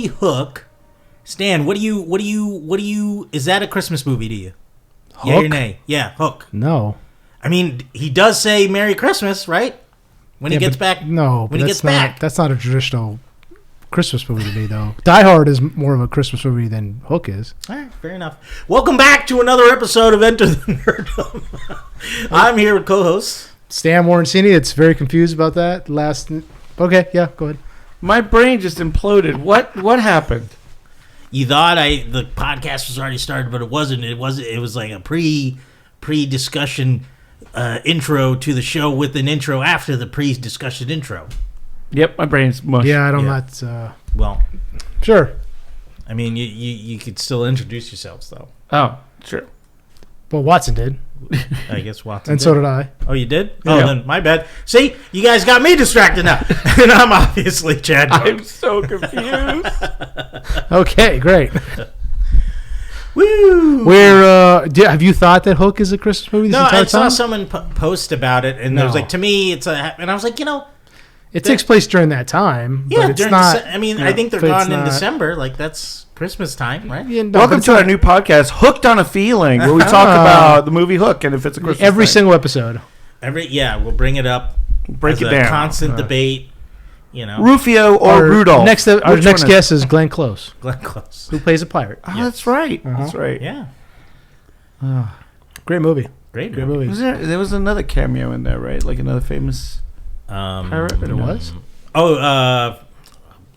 movie Hook. Stan, what do you? Is that a Christmas movie to you? Hook? Yeah or nay? Yeah, Hook. No. I mean, he does say Merry Christmas, right? When he gets back. No, when he gets back. That's not a traditional Christmas movie to me, though. Die Hard is more of a Christmas movie than Hook is. All right, fair enough. Welcome back to another episode of Enter the Nerdom. I'm here with co-hosts Stan Warrencini. It's very confused about that. Okay, yeah, go ahead. My brain just imploded. What happened? You thought the podcast was already started, but it wasn't. It was like a pre-discussion intro to the show with an intro after the pre-discussion intro. Yep, my brain's mush. Yeah, I'm Yeah. not. Well, Sure. I mean, you could still introduce yourselves though. Oh, sure. Well, Watson did, I guess Watson. and so did I. Oh, you did? Yeah. Oh, then my bad. See, you guys got me distracted now, and I'm obviously Chad. I'm so confused. Okay, great. Woo! Have you thought that Hook is a Christmas movie this No, entire I saw time? someone post about it, and No. it was like, to me, and I was like, It takes place during that time. yeah, but it's during not. I think they're but it's gone in not- December. Like that's Christmas time, right? Yeah, no, but Welcome it's to our not- new podcast, Hooked on a Feeling, where we talk about the movie Hook and if it's a Christmas every thing. single episode. We'll bring it up. Break as it a down. constant debate. You know, Rufio or Rudolph. Our Which next one is- guest is Glenn Close, Glenn Close. who plays a pirate. Oh, that's right. That's right. Yeah, Great movie. great Great movie. There was another cameo in there, right? Like another famous pirate. There was. Oh,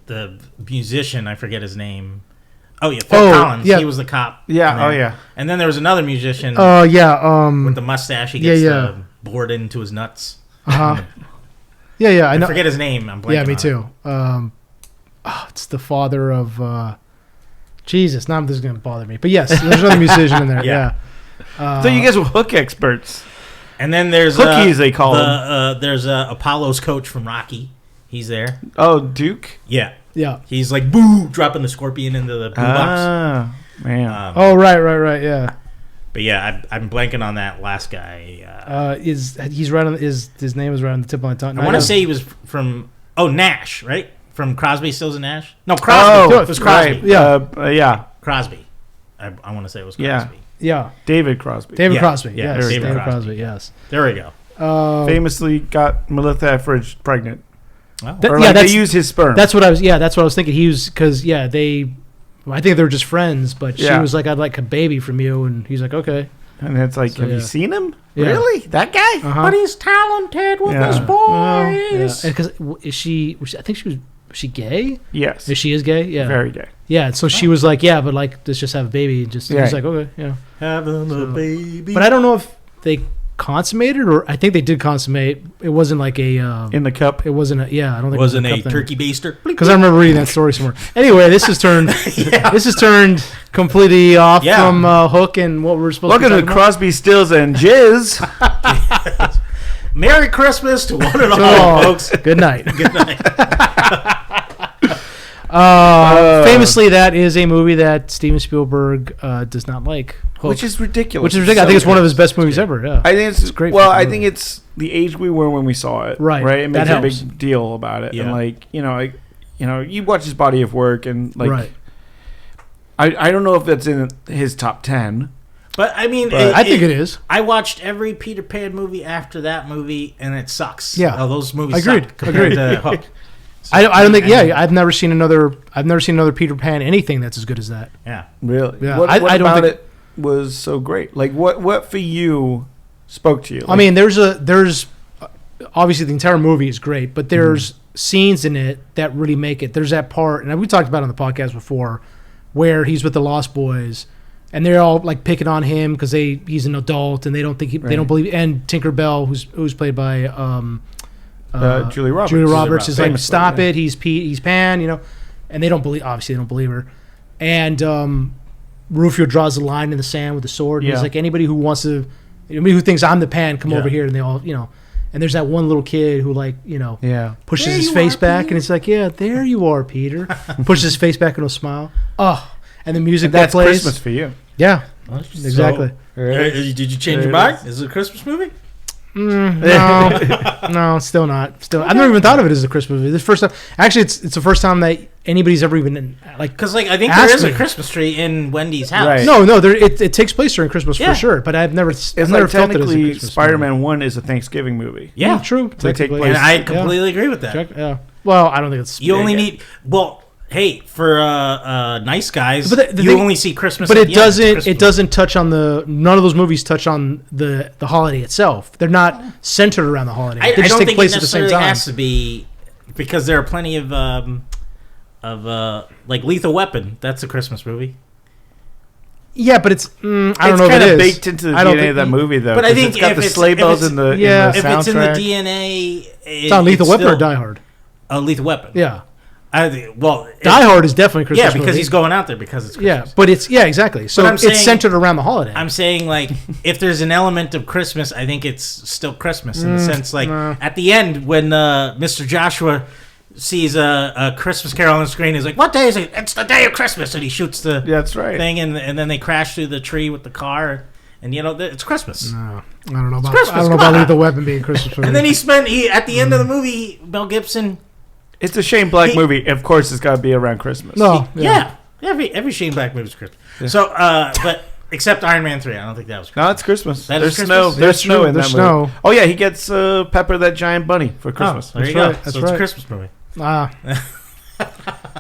the musician. I forget his name. Oh yeah, Phil Collins. yeah. He was the cop. Yeah. in there. Oh yeah. And then there was another musician Yeah. with the mustache. He gets yeah. bored into his nuts. Yeah. I I know. forget his name. I'm blanking. Yeah, me on it. too. It's the father of. Jesus, now this is going to bother me. But yes, there's another musician in there. Yeah. Yeah. So you guys were Hook experts. And then there's Hookies, they call him. There's Apollo's coach from Rocky. He's there. Oh, Duke. Yeah. Yeah. He's like boo, dropping the scorpion into the boo box. Ah, man. Oh, right. Yeah. But yeah, I'm blanking on that last guy. He's right on his name is right on the tip of my tongue. I want to say he was from Nash, right? From Crosby, Stills and Nash. No, Crosby. Oh, It was Crosby. right. Yeah. Yeah. Crosby. I want to say it was Yeah. Crosby. Yeah. David Crosby. David Yeah. Crosby. Yeah, Yes. David David Crosby. Crosby. Yes. There we go. Famously got Melissa Etheridge pregnant. Well, That- Or yeah, like they that's- used his sperm. That's what I was thinking. He was because I think they were just friends, but she Yeah. was like, "I'd like a baby from you," and he's like, "Okay." And it's like, So, have yeah. you seen him? Yeah. Really? That guy? Uh-huh. but he's talented with Yeah. his Well, boys. Because I think she was she gay? Yes. If she is gay, yeah, Very gay. yeah. So she was like, "Yeah, but like, let's just have a baby." And just Yeah. he's like, "Okay, yeah." Having So- a baby. But I don't know if they consummated, or I think they did consummate. It wasn't like a. In the cup. It wasn't a. Yeah, I don't think wasn't it a was cup thing. turkey baster. Because I remember reading that story somewhere. Anyway, this has turned this has turned completely off Yeah. from Hook and what we're supposed Welcome to to be talking Crosby, Stills, and Jizz. Merry Christmas to one and all, about. folks. Good night. Good night. Famously, that is a movie that Steven Spielberg does not like. Hook. Which is ridiculous. Which is ridiculous. I think it's one of his best movies ever. Yeah. I think it's great Well, fucking I movie. think it's the age we were when we saw it. Right. Right. It makes That a helps. big deal about it. Yeah. And like, you watch his body of work and like, right. I don't know if that's in his top 10. But I mean, But- I think it is. I watched every Peter Pan movie after that movie, and it sucks. Yeah. Oh, those movies Agreed. suck compared Agreed. to Hook. I don't think. Yeah, I've never seen another Peter Pan anything that's as good as that. Yeah. Really? Yeah, What, I don't about think- it was so great? Like, what for you spoke to you? I mean, there's obviously the entire movie is great, but there's scenes in it that really make it. There's that part, and we talked about it on the podcast before, where he's with the Lost Boys, and they're all like picking on him because he's an adult and they don't think they don't believe. And Tinkerbell, who's played by Julie Roberts. Julia Roberts is like, Famously, stop yeah. it, he's Pete, he's Pan, and they don't believe. Obviously, they don't believe her. And Rufio draws the line in the sand with the sword. And Yeah. he's like, anybody who thinks I'm the Pan, come over here. And they all, And there's that one little kid who pushes There his you face are, back, Peter. and it's like, yeah, there you are, Peter. Pushes his face back and a smile. Oh, and the music And that that's plays. Christmas for you. Yeah, exactly. Did you change your mind? Is it a Christmas movie? No, still not. I've never even thought of it as a Christmas movie. This first time, actually, it's the first time that anybody's ever even because I think there is a Christmas tree in Wendy's house. Right. No, it takes place during Christmas for sure. But I've never felt it as a Christmas Spider-Man 1 is a Thanksgiving movie. Yeah, true. They take place. And I completely agree with that. Yeah. Well, I don't think it's. You only need Hey, for nice guys, but you only see Christmas. But it doesn't. It doesn't touch on none of those movies touch on the holiday itself. They're not centered around the holiday. I don't think it necessarily has to be, because there are plenty of like Lethal Weapon. That's a Christmas movie. Yeah, but it's. I don't know. It's kind of baked into the DNA of that movie, though. But I think it's got the sleigh bells in the if it's in the DNA, it's on Lethal Weapon or Die Hard. Lethal Weapon. Yeah. Die Hard is definitely Christmas. Yeah, because movie. He's going out there because it's Christmas. Yeah, but it's exactly. So it's centered around the holiday. I'm saying like if there's an element of Christmas, I think it's still Christmas in the sense like at the end when Mr. Joshua sees a Christmas Carol on the screen, he's like, "What day is it? It's the day of Christmas!" And he shoots the that's right thing, and then they crash through the tree with the car, and it's Christmas. No, I don't know about Lethal Weapon being Christmas movie. And then at the end of the movie, Mel Gibson. It's a Shane Black movie. Of course, it's got to be around Christmas. No, every Shane Black movie is Christmas. Yeah. So, but except Iron Man 3, I don't think that was Christmas. No, it's Christmas. There's snow. There's snow in that movie. Oh yeah, he gets Pepper that giant bunny for Christmas. There you go. That's it's a Christmas movie. I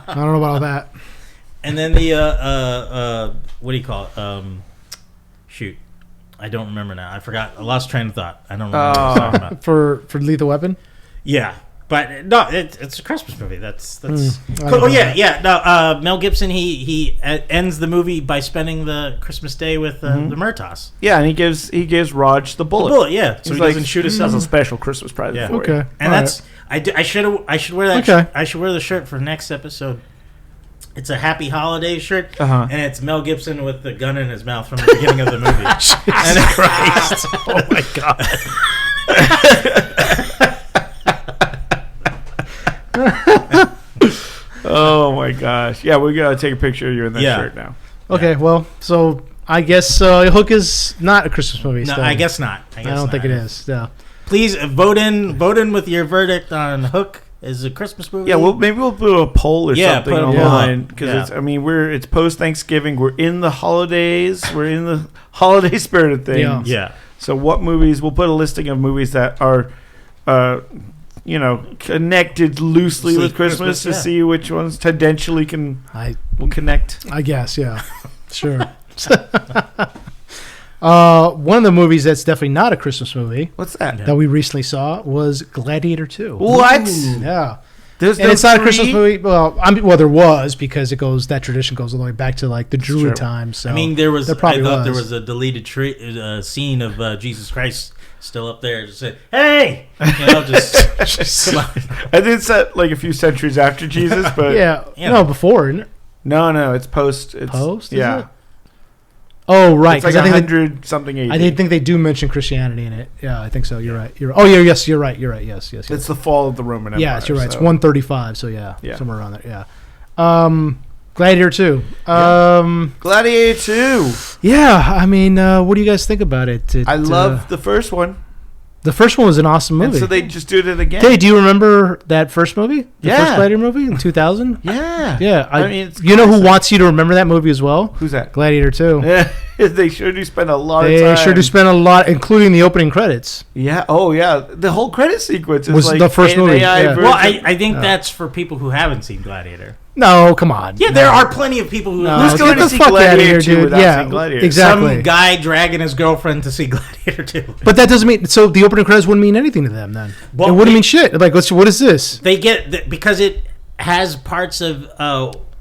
don't know about all that. And then the what do you call it? Shoot, I don't remember now. I forgot. I lost train of thought. I don't remember what I was talking about. For Lethal Weapon. Yeah. But no, it's a Christmas movie. That's cool. No, Mel Gibson he ends the movie by spending the Christmas day with the Murtaugh. Yeah, and he gives Raj the bullet. The bullet, yeah. So he doesn't shoot himself. That's a special Christmas present. Yeah. Okay. And that's I should wear that. Okay. I should wear the shirt for next episode. It's a Happy Holidays shirt, and it's Mel Gibson with the gun in his mouth from the beginning of the movie. Jesus Christ! Oh my god. Oh my gosh! Yeah, we gotta take a picture of you in that shirt now. Okay, well, so I guess Hook is not a Christmas movie. No, still. I guess not. I don't think it is. Yeah. Please vote in with your verdict on Hook is a Christmas movie. Yeah, well, maybe we'll do a poll or something online because it's post Thanksgiving. We're in the holidays. We're in the holiday spirit of things. Yeah. So what movies? We'll put a listing of movies that are. Connected loosely with Christmas to see which ones tendentially will connect. I guess, yeah. Sure. One of the movies that's definitely not a Christmas movie. What's that? That we recently saw was Gladiator 2. What? Yeah. It's not a Christmas movie. Well, there was because that tradition goes all the way back to like the Druid times. So I mean, there was a deleted scene of Jesus Christ still up there. Just say, "Hey," just come on. I think it's set like a few centuries after Jesus, but no, before. Isn't it? No, it's post. It's post. Yeah. Is it? Oh right, it's like 100 something. AD. I think they do mention Christianity in it. Yeah, I think so. You're right. Oh yeah, yes, you're right. Yes. It's the fall of the Roman Empire. Yeah, you're right. So. It's 135. So yeah, somewhere around there. Yeah. Gladiator 2. Gladiator 2. Yeah, I mean, what do you guys think about it? I love the first one. The first one was an awesome movie. And so they just did it again. Hey, do you remember that first movie? The first Gladiator movie in 2000? Yeah. Yeah. I mean, you know who wants you to remember that movie as well? Who's that? Gladiator 2. Yeah. They sure do spend a lot of time. They sure do spend a lot, including the opening credits. Yeah. Oh, yeah. The whole credit sequence is was like the first movie. Yeah. Well, I think that's for people who haven't seen Gladiator. No, come on. Yeah, there are plenty of people who... Who's going to see Gladiator 2 without seeing Gladiator? Exactly. Some guy dragging his girlfriend to see Gladiator 2. But that doesn't mean... So the opening credits wouldn't mean anything to them then. Well, it wouldn't mean shit. Like, what is this? They get... Because it has parts of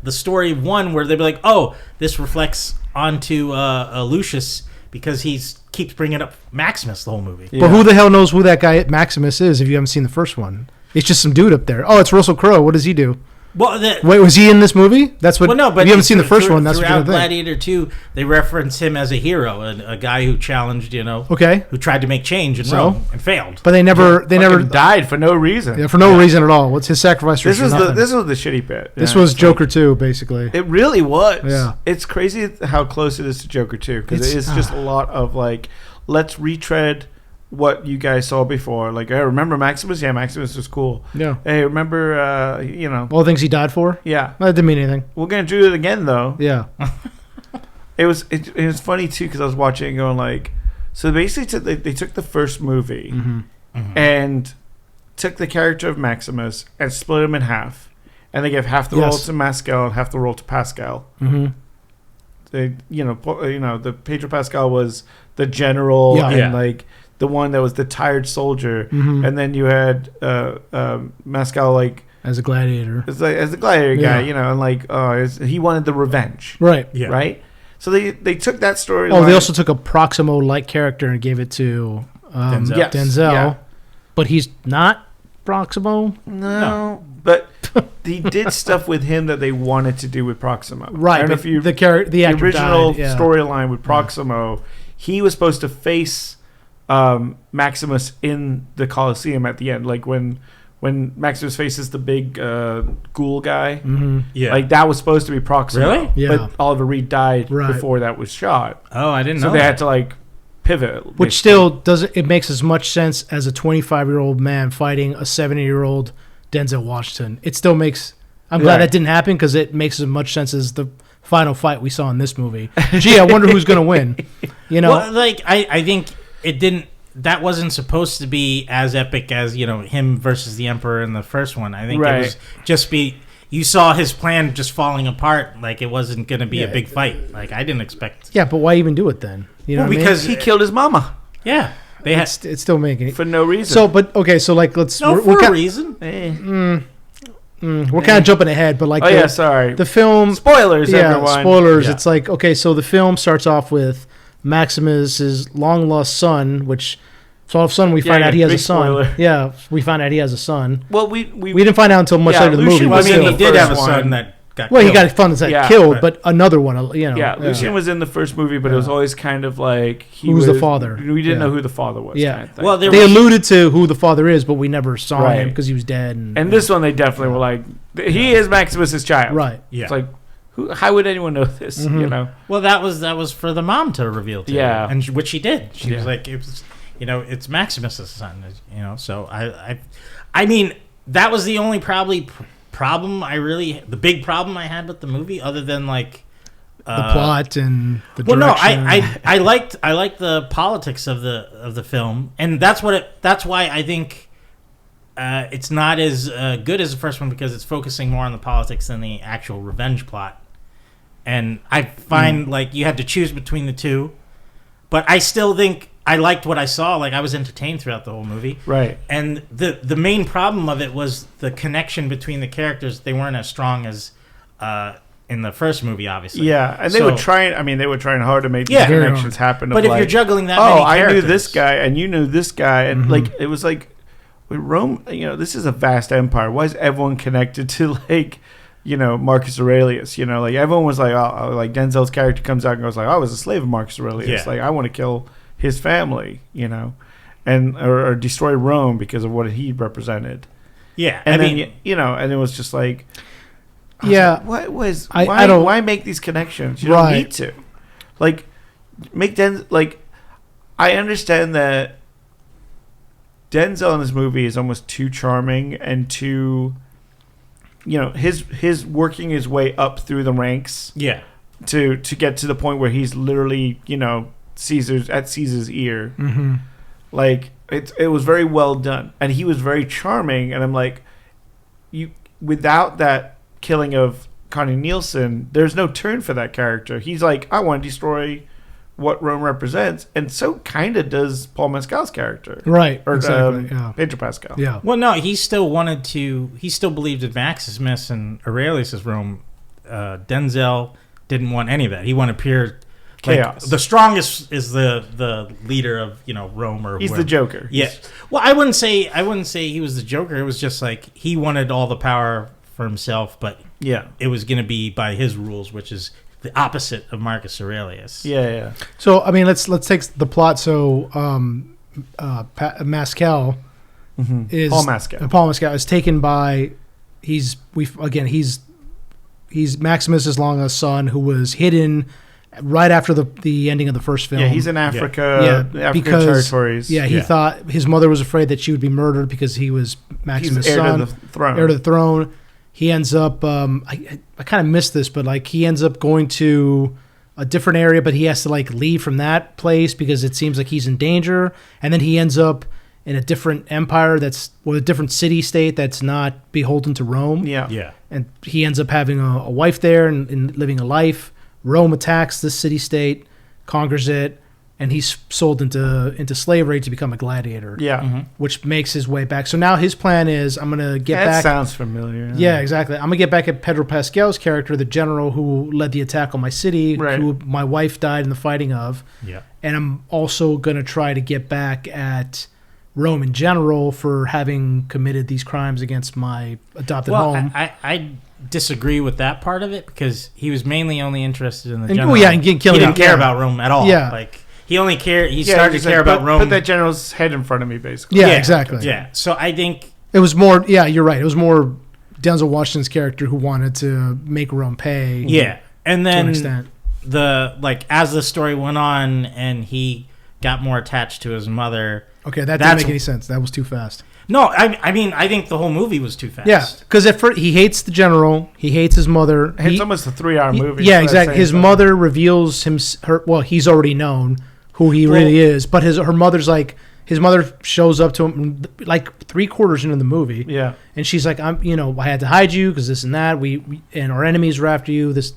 the story of one where they'd be like, oh, this reflects onto Lucius because he keeps bringing up Maximus the whole movie. Yeah. But who the hell knows who that guy Maximus is if you haven't seen the first one? It's just some dude up there. Oh, it's Russell Crowe. What does he do? Well, wait, was he in this movie? That's what. Well, no, but if you haven't seen the first one. That's what you're gonna think. Gladiator 2, they reference him as a hero, a guy who challenged, who tried to make change in Rome and failed. But they never died for no reason. Yeah, for no reason at all. What's his sacrifice? This was the shitty bit. This was Joker 2, basically. It really was. Yeah, it's crazy how close it is to Joker 2 because it is just a lot of like, let's retread what you guys saw before. Like, hey, remember Maximus? Yeah, Maximus was cool. Yeah. Hey, remember, all the things he died for? Yeah. That didn't mean anything. We're going to do it again, though. Yeah. It was funny, too, because I was watching and going, like, so basically they took the first movie and took the character of Maximus and split him in half. And they gave half the role to Pascal and half the role to Pascal. Mm-hmm. They, the Pedro Pascal was the general and like the one that was the tired soldier, and then you had Pascal like as a gladiator, as the gladiator guy, and like he wanted the revenge, right? Yeah, right. So they took that story. Oh, they also took a Proximo-like character and gave it to Denzel, but he's not Proximo. No. But he did stuff with him that they wanted to do with Proximo. Right. I don't know if you, the original storyline with Proximo, he was supposed to face Maximus in the Coliseum at the end. Like when Maximus faces the big ghoul guy. Mm-hmm. Yeah. Like that was supposed to be Proximo. Really? Yeah. But Oliver Reed died before that was shot. Oh, I didn't know. So they had to like pivot. Which still doesn't. It makes as much sense as a 25-year-old man fighting a 70-year-old Denzel Washington. It still makes. I'm glad that didn't happen because it makes as much sense as the final fight we saw in this movie. Gee, I wonder who's going to win. Well, like I think it didn't. That wasn't supposed to be as epic as him versus the Emperor in the first one. I think it was just you saw his plan just falling apart. Like it wasn't going to be a big fight. Like I didn't expect. Yeah, but why even do it then? Because he killed his mama. Yeah. It's still making it for no reason. So, but okay, so like let's. For a reason. We're kind of jumping ahead, but like. Sorry. The film. Spoilers, everyone. Spoilers. Yeah. It's like okay, so the film starts off with Maximus's long lost son, which. So all of a sudden we find out he has a son. Spoiler. Yeah, we find out he has a son. Well, we didn't find out until much later in the movie. He did have a son that. He got fun that killed, but another one, Yeah, Lucien was in the first movie, but it was always kind of like who was the father? We didn't know who the father was. Yeah, kind of thing. Well, they alluded to who the father is, but we never saw him because he was dead. And this one, they definitely were like, he is Maximus's child. Right. Yeah. It's like, how would anyone know this? Mm-hmm. Well, that was for the mom to reveal to. Yeah. And which she did. She was like, it was, it's Maximus's son. So I mean, that was the only probably. The big problem I had with the movie, other than like the plot and the direction. I liked the politics of the film, and that's why I think it's not as good as the first one, because it's focusing more on the politics than the actual revenge plot. And I find like you had to choose between the two, but I still think I liked what I saw. Like I was entertained throughout the whole movie. Right. And the main problem of it was the connection between the characters. They weren't as strong as in the first movie, obviously. Yeah, and they were trying hard to make these connections happen. But if you're juggling that many characters. I knew this guy and you knew this guy, and like it was like with Rome, this is a vast empire. Why is everyone connected to like Marcus Aurelius? Like everyone was like, oh, like Denzel's character comes out and goes like, I was a slave of Marcus Aurelius. Like I want to kill his family, and or destroy Rome because of what he represented. Yeah, and then and it was just like, why make these connections? You don't need to, like, make I understand that Denzel in this movie is almost too charming and too, his working his way up through the ranks. Yeah, to get to the point where he's literally Caesar's ear. Mm-hmm. Like it was very well done, and he was very charming. And I'm like, without that killing of Connie Nielsen, there's no turn for that character. He's like, I want to destroy what Rome represents, and so kind of does Paul Mescal's character, right? Or exactly. Pedro Pascal. Yeah. Well, no, he still believed in Maximus and Aurelius's Rome. Denzel didn't want any of that. He wanted pure chaos. Like, the strongest is the leader of Rome, or he's whoever. The Joker. Yeah. Well, I wouldn't say he was the Joker. It was just like he wanted all the power for himself, but it was going to be by his rules, which is the opposite of Marcus Aurelius. Yeah. So I mean, let's take the plot. So Mescal is Paul Mescal is taken by he's Maximus's long lost son, who was hidden right after the ending of the first film. Yeah, he's in Africa, African territories. Yeah, he thought his mother was afraid that she would be murdered because he was Maximus' son, heir to the throne. He ends up, I kind of missed this, but like he ends up going to a different area, but he has to like leave from that place because it seems like he's in danger. And then he ends up in a different empire a different city state that's not beholden to Rome. Yeah. And he ends up having a wife there and living a life. Rome attacks this city state, conquers it, and he's sold into slavery to become a gladiator. Yeah. Which makes his way back. So now his plan is, I'm going to get back. That sounds familiar. Yeah, exactly. I'm going to get back at Pedro Pascal's character, the general who led the attack on my city, who my wife died in the fighting of. Yeah. And I'm also going to try to get back at Rome in general for having committed these crimes against my adopted home. I disagree with that part of it because he was mainly only interested in the general. Oh, yeah, and killing. He didn't care about Rome at all. Yeah. Like, he only cared. He started to care about Rome. Put that general's head in front of me, basically. Yeah, exactly. Yeah. So I think it was more. Yeah, you're right. It was more Denzel Washington's character who wanted to make Rome pay. Yeah, and then to an extent. As the story went on and he got more attached to his mother. Okay, that didn't make any sense. That was too fast. No, I mean, I think the whole movie was too fast. Yeah, because at first he hates the general, he hates his mother. It's almost a 3-hour movie. Yeah, exactly. His mother reveals her. Well, he's already known who he really is, but his mother shows up to him like 3/4 into the movie. Yeah, and she's like, I had to hide you because this and that. We and our enemies were after you. This,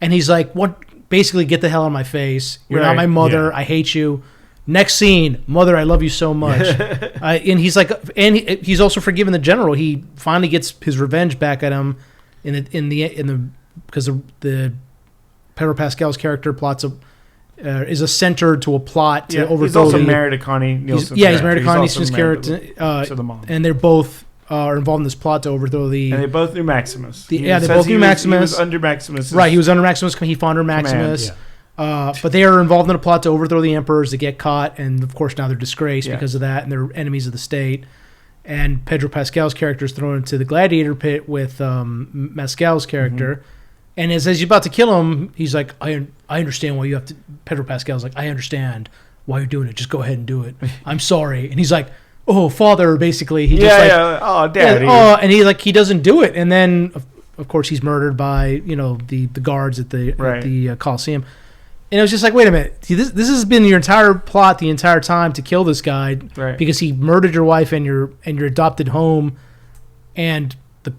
and he's like, what? Basically, get the hell out of my face. You're not my mother. Yeah. I hate you. Next scene, mother, I love you so much. And he's like, he's also forgiven the general. He finally gets his revenge back at him because the Pedro Pascal's character is a center to a plot to overthrow. He's also married to Connie Nielsen's he's married to Connie Nielsen's character. To the mom. And they're both are involved in this plot to overthrow the. And they both knew Maximus. They both knew Maximus. He was under Maximus. Right, he was under Maximus. He fought under Maximus. But they are involved in a plot to overthrow the emperors. They get caught, and of course now they're disgraced because of that, and they're enemies of the state. And Pedro Pascal's character is thrown into the gladiator pit with Pascal's character. Mm-hmm. And as he's about to kill him, he's like, I understand why you have to... Pedro Pascal's like, I understand why you're doing it. Just go ahead and do it. I'm sorry. And he's like, oh, father, basically. He oh, daddy. And he doesn't do it. And then, of course, he's murdered by, the guards at the Coliseum. And it was just like, wait a minute. This has been your entire plot the entire time to kill this guy because he murdered your wife and your adopted home, and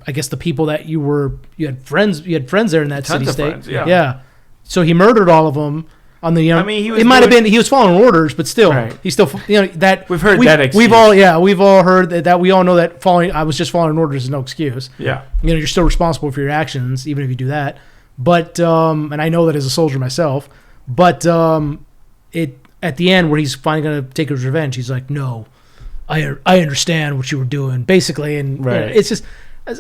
I guess the people that you had friends there in that city state. Yeah. So he murdered all of them. On the he was following orders, but still he's still that we've heard that excuse. We've all heard that we all know that I was just following orders is no excuse. Yeah. You're still responsible for your actions even if you do that. But and I know that as a soldier myself. But at the end where he's finally going to take his revenge, he's like, "No, I understand what you were doing." Basically, and it's just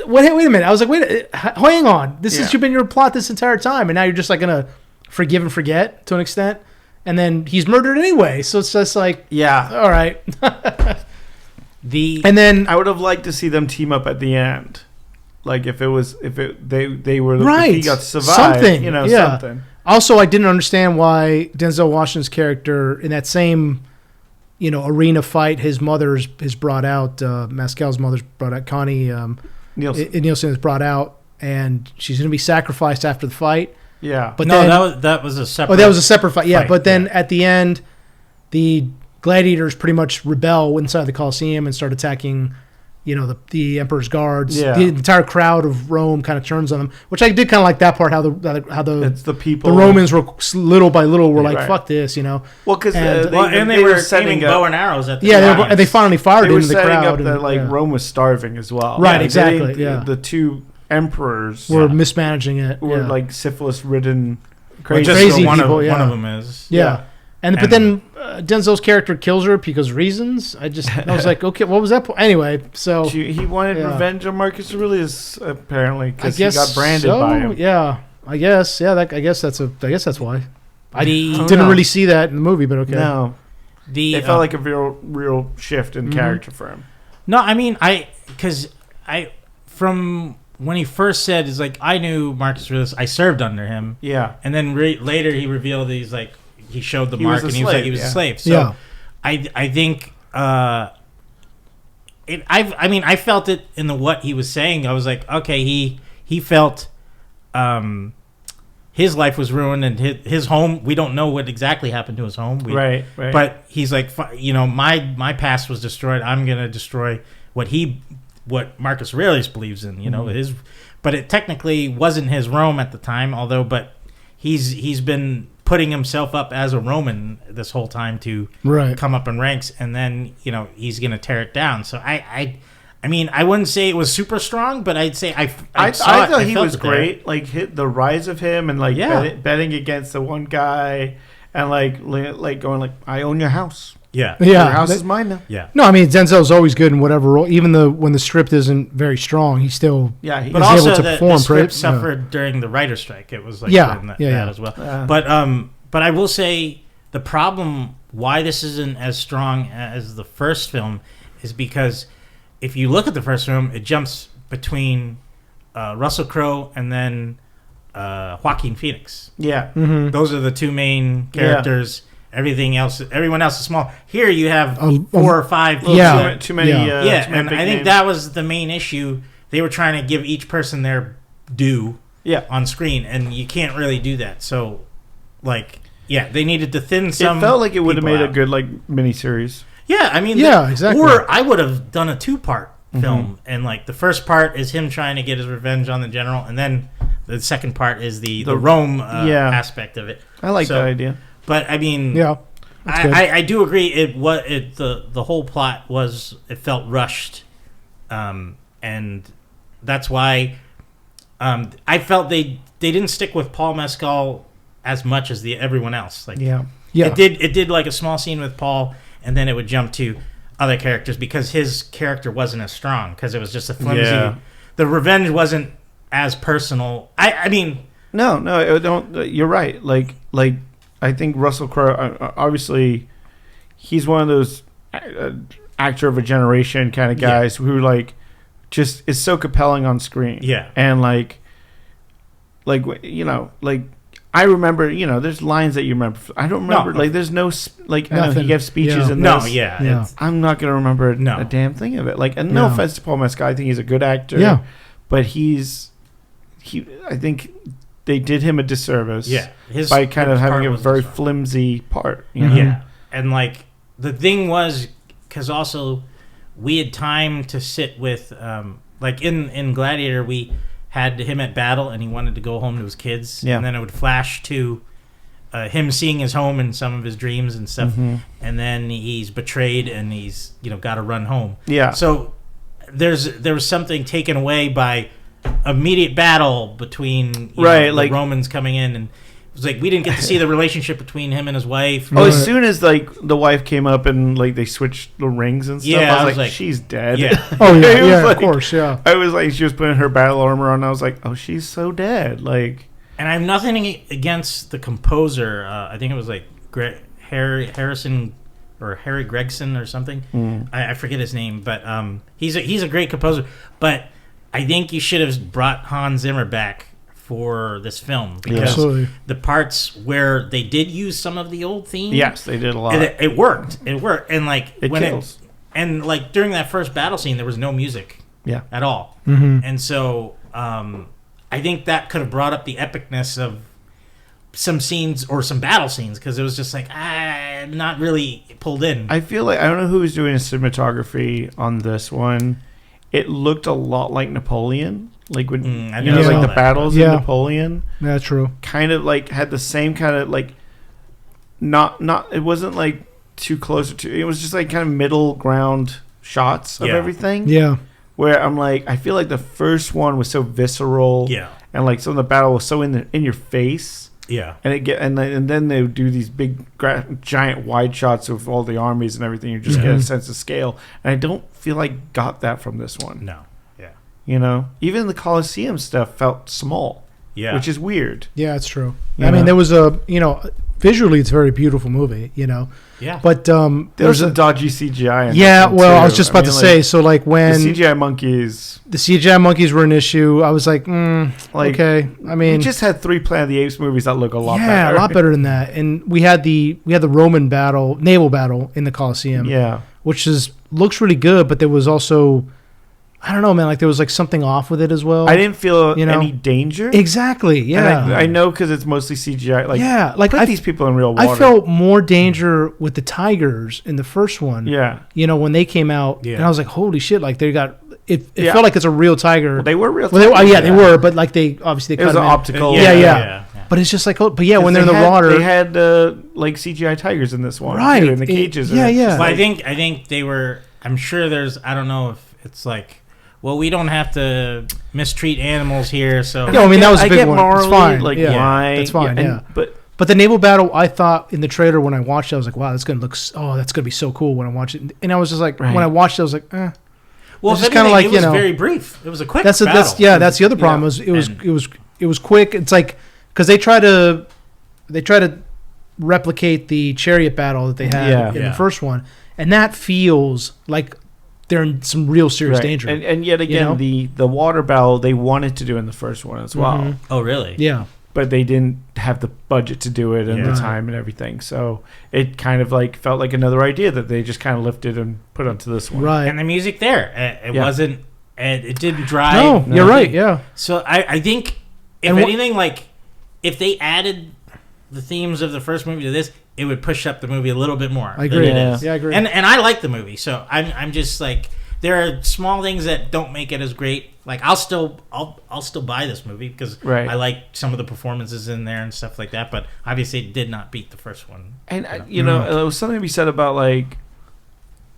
wait a minute. I was like, hang on. This has been your plot this entire time, and now you're just like going to forgive and forget to an extent, and then he's murdered anyway. So it's just like, all right. And then I would have liked to see them team up at the end, like they were if he got to survive, something, something. Also, I didn't understand why Denzel Washington's character in that same, arena fight, his mother's is brought out. Pascal's mother's brought out. Connie Nielsen is brought out, and she's going to be sacrificed after the fight. Yeah, but that was a separate. Oh, that was a separate fight. Yeah, but then at the end, the gladiators pretty much rebel inside the Coliseum and start attacking. The emperor's guards. Yeah. The entire crowd of Rome kind of turns on them, which I did kind of like that part. How the people, the Romans were little by little were like, "Fuck this," Well, because they were aiming bow and arrows at the and they finally fired into the crowd. They were setting up Rome was starving as well. Right, exactly. The two emperors were mismanaging it. Were like syphilis-ridden, crazy one people. One of them is. Yeah. But then Denzel's character kills her because reasons. I was like, okay, what was that? Anyway, so he wanted revenge on Marcus Aurelius apparently because he got branded by him. Yeah, I guess. Yeah, I guess that's why. I didn't really see that in the movie, but okay. No, it felt like a real shift in character for him. No, I mean, from when he first said, "Is like I knew Marcus Aurelius. I served under him." Yeah. And then later he revealed that he's like he showed the He mark was a and he was like he was slave, a yeah. slave. So Yeah. I think I felt it in the what he was saying. I was like, okay, he felt his life was ruined and his home. We don't know what exactly happened to his home. Right. But he's like, my past was destroyed. I'm gonna destroy what Marcus Aurelius believes in. His, but it technically wasn't his Rome at the time. But he's been putting himself up as a Roman this whole time to come up in ranks, and then he's gonna tear it down. So I wouldn't say it was super strong, but I'd say I thought he was great. Like hit the rise of him and like betting against the one guy and like going like, I own your house. Yeah. Your house is mine now. Yeah. No, I mean Denzel's always good in whatever role. Even when the script isn't very strong, he still But but also the script suffered during the writer's strike. It was like that as well. But I will say the problem why this isn't as strong as the first film is because if you look at the first film, it jumps between Russell Crowe and then Joaquin Phoenix. Yeah. Mm-hmm. Those are the two main characters. Everyone else is small. Here you have 4 or 5. Too many. And I think that was the main issue. They were trying to give each person their due on screen, and you can't really do that. So, they needed to thin some. It felt like it would have made out. a good miniseries. Yeah, I mean, exactly. Or I would have done a 2-part film, and the first part is him trying to get his revenge on the general, and then the second part is the Rome aspect of it. I like that idea. But I mean, I do agree. The whole plot it felt rushed, and that's why I felt they didn't stick with Paul Mescal as much as everyone else. It did like a small scene with Paul, and then it would jump to other characters because his character wasn't as strong because it was just a flimsy. Yeah. The revenge wasn't as personal. I mean, no, don't. You're right. I think Russell Crowe, obviously, he's one of those actor of a generation kind of guys who just is so compelling on screen. Yeah, and I remember, there's lines that you remember. I don't remember. There's no I know he gave speeches in this. No, I'm not gonna remember a damn thing of it. And no offense to Paul Mescal, I think he's a good actor. Yeah, but I think they did him a disservice. Yeah, by kind of having a very flimsy part. Yeah, and the thing was because also we had time to sit with in Gladiator we had him at battle and he wanted to go home to his kids. Yeah. And then it would flash to him seeing his home in some of his dreams and stuff. Mm-hmm. And then he's betrayed and he's got to run home. Yeah. So there was something taken away by immediate battle between the Romans coming in, and it was we didn't get to see the relationship between him and his wife. Oh, as soon as the wife came up and they switched the rings and stuff, I was like she's dead. Yeah. Oh yeah, of course, yeah. I was she was putting her battle armor on, and I was like, oh, she's so dead. And I have nothing against the composer. I think it was Harrison or Harry Gregson or something. I forget his name, but he's a great composer. But I think you should have brought Hans Zimmer back for this film because the parts where they did use some of the old themes, yes, they did a lot. It worked, and it kills. During that first battle scene, there was no music, at all, and so I think that could have brought up the epicness of some scenes or some battle scenes because it was just not really pulled in. I feel I don't know who was doing cinematography on this one. It looked a lot like Napoleon, when the battles in Napoleon. Yeah, true. Kind of had the same kind of not. It wasn't too close to. It was just kind of middle ground shots of everything. Yeah. Where I'm I feel the first one was so visceral. Yeah. And some of the battle was so in your face. Yeah. And then they would do these big giant wide shots of all the armies and everything. You just get a sense of scale. And I don't feel got that from this one. No. Yeah. Even the Coliseum stuff felt small. Yeah. Which is weird. Yeah, it's true. I mean, there was visually it's a very beautiful movie, Yeah. But There's some dodgy CGI. I was just about to say. So like when the CGI monkeys were an issue, I was like, okay. I mean, we just had 3 Planet of the Apes movies that look a lot better. Yeah, a lot better than that. And we had the Roman naval battle in the Coliseum. Yeah, which looks really good, but there was also, I don't know, man. Like there was like something off with it as well. I didn't feel any danger. Exactly. Yeah, and I know because it's mostly CGI. Like put these people in real water. I felt more danger with the tigers in the first one. Yeah, when they came out, and I was like, holy shit! Like they got it. It felt like it's a real tiger. Well, they were real. Tigers, they were, but like they obviously it was an optical. Yeah. But it's just like, when they're in the water, they had like CGI tigers in this one, right? Too, in the cages. Yeah. Well, I think they were. I'm sure there's. I don't know if it's like. Well, we don't have to mistreat animals here, so. Yeah, I mean that was a big one. Morally, it's fine. Like why? That's fine. Yeah, but the naval battle, I thought in the trailer when I watched it, I was like, wow, that's gonna look. That's gonna be so cool when I watch it. And I was just like, when I watched it, I was like, eh. Well, it's kind of like it was very brief. It was a quick. That's the other problem. It was quick. It's like because they try to replicate the chariot battle that they had in the first one, and that feels like they're in some real serious danger. And yet again, the water battle they wanted to do in the first one as well. Mm-hmm. Oh, really? Yeah. But they didn't have the budget to do it and the time and everything. So it kind of like felt like another idea that they just kind of lifted and put onto this one. Right. And the music there, it wasn't, it didn't drive. No, you're right. Yeah. So I think if anything, like if they added the themes of the first movie to this, it would push up the movie a little bit more. I agree. Yeah, I agree. And I like the movie, so I'm just like there are small things that don't make it as great. Like I'll still buy this movie because I like some of the performances in there and stuff like that. But obviously, it did not beat the first one. And there was something to be said about like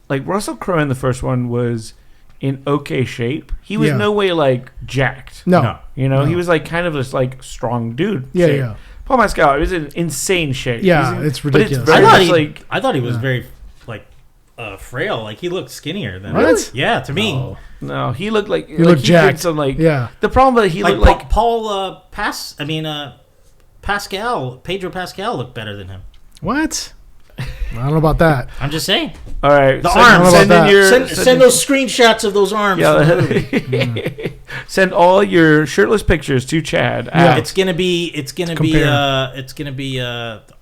Russell Crowe in the first one was in okay shape. He was no way like jacked. No. He was like kind of this like strong dude. Yeah, shape. yeah. Paul Mescal was in insane shape. Yeah, it's ridiculous. I thought he was very like frail. Like he looked skinnier than what? Yeah, to me. No, he looked like he looked jacked. Some, like the problem that he looked like Paul Pedro Pascal looked better than him. What? I don't know about that. I'm just saying. All right, the arms. Send those screenshots of those arms. Yeah. Send all your shirtless pictures to Chad. Yeah. It's gonna be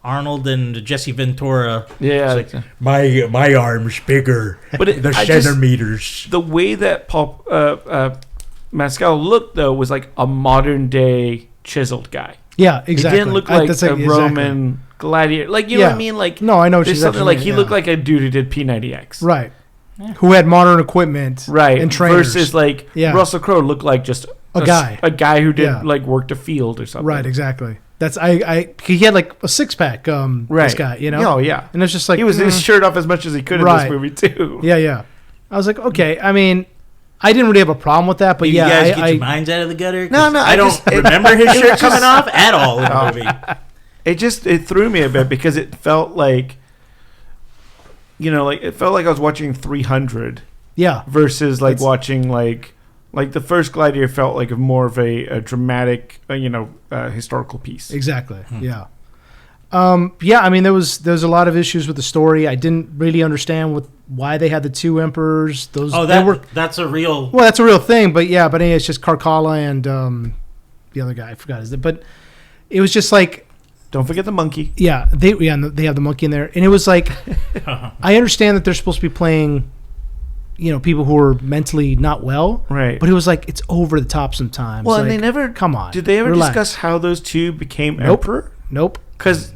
Arnold and Jesse Ventura. Yeah, like, my arm's bigger. But the centimeters. The way that Paul Mescal looked though was like a modern day chiseled guy. Yeah, exactly. He didn't look like a Roman gladiator. Like, you know what I mean? Like, no, I know what there's something like he looked like a dude who did P90X. Right. Yeah. Who had modern equipment. Right. And trainers. Versus like Russell Crowe looked like just a guy. A guy who did like worked a field or something. Right, exactly. That's he had like a six pack, this guy, Oh yeah. And it's just like he was his shirt off as much as he could in this movie too. Yeah, yeah. I was like, okay, I mean, I didn't really have a problem with that, but you guys get your minds out of the gutter. No, I don't remember his shirt coming off at all in the movie. It threw me a bit because it felt like, it felt like I was watching 300. Yeah. Versus like watching like the first Gladiator felt like more of a dramatic, historical piece. Exactly. Yeah. Yeah. I mean, there was a lot of issues with the story. I didn't really understand why they had the two emperors. That's a real. Well, that's a real thing. But yeah. But anyway, it's just Carcalla and the other guy. I forgot his name. But it was just like. Don't forget the monkey. Yeah, they have the monkey in there, and it was like, I understand that they're supposed to be playing, people who are mentally not well, right? But it was like it's over the top sometimes. Well, like, and they never come on. Did they ever discuss how those two became emperor? Nope. Because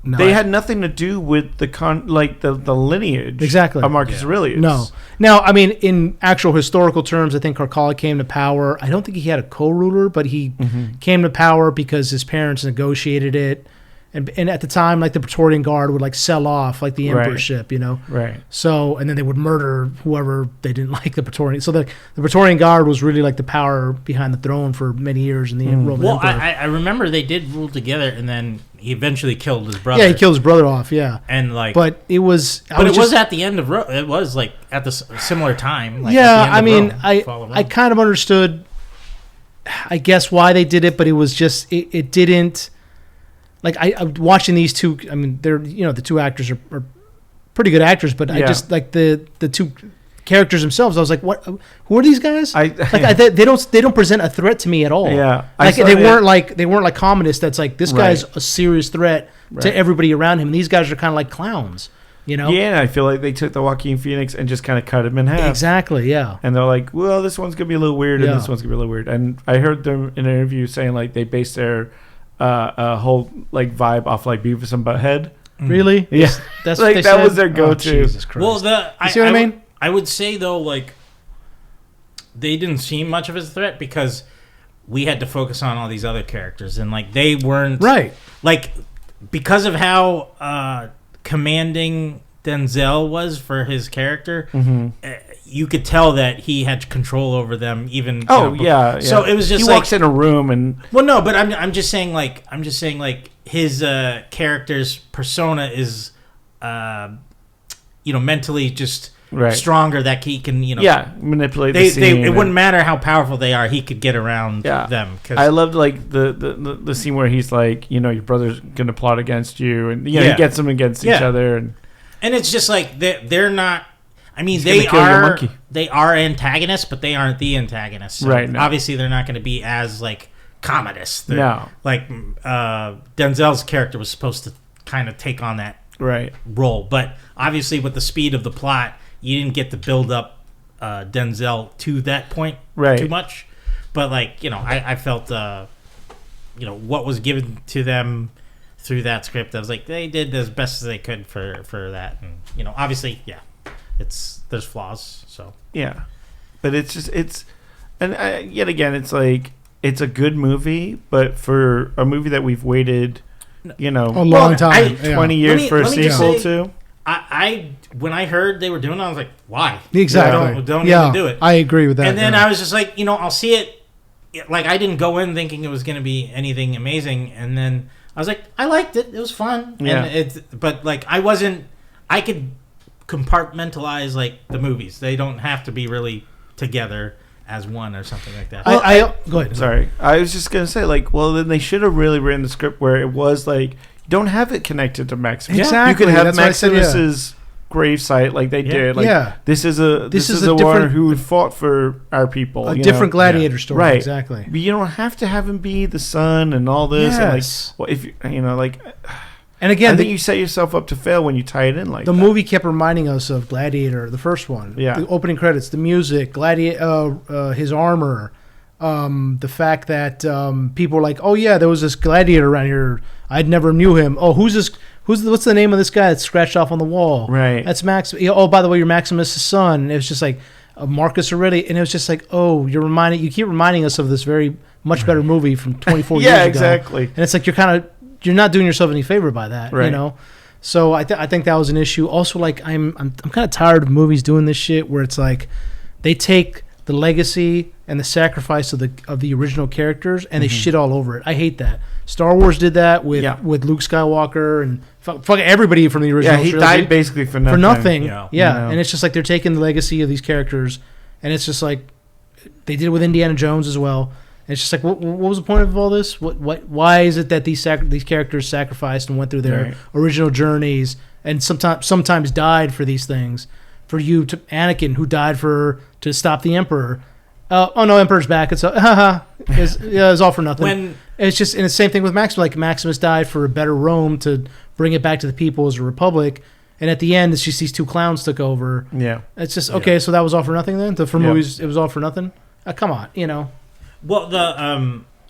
they had nothing to do with the lineage of Marcus Aurelius. No. Now, I mean, in actual historical terms, I think Carcalla came to power. I don't think he had a co-ruler, but he came to power because his parents negotiated it. And at the time, like the Praetorian Guard would like sell off like the emperorship, Right. So, and then they would murder whoever they didn't like the Praetorian. So the Praetorian Guard was really like the power behind the throne for many years in the Roman Empire. Well, I remember they did rule together, and then he eventually killed his brother. Yeah, he killed his brother off. Yeah, and like, but it was. It was at the end of. It was like at the similar time. Like yeah, I mean, I kind of understood, I guess, why they did it, but it was just it didn't. like I'm watching these two. I mean, they're the two actors are pretty good actors, but I just like the two characters themselves. I was like, what? Who are these guys? They don't present a threat to me at all. Yeah, like they weren't like communists. That's like this guy's a serious threat to everybody around him. And these guys are kind of like clowns. Yeah, I feel like they took the Joaquin Phoenix and just kind of cut him in half. Exactly, yeah. And they're like, well, this one's going to be a little weird and this one's going to be a little weird. And I heard them in an interview saying, like, they based their whole, like, vibe off, like, Beavis and Butthead. Really? Yeah. That's like, that was their go-to. Jesus Christ. Well, you see what I mean? I would say, though, like, they didn't seem much of a threat because we had to focus on all these other characters. And, like, they weren't... Right. Like, because of how... commanding Denzel was for his character, you could tell that he had control over them. Even yeah. So it was just he walks in a room and but I'm just saying like his character's persona is mentally just stronger that he can manipulate the scene. It wouldn't matter how powerful they are, he could get around them. Cause I loved like the scene where he's like, your brother's gonna plot against you, and he gets them against each other, and it's just like they're not. I mean, they are antagonists, but they aren't the antagonists. So right. No. Obviously, they're not going to be as like communists. No. Like Denzel's character was supposed to kind of take on that role, but obviously, with the speed of the plot, you didn't get to build up Denzel to that point too much. But like I felt what was given to them through that script, I was like, they did as best as they could for that, and obviously, there's flaws. So but it's yet again, it's like it's a good movie, but for a movie that we've waited, a long time, 20 years for a sequel to. I when I heard they were doing it, I was like, why? Exactly. Don't even do it. I agree with that. And then I was just like, I'll see it. Like, I didn't go in thinking it was going to be anything amazing, and then I was like, I liked it. It was fun. Yeah. But like, I could compartmentalize like the movies. They don't have to be really together as one or something like that. Go ahead. Sorry, I was just gonna say like, well, then they should have really written the script where it was like, you don't have it connected to Maximus. Exactly. You could have Maximus's gravesite like they did. Like, this is a warrior who fought for our people. A different gladiator story. Right. Exactly. But you don't have to have him be the son and all this. Yes. And like, well, if you like. And again, I think you set yourself up to fail when you tie it in like the that. movie kept reminding us of Gladiator, the first one. Yeah. The opening credits, the music, his armor, the fact that people were like, oh yeah, there was this gladiator around here. I'd never knew him. Oh, who's this? What's the name of this guy that's scratched off on the wall? Right. That's Max. Oh, by the way, you're Maximus' son. And it was just like Marcus Aurelius, and it was just like, oh, you keep reminding us of this very much better movie from 24 years ago. Yeah, exactly. And it's like you're not doing yourself any favor by that, So I think that was an issue. Also, like I'm kind of tired of movies doing this shit where it's like they take the legacy and the sacrifice of the original characters and they shit all over it. I hate that. Star Wars did that with Luke Skywalker and fucking everybody from the original. Yeah, he died basically for nothing. Yeah. And it's just like they're taking the legacy of these characters, and it's just like they did it with Indiana Jones as well. And it's just like, what was the point of all this? Why is it that these characters sacrificed and went through their original journeys and sometimes died for these things? For you, to Anakin, who died to stop the Emperor. Oh no, Emperor's back. It's all for nothing. It's just, and the same thing with Maximus. Like Maximus died for a better Rome to bring it back to the people as a republic, and at the end, it's just these two clowns took over. Yeah, it's just okay. So that was all for nothing then. For movies, it was all for nothing. Come on, Well,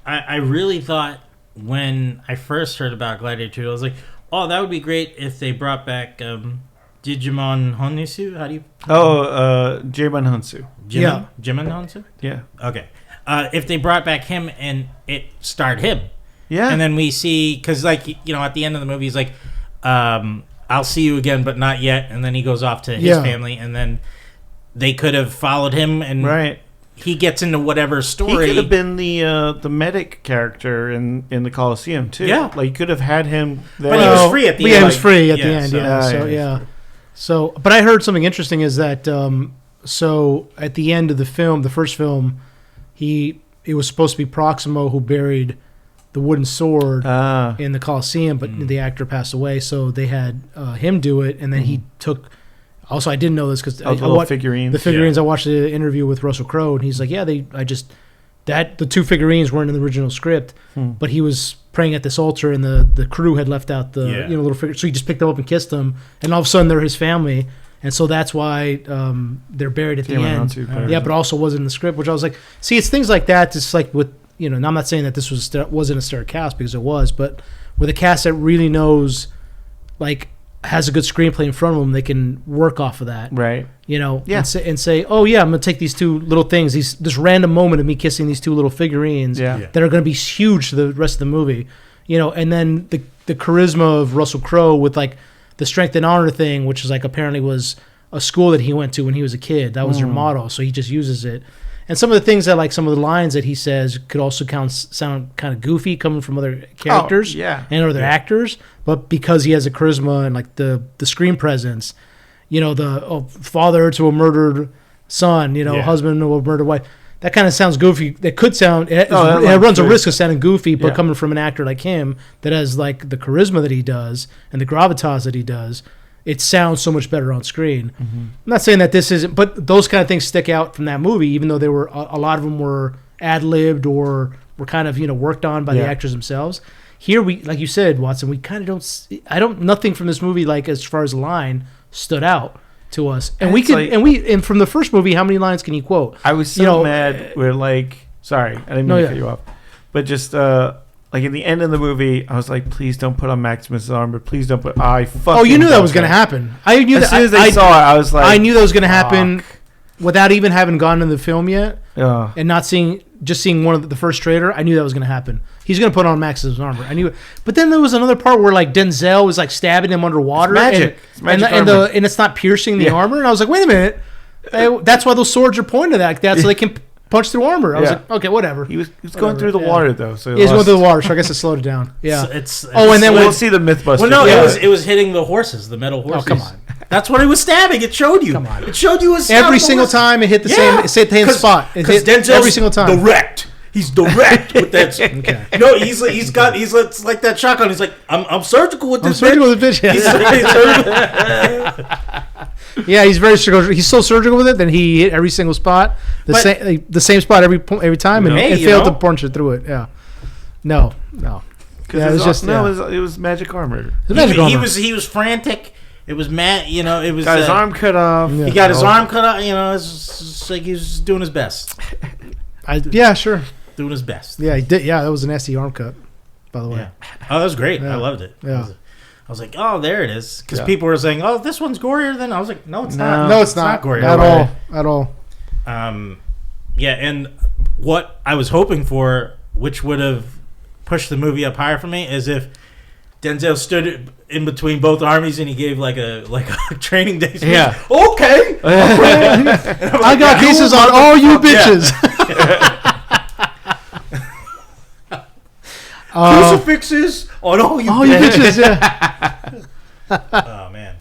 I really thought when I first heard about Gladiator 2, I was like, oh, that would be great if they brought back Digimon Honsu. How do you? Jimon Honsu. Jimon Honsu. Yeah. Okay. If they brought back him and it starred him. Yeah. And then we see, because like at the end of the movie, he's like, "I'll see you again, but not yet." And then he goes off to his family, and then they could have followed him and he gets into whatever story. He could have been the medic character in the Coliseum too. Yeah, like you could have had him there. But he was free at the end. Yeah, he was free at the end. So, So, but I heard something interesting is that so at the end of the film, the first film, it was supposed to be Proximo who buried the wooden sword in the Coliseum, but the actor passed away, so they had him do it, and then he took. Also, I didn't know this because figurines. The figurines. I watched the interview with Russell Crowe, and he's like, "Yeah, the two figurines weren't in the original script, but he was praying at this altar, and the crew had left out the little figure, so he just picked them up and kissed them, and all of a sudden they're his family, and so that's why they're buried at the end. But also wasn't in the script, which I was like, see, it's things like that. Just like with and I'm not saying that this wasn't a stellar cast because it was, but with a cast that really knows, like, has a good screenplay in front of them, they can work off of that, right? And say, oh yeah, I'm gonna take these two little things, this random moment of me kissing these two little figurines that are gonna be huge to the rest of the movie, and then the charisma of Russell Crowe with like the strength and honor thing, which is like apparently was a school that he went to when he was a kid. That was your motto, so he just uses it. And some of the things that, like, some of the lines that he says could also sound kind of goofy coming from other characters and other actors, but because he has a charisma and like the screen presence, the father to a murdered son, husband to a murdered wife, that kind of sounds goofy. That could sound it runs a risk of sounding goofy, but coming from an actor like him that has like the charisma that he does and the gravitas that he does, it sounds so much better on screen. I'm not saying that this isn't, but those kind of things stick out from that movie, even though they were a lot of them were ad-libbed or were kind of worked on by the actors themselves. Here we, like you said, Watson, we kind of nothing from this movie, like as far as the line, stood out to us. And and from the first movie, how many lines can you quote? I was so mad. We're like, sorry, I didn't mean to cut you off, but just like in the end of the movie, I was like, please don't put on Maximus' armor. Please don't put. You knew that was going to happen. I knew as soon as they saw it, I was like, I knew that was going to happen without even having gone into the film yet, and not seeing one of the first trailer. I knew that was going to happen. He's going to put on Maximus' armor. I knew it. But then there was another part where like Denzel was like stabbing him underwater, it's magic and it's not piercing the armor. And I was like, wait a minute, that's why those swords are pointed at that, so they can punch through armor. I was like, okay, whatever. He was going through the water though, so he was going through the water. So I guess it slowed it down. Yeah. And then we'll see the Mythbusters. Well, no, it was hitting the horses, the metal horses. Oh, come on. That's what he was stabbing. It showed you. Come on. It showed you every single time it hit the same spot. It hit Denzel's every single time. Direct. He's direct with that. Okay. He's like that shotgun. He's like, I'm surgical with this. Yeah, he's very surgical. He's so surgical with it that he hit every single spot, the same spot every time, and failed to punch it through it. Yeah, no. Yeah, it was magic armor. He was frantic. It was mad. It was got his arm cut off. He got his arm cut off. It's like he was doing his best. Sure. Doing his best. Yeah, he did. Yeah, that was a nasty arm cut, by the way. Yeah. Oh, that was great. Yeah. I loved it. Yeah. I was like, oh, there it is. Because people were saying, oh, this one's gorier than. I was like, no, it's not. No, it's not gorier at all. Yeah, and what I was hoping for, which would have pushed the movie up higher for me, is if Denzel stood in between both armies and he gave like a training day speech. Yeah. Okay. I got cases on all you bitches. Crucifixes on all you bitches. Yeah. Oh man.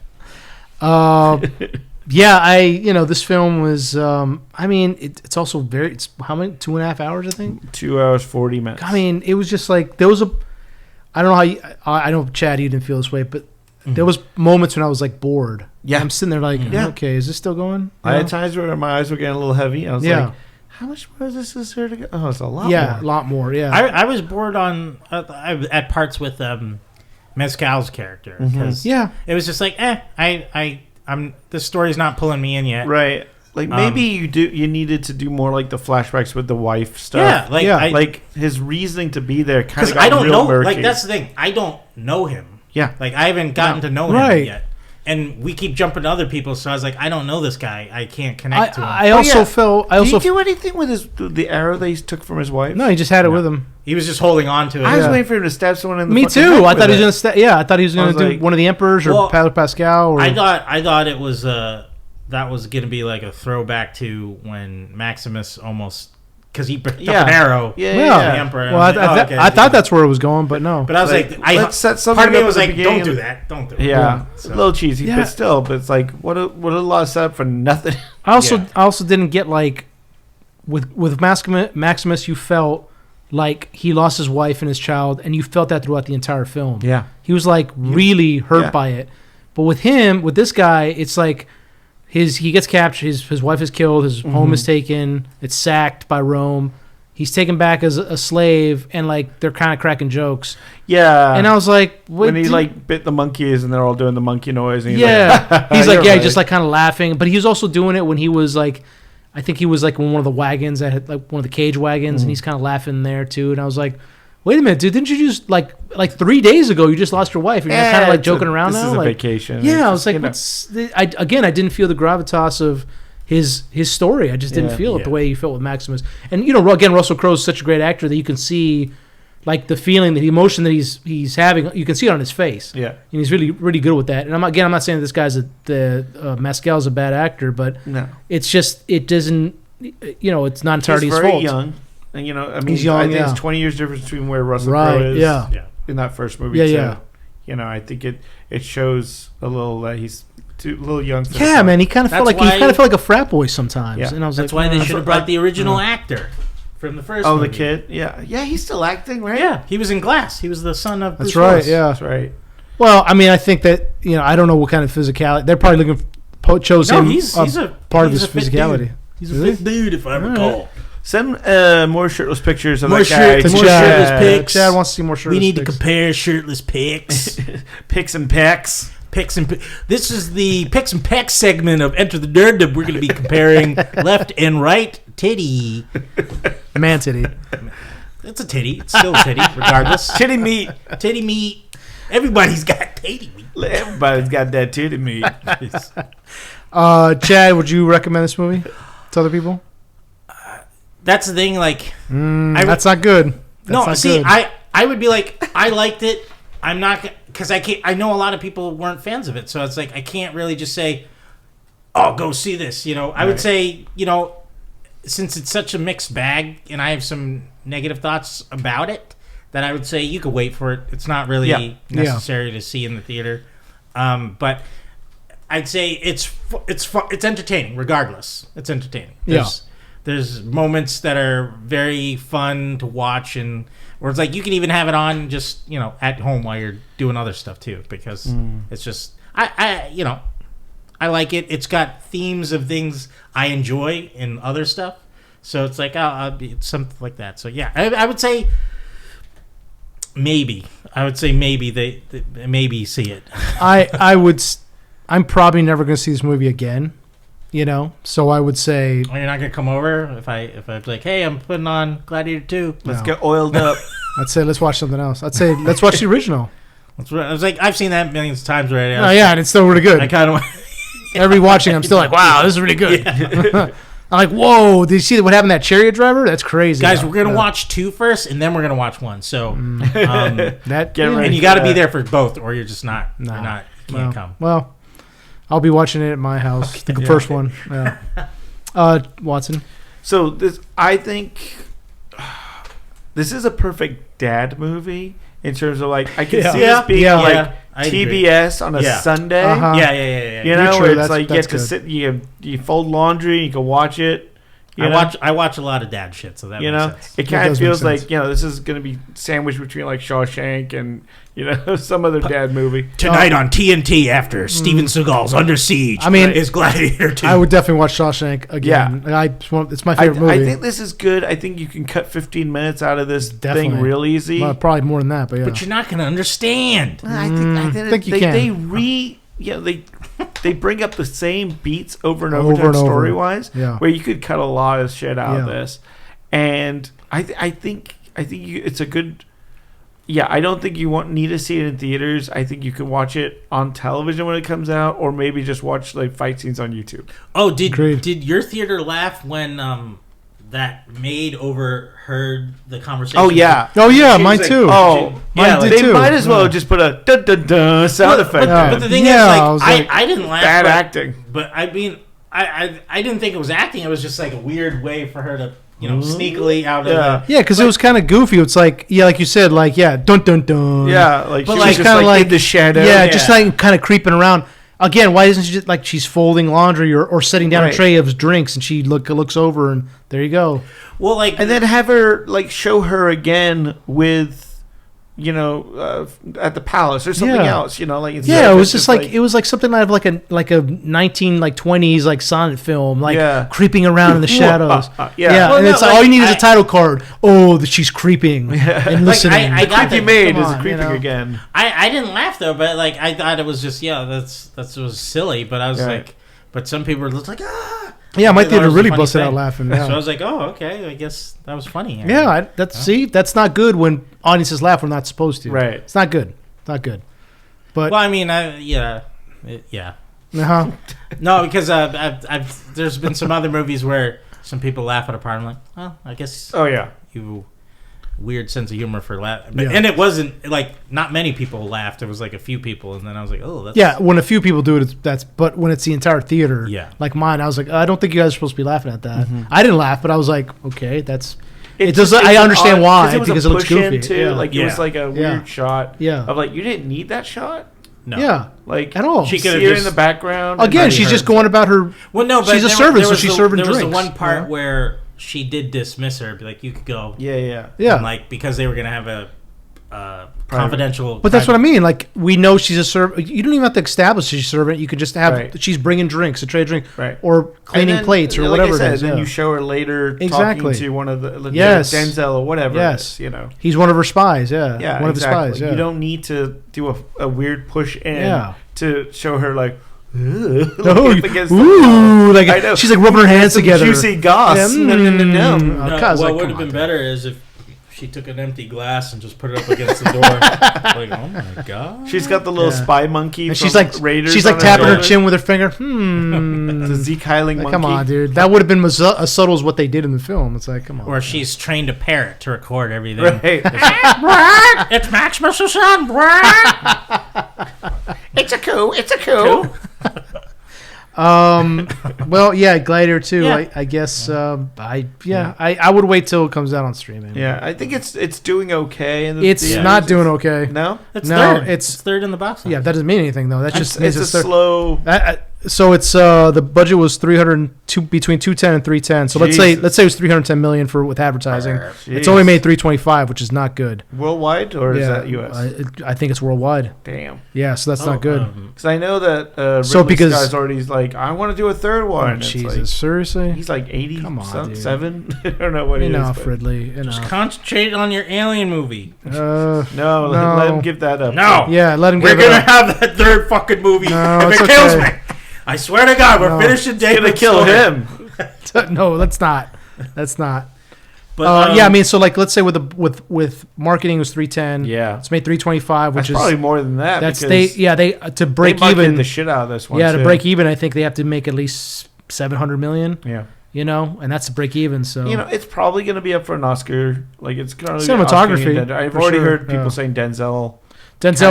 Yeah, this film was. It's also very. It's how many? 2.5 hours, I think. 2 hours 40 minutes. I mean, it was just like there was a. I don't know how. I know, Chad, you didn't feel this way, but there was moments when I was like bored. Yeah, I'm sitting there like, okay, is this still going? I had times where my eyes were getting a little heavy. I was like, how much more is this here to go? Oh, it's a lot more. Yeah, a lot more, yeah. I was bored on at parts with Mezcal's character because it was just like, this story's not pulling me in yet. Right. Like maybe you needed to do more like the flashbacks with the wife stuff. Yeah, like his reasoning to be there kind of got I don't real know. murky. Like that's the thing. I don't know him. Yeah. Like I haven't gotten to know him yet. And we keep jumping to other people, so I was like, I don't know this guy. I can't connect to him. I also felt. Did he do anything with the arrow that he took from his wife? No, he just had it with him. He was just holding on to it. I was waiting for him to stab someone in the Me fucking too. head I thought he was with going to stab. Yeah, I thought he was going to do one of the emperors or Pascal. Or I thought it was that was going to be like a throwback to when Maximus almost. Because he took an arrow. Yeah. The emperor. Well, I thought that's where it was going, but no. But I was let's set something part of me up was at the like, beginning don't do that. Don't do it. Yeah. So. A little cheesy, but still. But it's like, what a lot of setup for nothing. I also didn't get like, with Maximus, you felt like he lost his wife and his child, and you felt that throughout the entire film. Yeah. He was like really hurt by it. But with this guy, it's like he gets captured, his wife is killed, his home is taken, it's sacked by Rome. He's taken back as a slave, and like they're kind of cracking jokes. Yeah. And I was like, when he like bit the monkeys and they're all doing the monkey noise. And he's like, just like kind of laughing. But he was also doing it when he was like, I think he was like in one of the wagons that had like one of the cage wagons, and he's kind of laughing there too. And I was like, wait a minute, dude, didn't you just like 3 days ago you just lost your wife? And you're kind of like joking around now. This is a like, vacation. Yeah, I was like, I didn't feel the gravitas of his story. I just didn't feel it the way he felt with Maximus. And again, Russell Crowe's such a great actor that you can see like the feeling, the emotion that he's having. You can see it on his face. Yeah, and he's really really good with that. And I'm not saying that this guy's Mescal's a bad actor, but no, it's just it doesn't. It's not entirely his fault. He's very young, and I mean, he's young, I think it's 20 years difference between where Russell Crowe is. In that first movie. Yeah. I think it shows a little that he's a little young. Man, he kind of felt like a frat boy sometimes. Yeah. And I was that's why they should have brought the original actor from the first. movie. The kid. Yeah, he's still acting, right? Yeah, he was in Glass. He was the son of. That's Bruce right. Willis. Yeah, that's right. Well, I mean, I think that I don't know what kind of physicality they're probably looking. Chose him. He's a part of his physicality. Dude. He's a fit dude, if I recall. Send more shirtless pictures of that guy. Shirtless pics. Chad wants to see more shirtless pics. We need to compare shirtless pics. Pics and pecs. This is the Picks and Pecs segment of Enter the Nerdom. We're going to be comparing left and right titty. Man titty. It's a titty. It's still a titty, regardless. Titty meat. Titty meat. Everybody's got titty meat. Everybody's got that titty meat. Chad, would you recommend this movie to other people? That's the thing, like... that's not good. I would be like, I liked it. I'm not... Because I know a lot of people weren't fans of it, so it's like, I can't really just say, oh, go see this, I would say, since it's such a mixed bag, and I have some negative thoughts about it, that I would say you could wait for it. It's not really necessary to see in the theater. But I'd say it's entertaining, regardless. It's entertaining. There's moments that are very fun to watch, and where it's like you can even have it on just at home while you're doing other stuff too, because it's just I like it. It's got themes of things I enjoy in other stuff, so it's like it's something like that. So yeah, I would say maybe they maybe see it. I'm probably never going to see this movie again. So I would say... Well, you're not going to come over if I was like, hey, I'm putting on Gladiator 2. Let's get oiled up. I'd say let's watch something else. I'd say let's watch the original. I was like, I've seen that millions of times already. And it's still really good. I kind of... Every watching, I'm still like, wow, this is really good. Yeah. I'm like, whoa, did you see what happened to that chariot driver? That's crazy. Guys, we're going to watch 2 first, and then we're going to watch 1. So, and you got to be there for both, or you're just not. No. You can't come. Well... I'll be watching it at my house. The first one. Yeah. Watson. So I think this is a perfect dad movie in terms of like I can see this being like TBS on a Sunday. Uh-huh. Yeah. Where it's like you get to sit, you fold laundry, you can watch it. I watch a lot of dad shit, so that makes sense. It kind of feels like this is going to be sandwiched between like Shawshank and some other dad movie. Tonight on TNT after Steven Seagal's Under Siege. I mean, is Gladiator 2. I would definitely watch Shawshank again. Yeah, it's my favorite movie. I think this is good. I think you can cut 15 minutes out of this thing real easy. Well, probably more than that, but yeah. But you're not going to understand. I think you can. They bring up the same beats over and over story wise, where you could cut a lot of shit out of this, and I think it's a good. Yeah, I don't think you need to see it in theaters. I think you can watch it on television when it comes out, or maybe just watch like fight scenes on YouTube. Oh, did your theater laugh when that maid overheard the conversation? Oh yeah, mine too. Mine did too. They might as well just put a dun dun dun sound effect. But the thing is, I didn't laugh. Bad acting. But I mean, I didn't think it was acting. It was just like a weird way for her to. Sneakily out of because it was kind of goofy. It's like like you said, like dun dun dun. Yeah, like but she was just kind of like in the shadow. Yeah, just like kind of creeping around. Again, why isn't she just like she's folding laundry or setting down a tray of drinks and she looks over and there you go. Well, like, and then have her like show her again with, at the palace or something else. It was just like it was like something out of like a 1920s like silent film, like creeping around in the shadows. Well, and it's all you need is a title card. Oh, she's creeping and listening. I got creepy maid is creeping again. I didn't laugh though, but like I thought it was just that was silly. But I was like, but some people were just like Yeah, my theater really busted out laughing. Yeah. So I was like, oh, okay, I guess that was funny. Yeah, that's not good when audiences laugh. We're not supposed to. Right. It's not good. Not good. But well, I mean, Uh-huh. No, because there's been some other movies where some people laugh at a part. I'm like, well, I guess. Oh yeah. You weird sense of humor for laughing, and it wasn't like not many people laughed. It was like a few people, and then I was like, oh, that's when a few people do it, but when it's the entire theater, like mine, I was like, I don't think you guys are supposed to be laughing at that. Mm-hmm. I didn't laugh, but I was like, okay, that's. It does. I understand why because it looks goofy. It was like a weird shot. Yeah. Of like you didn't need that shot. No. Yeah. Like at all. She could see her in the background. Again, she's just going about her. Well, no, but she's a servant, so she's serving drinks. There was the one part where she did dismiss her, be like, you could go. Yeah. And like because they were gonna have a confidential. But that's what I mean. Like we know she's a servant. You don't even have to establish she's a servant. You could just have she's bringing drinks, a tray of drink, or cleaning plates or whatever it is. And you show her later talking to one of the Denzel or whatever. Yes, he's one of her spies. Yeah, one of the spies. Yeah. You don't need to do a weird push in to show her like. Like I know. She's like rubbing her hands together. Juicy goss. No. What would have been better is if she took an empty glass and just put it up against the door. Like, oh my god! She's got the little spy monkey. And from she's like Raiders. She's like tapping her chin with her finger. The Zeke Heiling monkey. Come on, dude. That would have been as subtle as what they did in the film. It's like, come on. Or she's trained a parrot to record everything. Right. It's Maximus' son. It's a coup. It's a coup. Well, yeah, Gladiator 2. Yeah. I guess. I would wait till it comes out on streaming. Yeah, I think it's doing okay. It's not doing okay. No, it's third. It's third in the box office. Yeah, that doesn't mean anything though. That's just it's a slow. So it's the budget was between 210 and 310. So let's say it was 310 million with advertising. It's only made 325, which is not good. Worldwide or is that US? I think it's worldwide. Damn. Yeah, so that's not good. Because I know that Ridley Scott's already like, I want to do a third one. Oh, Jesus, seriously? He's like 80. Come on, 7. I don't know what it is. Enough, Ridley. Just concentrate on your Alien movie. No, let him give that up. No. Yeah, let him give it up. We're going to have that third fucking movie. No, if it kills me. I swear to God, we're finishing David. Gonna kill him. No, that's not. That's not. But I mean, so like, let's say with marketing it was 310. Yeah, it's made 325, which is probably more than that. That's they to break they even the shit out of this one. Yeah, to break even, I think they have to make at least 700 million. Yeah, and that's to break even. So it's probably going to be up for an Oscar. Like it's going to be cinematography. I've already heard people saying Denzel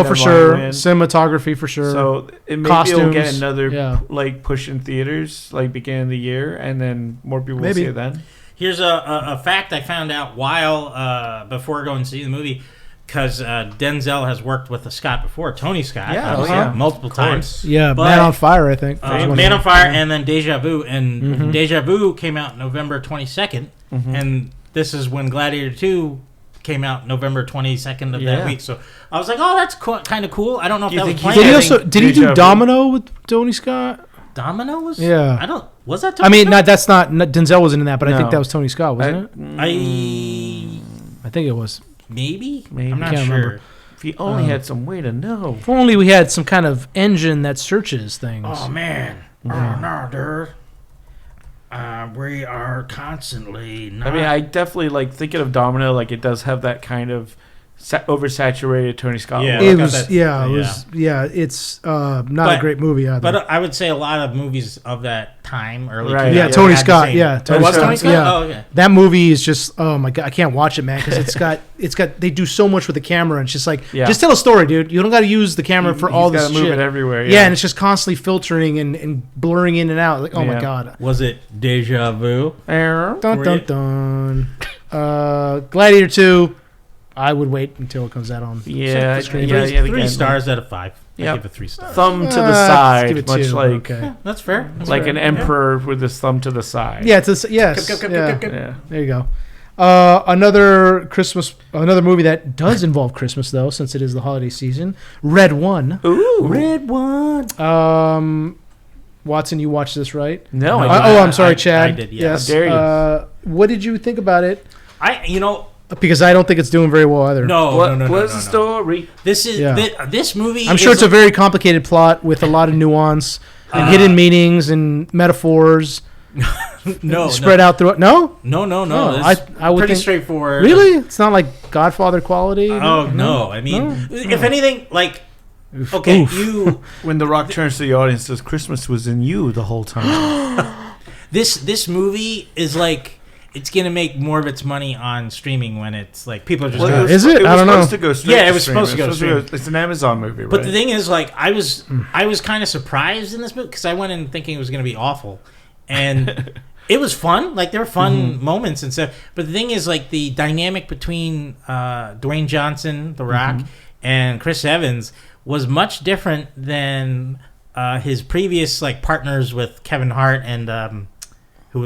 for sure, cinematography for sure. So it maybe will get another like push in theaters like beginning of the year, and then more people will see it then. Here's a fact I found out while before going to see the movie, because Denzel has worked with Scott before, Tony Scott, multiple times. Yeah, but, Man on Fire, I think. Man on Fire, and then Deja Vu, and Deja Vu came out November 22nd, and this is when Gladiator 2 came out November 22nd of that week. So I was like, oh, that's kind of cool. I don't know if that was planned. Did he do Domino with Tony Scott? Domino was? Yeah. Was that Tony Scott? That's not Denzel wasn't in that, but I think that was Tony Scott, wasn't it? I think it was. Maybe. I'm not sure. Remember. If he only had some way to know. If only we had some kind of engine that searches things. Oh, man. Yeah. Oh, no, dude. We are constantly not... I mean, I definitely like thinking of Domino. Like it does have that kind of oversaturated Tony Scott. Yeah, it's not a great movie either. But I would say a lot of movies of that time, early. Right. Yeah, Tony Scott. Yeah, Tony Scott. Yeah. Oh, okay. That movie is just my god, I can't watch it, man, because it's got they do so much with the camera, and it's just like just tell a story, dude. You don't got to use the camera for all this shit. Move it everywhere. Yeah, and it's just constantly filtering and blurring in and out. Like, oh my god. Was it Deja Vu? Dun dun dun. Gladiator 2. I would wait until it comes out on. Yeah, Screen. Three stars out of 5. I Yep. give it 3 stars. Thumb to the Let's side, give it much 2. like Okay. That's fair. That's like fair. an emperor with his thumb to the side. Yeah, it's a, yes. Go. Yeah. Yeah. There you go. Another movie that does involve Christmas though, since it is the holiday season. Red One. Ooh. Red One. Watson, you watched this, right? No, No, I I'm sorry, Chad. I did, yeah. Yes. How dare you. What did you think about it? Because I don't think it's doing very well either. No. What's the story? This is Yeah. this movie. I'm sure it's a very complicated plot with a lot of nuance and hidden meanings and metaphors spread out through it. No? No. No, It's I would pretty think- straightforward. Really? It's not like Godfather quality? Oh no! I mean, if anything, like, Oof. okay, Oof. you. When The Rock turns to the audience and says, "Christmas was in you the whole time." This movie is like. It's gonna make more of its money on streaming when it's like people are just. Well, Is it? I don't know. supposed to go straight Yeah, it to was streaming. supposed to go It's streaming. It's an Amazon movie, right? But the thing is, like, I was kind of surprised in this movie because I went in thinking it was gonna be awful, and it was fun. Like there were fun moments and stuff. But the thing is, like the dynamic between Dwayne Johnson, The Rock, and Chris Evans was much different than his previous like partners with Kevin Hart and. What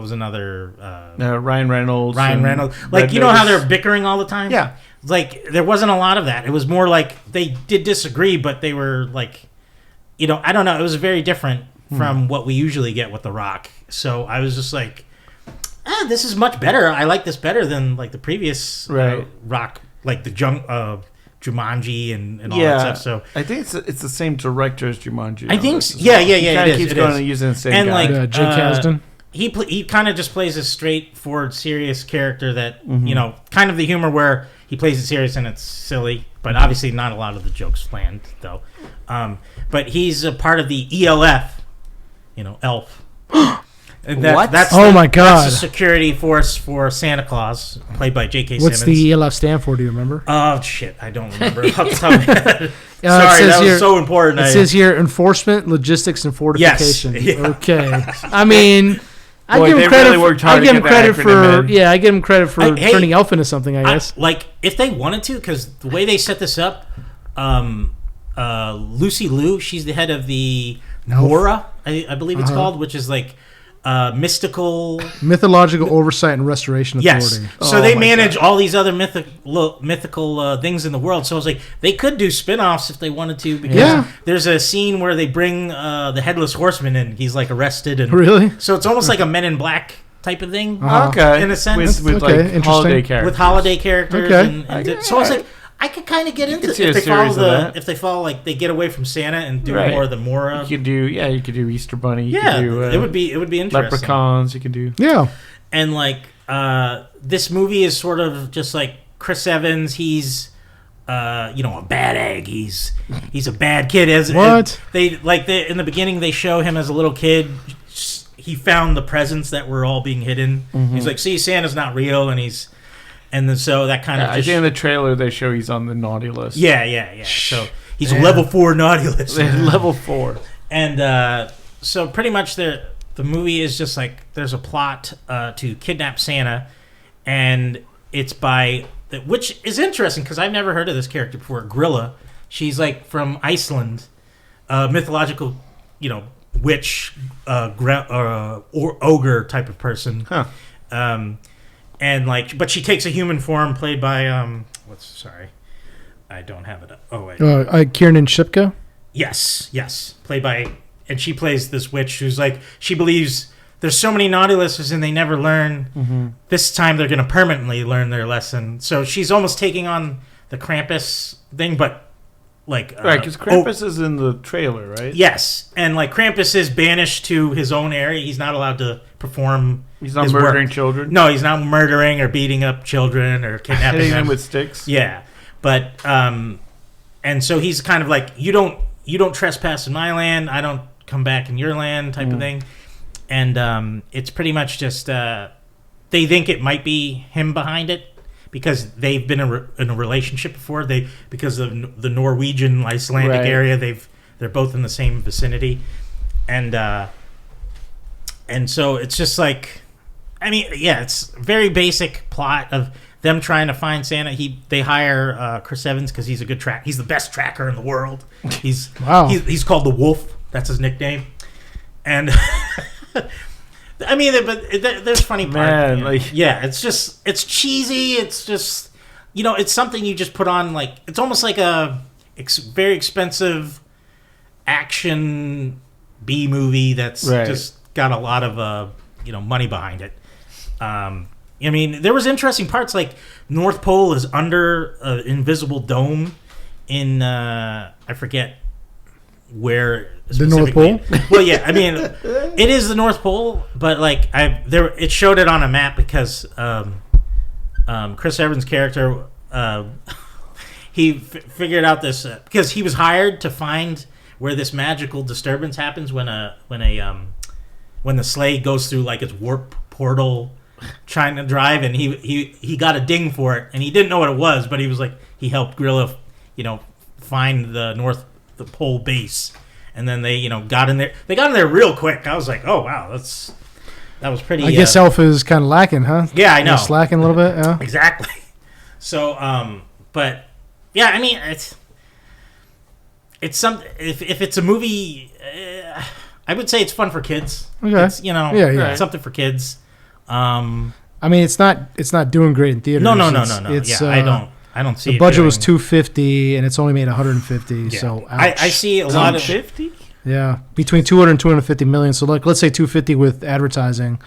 was another Ryan Reynolds. Ryan and Reynolds. Red Like, you know how Notice. they're bickering all the time? Yeah. Like, there wasn't a lot of that. It was more like they did disagree, but they were like, I don't know. It was very different from what we usually get with The Rock. So I was just like, this is much better. I like this better than like the previous Rock, like the Jumanji and all that stuff. So I think it's the same director as Jumanji. I think, This as yeah. He It kind of is, keeps it going is. and using the same And, guy. like, Yeah, Jake Kasdan. He kind of just plays a straightforward, serious character that, kind of the humor where he plays it serious and it's silly, but obviously not a lot of the jokes land, though. But he's a part of the ELF, ELF. And What? My God. That's the security force for Santa Claus, played by J.K. What's Simmons. the ELF stand for? Do you remember? Oh, shit. I don't remember. Off the top of my head. It Sorry, says that here- was so important. It says here enforcement, logistics, and fortification. Yes. Yeah. Okay. I mean, I Boy, give they him credit. really worked hard I to give him get that credit for. acronym in. Yeah, I give him credit for Hey, turning elf into something. I guess. Like, if they wanted to, because the way they set this up, Lucy Liu, she's the head of the Moana, I believe it's called, which is like mystical. Mythological oversight and restoration Yes. authority. So Oh they my manage God. all these other mythical things in the world. So I was like, they could do spin-offs if they wanted to, because Yeah. there's a scene where they bring the Headless Horseman and he's like arrested. And Really? so it's almost like a Men in Black type of thing. Okay. In a sense. With Okay, like interesting. holiday characters. With holiday characters, Okay. and so I was like, I could kind of get into could it see a if they series follow of that. if they follow like they get away from Santa and do Right. more of the Mora. You could do Easter Bunny. You Yeah, could do, it would be interesting. Leprechauns. You could do. Yeah. And like this movie is sort of just like Chris Evans. He's a bad egg. He's a bad kid. What? In the beginning they show him as a little kid. He found the presents that were all being hidden. He's like, see, Santa's not real, and then so that kind of I think in the trailer they show he's on the naughty list. yeah. So he's a level 4 naughty list. Level 4. And so pretty much the movie is just like there's a plot to kidnap Santa, and it's which is interesting because I've never heard of this character before. Grilla, she's like from Iceland, mythological, witch, or ogre type of person. Huh. And but she takes a human form played by I don't have it up. Oh wait. Kiernan Shipka. Yes. Played by, and she plays this witch who's like, she believes there's so many naughty lists and they never learn. This time they're going to permanently learn their lesson. So she's almost taking on the Krampus thing, but like... Right, because Krampus is in the trailer, right? Yes, and like Krampus is banished to his own area. He's not allowed to perform. He's not his murdering work. children? No, he's not murdering or beating up children or kidnapping Hitting them them with sticks? Yeah, but and so he's kind of like, you don't trespass in my land, I don't come back in your land type of thing. And it's pretty much just they think it might be him behind it because they've been in a relationship before. Because of the Norwegian Icelandic area, they're both in the same vicinity, and so it's just like, I mean, yeah, it's very basic plot of them trying to find Santa. They hire Chris Evans because he's a good track. He's the best tracker in the world. He's called the Wolf. That's his nickname. And I mean, but there's funny parts. It's cheesy. It's just, it's something you just put on, like, it's almost like a very expensive action B movie that's just got a lot of money behind it. I mean, there was interesting parts, like North Pole is under an invisible dome in I forget where the North Pole. Well, yeah, I mean, it is the North Pole, but like it showed it on a map because Chris Evans' character he figured out this because he was hired to find where this magical disturbance happens when the sleigh goes through like its warp portal trying to drive, and he got a ding for it, and he didn't know what it was, but he was like, he helped Gorilla find the pole base, and then they got in there. They got in there real quick. I was like, oh wow, that was pretty. I guess Elf is kind of lacking, huh? Yeah, I know, slacking a little bit. Yeah, exactly. So but yeah, I mean, it's some if it's a movie, I would say it's fun for kids. Okay, it's, it's something for kids. I mean, it's not doing great in theaters. No. It's, I don't see the budget was $250 and it's only made $150. Yeah. So I see a lot of $50. Yeah, between 200 and 250 million. So like, let's say 250 with advertising.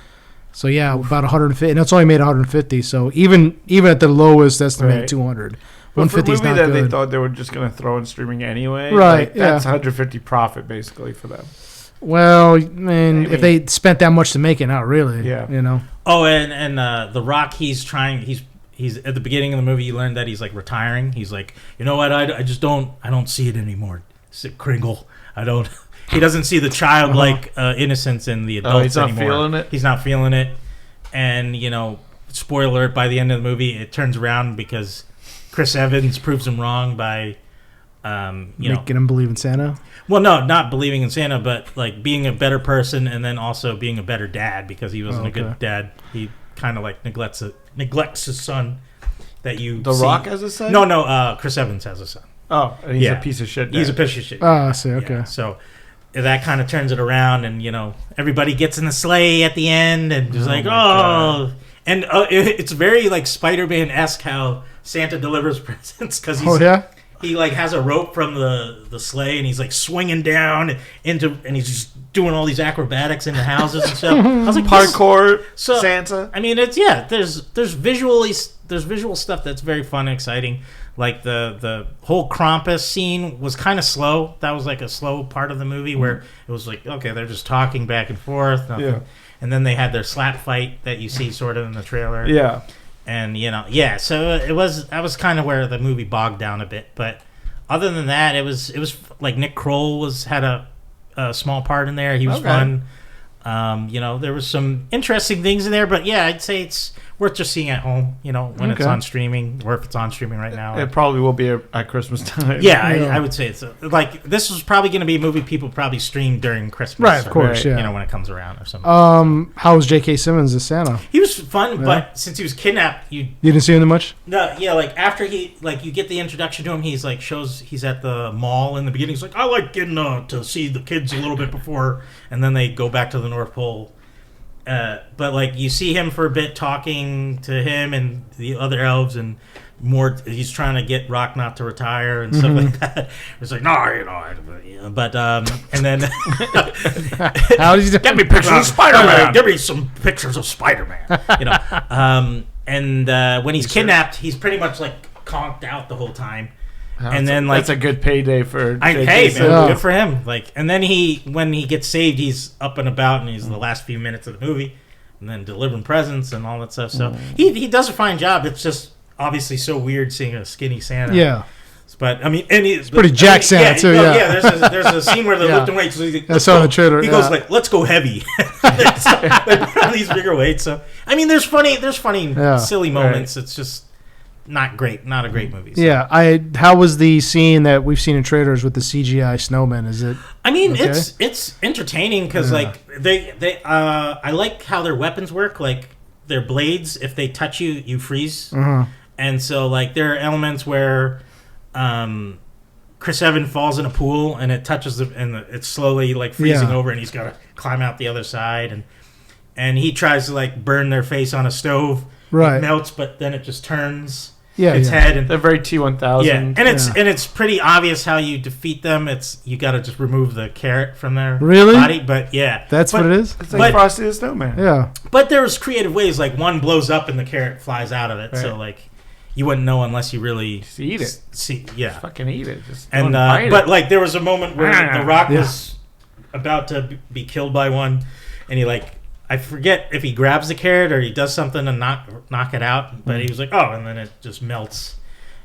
So yeah, about 150, and it's only made 150. So even at the lowest estimate, 200. But for a 150 is movie not that good. they thought they were just going to throw in streaming anyway, right? Like, that's 150 profit basically for them. Well, I mean, if they spent that much to make it, not really. Yeah. Oh, and The Rock, he's at the beginning of the movie, you learn that he's like retiring. He's like, you know what? I just don't see it anymore. Kringle. He doesn't see the childlike innocence in the adults anymore. He's not feeling it? He's not feeling it. And, spoiler alert, by the end of the movie, it turns around because Chris Evans proves him wrong by, making him believe in Santa. Well, no, not believing in Santa, but like being a better person and then also being a better dad because he wasn't a good dad. He kind of like neglects his son. The Rock has a son? No, Chris Evans has a son. Oh, and he's a piece of shit dad. He's a piece of shit. Oh, I see. Okay. Yeah, so that kind of turns it around, and everybody gets in the sleigh at the end, and just God. And it's very like Spider-Man-esque how Santa delivers presents because he like has a rope from the sleigh, and he's like swinging down and he's just doing all these acrobatics into houses and stuff. I was like, parkour Santa. I mean, there's visual stuff that's very fun and exciting. Like the whole Krampus scene was kind of slow. That was like a slow part of the movie where it was like, okay, they're just talking back and forth. And then they had their slap fight that you see sort of in the trailer. Yeah. And so that was kind of where the movie bogged down a bit. But other than that, it was like Nick Kroll had a small part in there. He was fun. There was some interesting things in there, but yeah, I'd say it's worth just seeing at home, when it's on streaming, or if it's on streaming right now. It probably will be at Christmas time. Yeah, I would say it's like this was probably going to be a movie people probably stream during Christmas, right? Of course, when it comes around or something. How was J.K. Simmons as Santa? He was fun, but since he was kidnapped, you didn't see him that much. No, yeah, like after you get the introduction to him, he's like he's at the mall in the beginning. He's like, I like getting to see the kids a little bit before, and then they go back to the North Pole. But like you see him for a bit talking to him and the other elves, and more he's trying to get Rock not to retire and stuff like that. It's like but and then how did you get me pictures of Spider-Man? Give me some pictures of Spider-Man. And when he's kidnapped, he's pretty much like conked out the whole time. And then that's a good payday for good for him. Like, and then when he gets saved, he's up and about, and he's the last few minutes of the movie, and then delivering presents and all that stuff. So he does a fine job. It's just obviously so weird seeing a skinny Santa. Yeah. But I mean, and it's pretty jacked Santa too. Yeah. There's a scene where they're lifting weights. So I saw the trailer. He goes like, "Let's go heavy." They put on these bigger weights. So I mean, there's funny, silly moments. It's just not a great movie. So. Yeah, how was the scene that we've seen in trailers with the CGI snowman? Is it? I mean, it's entertaining because like they I like how their weapons work. Like their blades, if they touch you, you freeze. Uh-huh. And so like there are elements where Chris Evans falls in a pool and it touches it's slowly like freezing over, and he's got to climb out the other side, and he tries to like burn their face on a stove. Right. It melts, but then it just turns Yeah, its head. And they're very T-1000. yeah, and it's pretty obvious how you defeat them. You got to just remove the carrot from their body. But yeah, that's what it is. It's like Frosty the Snowman. Yeah, but there's creative ways. Like one blows up and the carrot flies out of it. Right. So like you wouldn't know unless you really just eat it. Just fucking eat it. But like there was a moment where the Rock was about to be killed by one, and he like. I forget if he grabs the carrot or he does something to knock it out, but he was like, oh, and then it just melts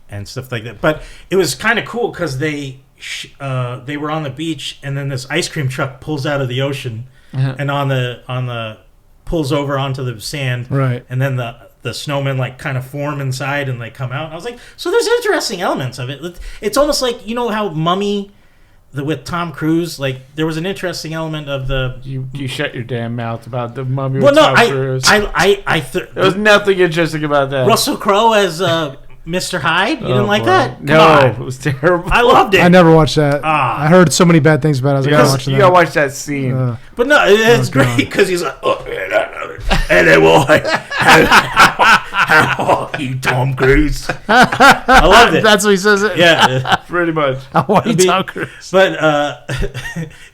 and stuff like that. But it was kind of cool because they were on the beach, and then this ice cream truck pulls out of the ocean and on the pulls over onto the sand, right? And then the snowmen like kind of form inside and they come out. And I was like, so there's interesting elements of it. It's almost like, you know how Mummy. With Tom Cruise, like there was an interesting element of the. You shut your damn mouth about the Mummy. Well, with no, Tom Cruise. there was nothing interesting about that. Russell Crowe as Mr. Hyde. You didn't like that? No, it was terrible. I loved it. I never watched that. I heard so many bad things about it. I was like, I gotta watch that. You gotta watch that scene. But no, it's great because he's like, oh, and then how are you, Tom Cruise? I loved it. That's what he says. Yeah, pretty much. How are you, Tom Cruise? But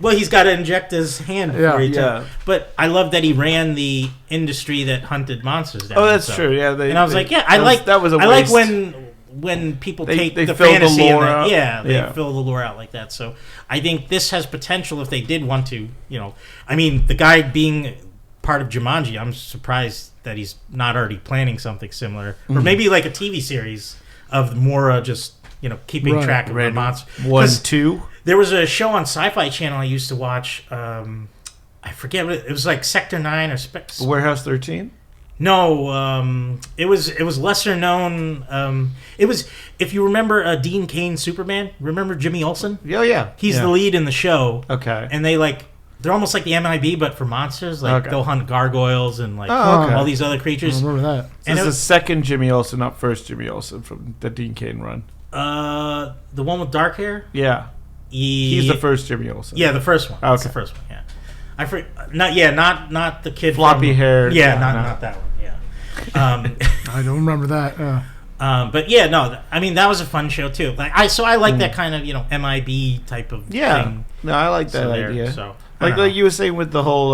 well, he's got to inject his hand before he tells. But I love that he ran the industry that hunted monsters down. Oh, that's true. Yeah, and I was like, yeah, I like that. I like when people take the fantasy and they fill the lore out like that. So I think this has potential if they did want to. You know, I mean, the guy being part of Jumanji, I'm surprised that he's not already planning something similar, or maybe like a TV series of more just keeping track of the monsters. 1, 2. There was a show on Sci-Fi Channel I used to watch. I forget what it was, like Sector 9 or Warehouse 13. No, it was lesser known. It was, if you remember Dean Cain Superman. Remember Jimmy Olsen? Oh yeah, he's the lead in the show. Okay, and they're almost like the MIB, but for monsters. Like they'll hunt gargoyles and all these other creatures. I remember that. And it's the second Jimmy Olsen, not first Jimmy Olsen from the Dean Cain run. The one with dark hair. Yeah, he's the first Jimmy Olsen. Yeah, the first one. Okay. That's the first one. Yeah, not the kid floppy hair. Yeah, not that one. Yeah. I don't remember that. But yeah, no. I mean, that was a fun show too. I like that kind of MIB type of thing. No, I like that idea. So like you were saying with the whole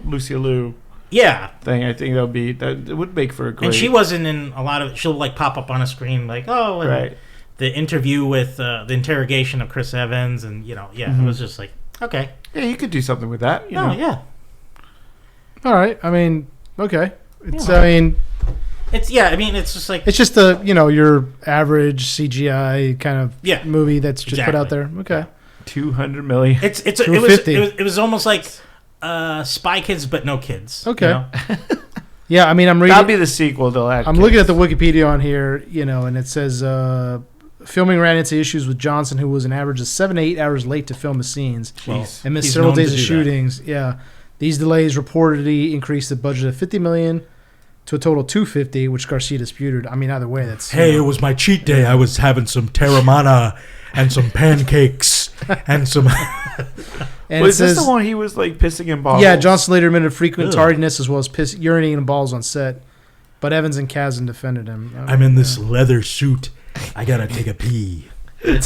Lucia Liu thing, I think that would make for a great. And she wasn't in a lot of. She'll like pop up on a screen like right. The interview with the interrogation of Chris Evans, and it was just like okay. Yeah, you could do something with that. You know? Yeah. All right. I mean, okay. It's. Yeah. I mean. It's it's just like it's just your average CGI kind of movie that's just put out there. Okay. 200 million. It was almost like Spy Kids, but no kids. Okay. Yeah, I mean, I'm reading. That'll be the sequel. They'll add. I'm looking at the Wikipedia on here, and it says filming ran into issues with Johnson, who was an average of 7 to 8 hours late to film the scenes and missed several days of shootings. Yeah, these delays reportedly increased the budget of $50 million to a total of $250, which Garcia disputed. I mean, either way, that's it was my cheat day. I was having some terramana and some pancakes and some. And is this the one he was like pissing in bottles? Yeah, Johnson later admitted frequent tardiness as well as urinating in balls on set, but Evans and Kazan defended him. I'm in this leather suit. I gotta take a pee.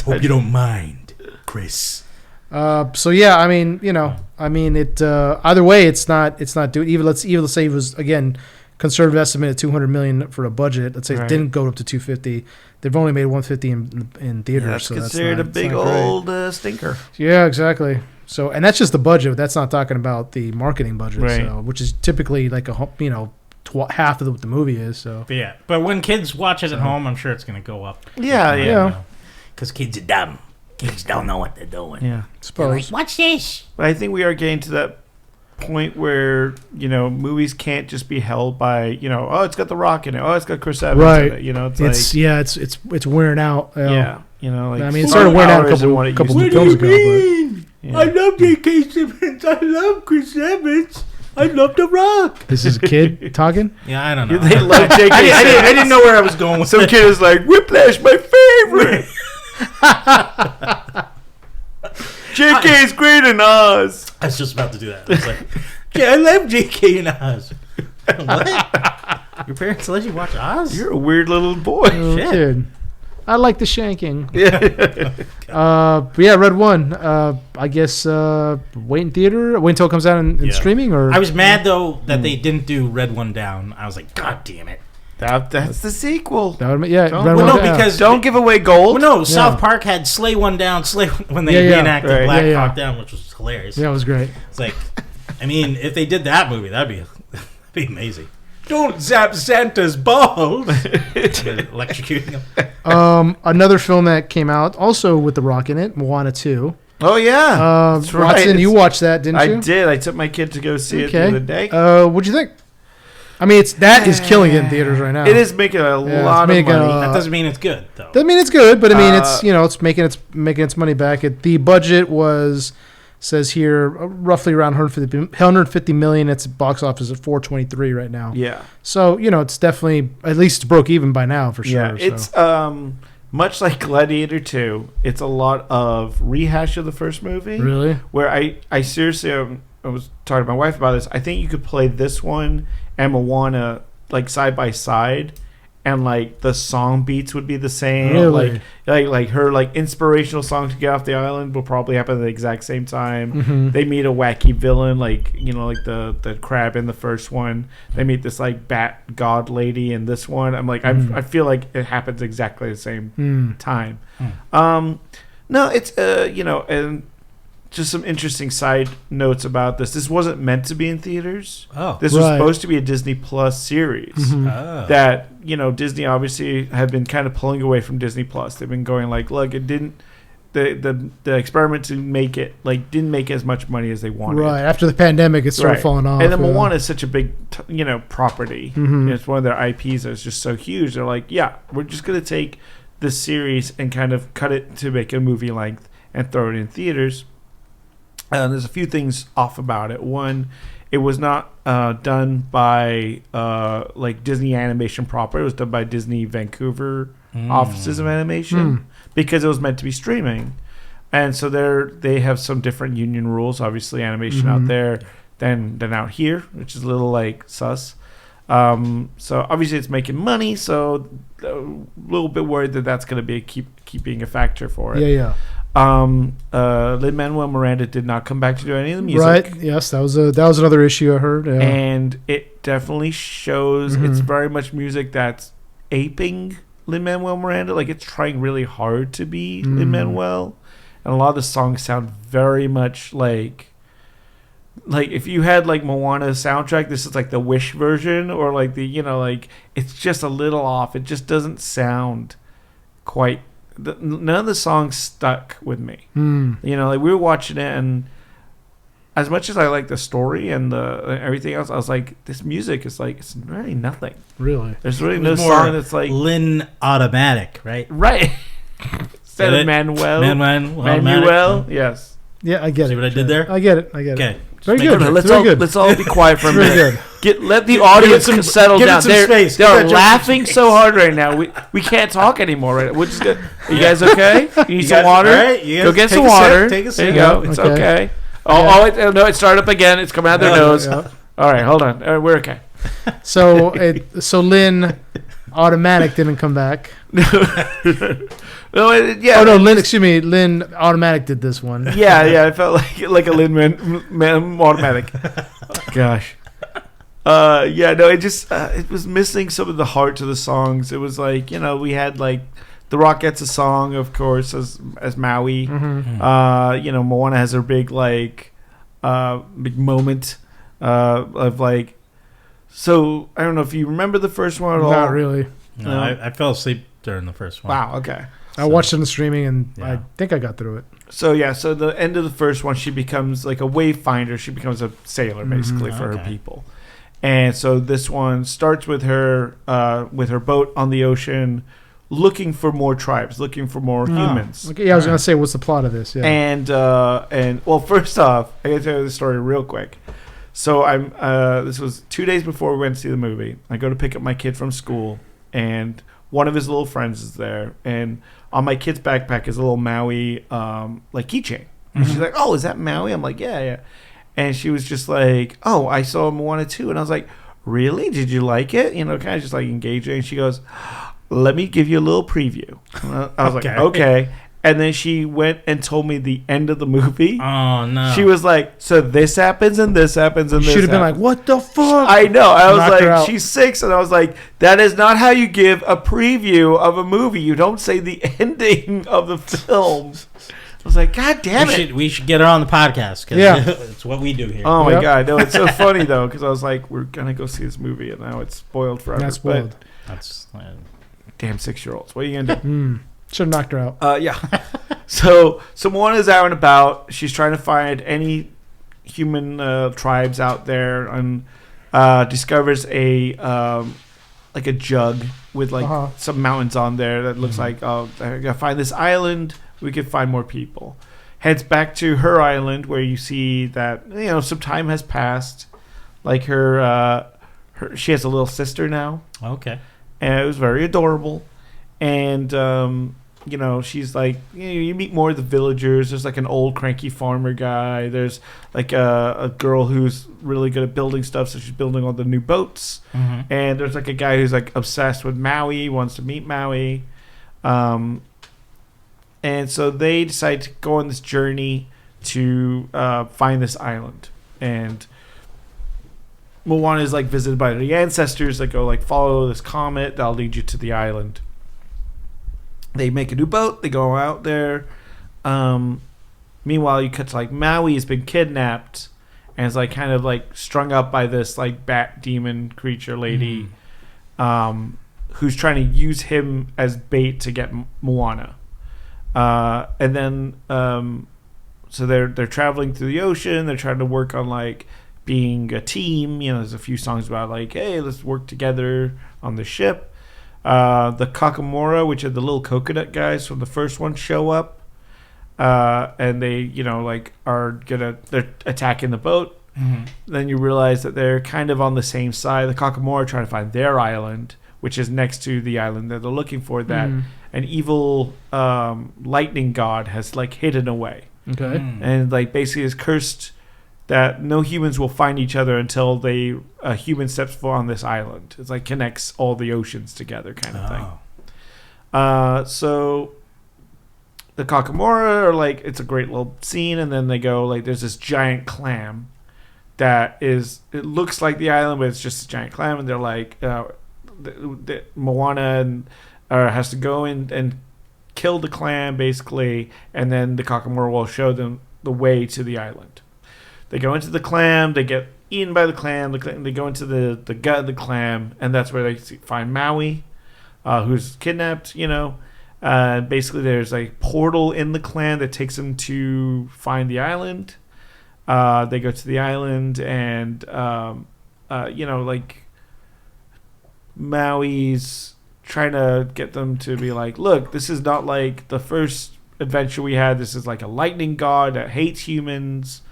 Hope you don't mind, Chris. So yeah, I mean, it. Either way, it's not doing. Even let's say it was again conservative estimate at $200 million for a budget. Let's say it didn't go up to $250. They've only made $150 in theaters. That's so considered that's a big old stinker. Yeah, exactly. So, and that's just the budget. That's not talking about the marketing budget, which is typically like half of what the movie is. So, but when kids watch it at home, I'm sure it's going to go up. Yeah. Because kids are dumb. Kids don't know what they're doing. Yeah, suppose. Like, watch this. But I think we are getting to that point where movies can't just be held by it's got The Rock in it, it's got Chris Evans in it. It's wearing out. Like I mean, it started wearing out a couple films ago. I love J.K. Simmons. I love Chris Evans. I love to rock. This is a kid talking? Yeah, I don't know. They love J.K. I didn't know where I was going with Some it. kid is like, Whiplash, my favorite. J.K.'s great in Oz. I was just about to do that. I was like, I love J.K. and Oz. What? Your parents let you watch Oz? You're a weird little boy. Oh, Shit. kid. I like the shanking. Yeah. But yeah, Red One. I guess wait in theater. Wait until it comes out in streaming. Or I was mad though that they didn't do Red One Down. I was like, God damn it. That's the sequel. That would, yeah. Don't- Red Well, One no, Down. because Don't give away gold. well, no, South Park had Slay One Down, when they reenacted Right. Black Yeah, Hawk Down, which was hilarious. Yeah, it was great. It's like, I mean, if they did that movie, that'd be amazing. Don't zap Santa's balls. Electrocuting him. Another film that came out also with The Rock in it, Moana 2. Oh yeah, that's right. Watson, you watched that, didn't you? I did. I took my kid to go see it the Okay. other day. What'd you think? I mean, that is killing it in theaters right now. It is making a lot of money. making That doesn't mean it's good, though. Doesn't mean it's good, but I mean it's making its money back. The budget says here roughly around 150 million. Its box office at 423 right now. Yeah. So it's definitely at least it's broke even by now for sure. Yeah, it's much like Gladiator 2. It's a lot of rehash of the first movie. Really? Where I seriously I was talking to my wife about this. I think you could play this one and Moana like side by side, and like the song beats would be the same. Really? Like her like inspirational song to get off the island will probably happen at the exact same time. Mm-hmm. They meet a wacky villain like like the crab in the first one. They meet this like bat god lady in this one. I'm like I feel like it happens exactly the same time. No, it's and just some interesting side notes about this. This wasn't meant to be in theaters. Oh. This was supposed to be a Disney Plus series. Mm-hmm. Oh. That Disney obviously have been kind of pulling away from Disney Plus. They've been going like, look, it didn't. The experiment to make it didn't make as much money as they wanted. right after the pandemic. It's sort of falling off. And then Moana is such a big property. Mhm. It's one of their IPs that's just so huge. They're like, yeah, we're just gonna take this series and kind of cut it to make a movie length and throw it in theaters. There's a few things off about it. One, it was not done by like Disney Animation proper. It was done by Disney Vancouver offices of animation because it was meant to be streaming. And so they have some different union rules, obviously, animation out there than out here, which is a little like sus. So obviously it's making money, so a little bit worried that that's going to be keep being a factor for it. Yeah. Lin-Manuel Miranda did not come back to do any of the music. Right. Yes, that was another issue I heard. Yeah. And it definitely shows it's very much music that's aping Lin-Manuel Miranda. Like it's trying really hard to be Lin-Manuel. And a lot of the songs sound very much like if you had like Moana's soundtrack, this is like the Wish version, or like the like it's just a little off. It just doesn't sound quite. None of the songs stuck with me. Like we were watching it, and as much as I like the story and everything else, I was like, this music is like it's really nothing. Really, there's really no song that's like Lin Automatic, right? Right. Instead of Manuel, yes. Yeah, I get it. See what I did there? I get it. Okay. Very good. Let's all be quiet for a minute. Good. Let the audience settle down. Space. They're laughing so hard right now. We can't talk anymore right now. We're just gonna, you guys okay? You need some water? Right, go get some water. Take a sip. There you go. It's okay. No, it started up again. It's coming out their nose. Yeah. All right, hold on. We're okay. So Lin Automatic didn't come back. No, Lin. Excuse me, Lin Automatic did this one. Yeah. I felt like a Lin man Automatic. Gosh. It just it was missing some of the heart to the songs. It was like we had like The Rock gets a song, of course, as Maui. Moana has her big big moment of like. So I don't know if you remember the first one at all. Not really. No, I fell asleep during the first one. Wow. Okay. I watched it on the streaming, and I think I got through it. So the end of the first one, she becomes like a wayfinder. She becomes a sailor basically for her people. And so this one starts with her boat on the ocean, looking for more tribes, looking for more humans. Okay, I was gonna say, what's the plot of this? Yeah. And well, first off, I gotta tell you the story real quick. So this was 2 days before we went to see the movie. I go to pick up my kid from school, and one of his little friends is there. And on my kid's backpack is a little Maui like keychain. And she's like, "Oh, is that Maui?" I'm like, "Yeah, yeah." And she was just like, "Oh, I saw Moana too." And I was like, "Really? Did you like it?" You know, kind of just like engaging. And she goes, "Let me give you a little preview." And I was like, "Okay." And then she went and told me the end of the movie. Oh, no. She was like, "So this happens and this happens and this should have been like, what the fuck? I know. I was like, she's 6. And I was like, that is not how you give a preview of a movie. You don't say the ending of the film. I was like, God damn it. We should get her on the podcast. Because it's what we do here. Oh, my God. No, it's so funny, though, because I was like, we're going to go see this movie. And now it's spoiled forever. That's spoiled. That's damn 6-year-olds. What are you going to do? Should have knocked her out. Yeah. So Moana's out and about. She's trying to find any human tribes out there, and discovers a like a jug with like some mountains on there that looks like, oh, I gotta find this island. We could find more people. Heads back to her island, where you see that some time has passed. Like her she has a little sister now. Okay. And it was very adorable. And, she's like, you meet more of the villagers. There's like an old cranky farmer guy. There's like a girl who's really good at building stuff. So she's building all the new boats. Mm-hmm. And there's like a guy who's like obsessed with Maui, wants to meet Maui. And so they decide to go on this journey to find this island. And Moana is like visited by the ancestors that go like, follow this comet. That'll lead you to the island. They make a new boat. They go out there. Meanwhile, you cut to like Maui has been kidnapped and is like kind of like strung up by this like bat demon creature lady, who's trying to use him as bait to get Moana. And then so they're traveling through the ocean. They're trying to work on like being a team. There's a few songs about like, hey, let's work together on the ship. The Kakamora, which are the little coconut guys from the first one, show up, and they, they're attacking the boat. Mm-hmm. Then you realize that they're kind of on the same side. The Kakamora are trying to find their island, which is next to the island that they're looking for. That an evil lightning god has like hidden away. Okay, and like basically is cursed that no humans will find each other until a human steps foot on this island. It's like connects all the oceans together kind of thing. So the Kakamora are like, it's a great little scene, and then they go like, there's this giant clam that is, it looks like the island, but it's just a giant clam, and they're like, Moana has to go in and kill the clam basically, and then the Kakamora will show them the way to the island. They go into the clam. They get eaten by the clam. They go into the gut of the clam, and that's where they find Maui, who's kidnapped. Basically, there's a portal in the clam that takes them to find the island. They go to the island, and Maui's trying to get them to be like, look, this is not like the first adventure we had. This is like a lightning god that hates humans.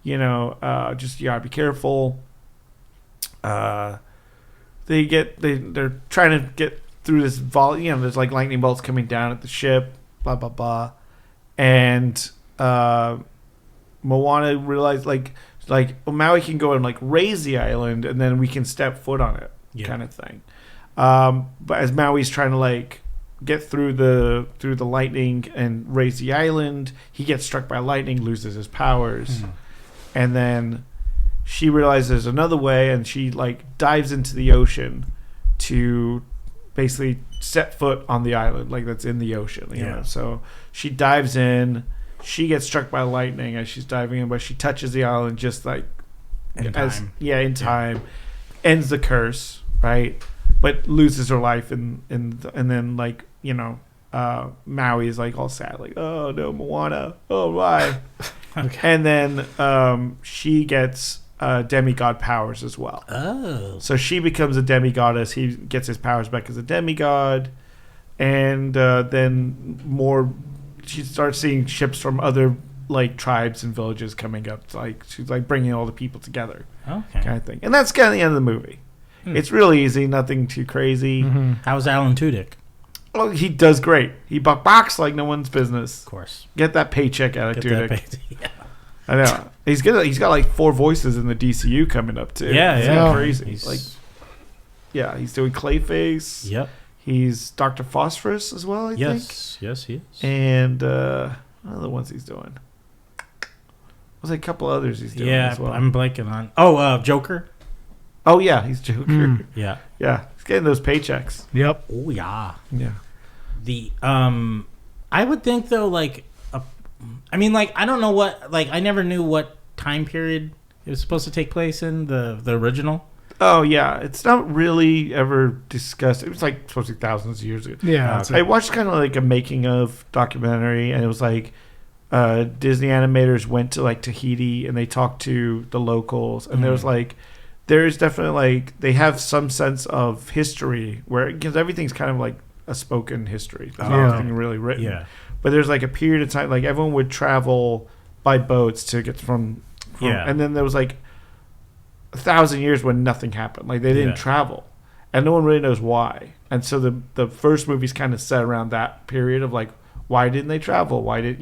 Just you gotta be careful. They're trying to get through this volume. There's like lightning bolts coming down at the ship. Blah blah blah, and Moana realized like Maui can go and like raise the island, and then we can step foot on it, kind of thing. But as Maui's trying to like get through the lightning and raise the island, he gets struck by lightning, loses his powers. And then she realizes there's another way, and she like dives into the ocean to basically set foot on the island, like that's in the ocean. You know? So she dives in. She gets struck by lightning as she's diving in, but she touches the island just like in time. Ends the curse, right? But loses her life, and then like Maui is like all sad, like, oh no, Moana, oh why? Okay. And then she gets demigod powers as well. Oh. So she becomes a demigoddess. He gets his powers back as a demigod. And then she starts seeing ships from other like tribes and villages coming up. It's like she's like bringing all the people together, Okay. kind of thing. And that's kind of the end of the movie. It's really easy, nothing too crazy. How's Alan Tudyk? Oh, he does great. He box like no one's business. Of course. Get that paycheck out of Tudyk. Yeah. I know. He's good. He's got like 4 voices in the DCU coming up too. Yeah, it's yeah. crazy. He's doing Clayface. Yep. He's Dr. Phosphorus as well, I think. Yes, he is. And what are the ones he's doing? There's a couple others he's doing as well. I'm blanking on. Oh, Joker. Oh yeah, he's Joker. Yeah. Yeah, he's getting those paychecks. Yep. Oh yeah. Yeah. The I would think though, like, I mean, like, I don't know what, like, I never knew what time period it was supposed to take place in the original. Oh yeah, it's not really ever discussed. It was like supposed to be thousands of years ago. Yeah. I watched kind of like a making of documentary, and it was like Disney animators went to like Tahiti and they talked to the locals, and there was like. There's definitely like they have some sense of history where because everything's kind of like a spoken history. There's not anything really written. Yeah. But there's like a period of time like everyone would travel by boats to get from and then there was like 1,000 years when nothing happened. Like they didn't travel, and no one really knows why. And so the first movie's kind of set around that period of like why didn't they travel? Why did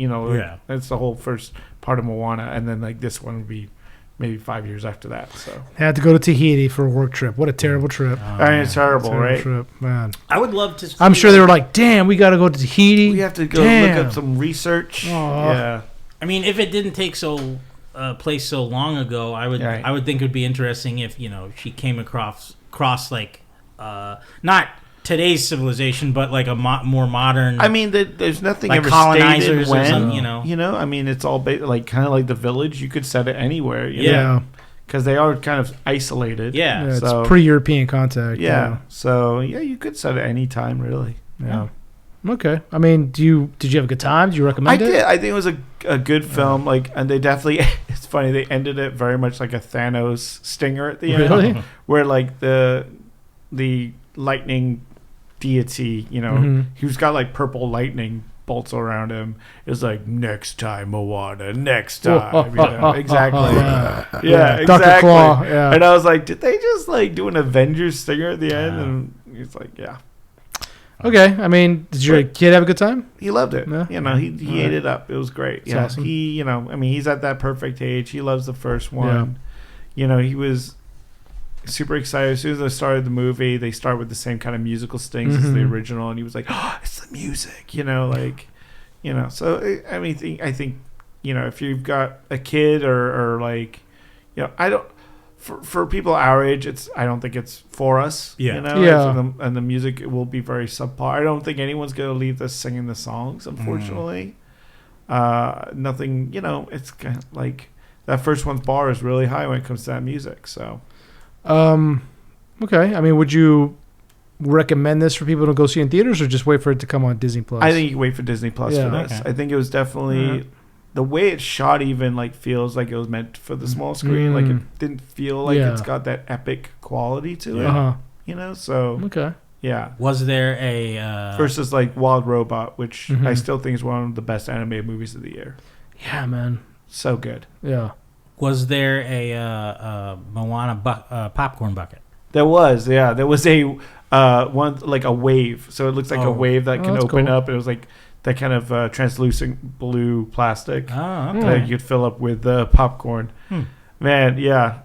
That's the whole first part of Moana, and then like this one would be. Maybe 5 years after that. So had to go to Tahiti for a work trip. What a terrible trip! I mean, it's terrible, right? Trip, man. I would love to. I'm sure they were like, "Damn, we got to go to Tahiti. We have to go look up some research." Aww. Yeah. I mean, if it didn't take place so long ago, I would think it would be interesting if she came across like not today's civilization, but like a more modern. I mean, there's nothing like ever colonizers stated when. Or something, I mean, it's all like kind of like the village. You could set it anywhere. Yeah. Because they are kind of isolated. Yeah. It's pre-European contact. Yeah. So you could set it any time, really. Yeah. Okay. I mean, did you have a good time? Did you recommend it? I did. I think it was a good film. Like, and they definitely. It's funny. They ended it very much like a Thanos stinger at the end. Really? Where like the lightning deity, who's got like purple lightning bolts around him, is like next time Moana, next time. Exactly. Yeah, exactly. Dr. Claw. Yeah. And I was like, did they just like do an Avengers stinger at the end? And he's like, yeah. Okay. I mean, did your kid have a good time? He loved it. Yeah. He ate it up. It was great. That's awesome. He, I mean, he's at that perfect age. He loves the first one. Yeah. He was super excited. As soon as I started the movie, they start with the same kind of musical stings as the original, and he was like, "Oh, it's the music," So I mean, I think, if you've got a kid or like, I don't. For people our age, I don't think it's for us. And the music will be very subpar. I don't think anyone's gonna leave this singing the songs. Unfortunately, nothing. It's kind of like that first one's bar is really high when it comes to that music. So. Okay. I mean, would you recommend this for people to go see in theaters, or just wait for it to come on Disney Plus? I think you can wait for Disney Plus for this. Okay. I think it was definitely the way it's shot. Even like feels like it was meant for the small screen. Like it didn't feel like it's got that epic quality to it. So okay. Yeah. Was there a versus like Wild Robot, which I still think is one of the best animated movies of the year. Yeah, man. So good. Yeah. Was there a Moana popcorn bucket? There was, yeah. There was a one like a wave. So it looks like a wave that can open up. It was like that kind of translucent blue plastic that you could fill up with popcorn. Man, yeah.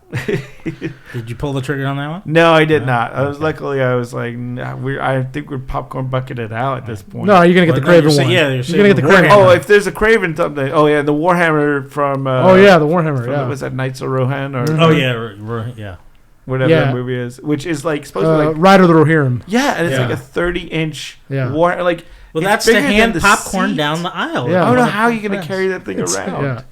Did you pull the trigger on that one? No, I did not. I was luckily I was like, I think we're popcorn bucketed out at this point. No, you're gonna get the Craven one. Yeah, you're gonna get the Craven. Oh, if there's a Craven something. Oh yeah, the Warhammer from. the Warhammer. From, was that Knights of Rohan or? Yeah. Whatever that movie is, which is like supposed to be like Ride of the Rohirrim. Yeah, and it's like a 30-inch war. Like, well, that's to hand popcorn down the aisle. Yeah. I don't know how you're gonna carry that thing around. Yeah.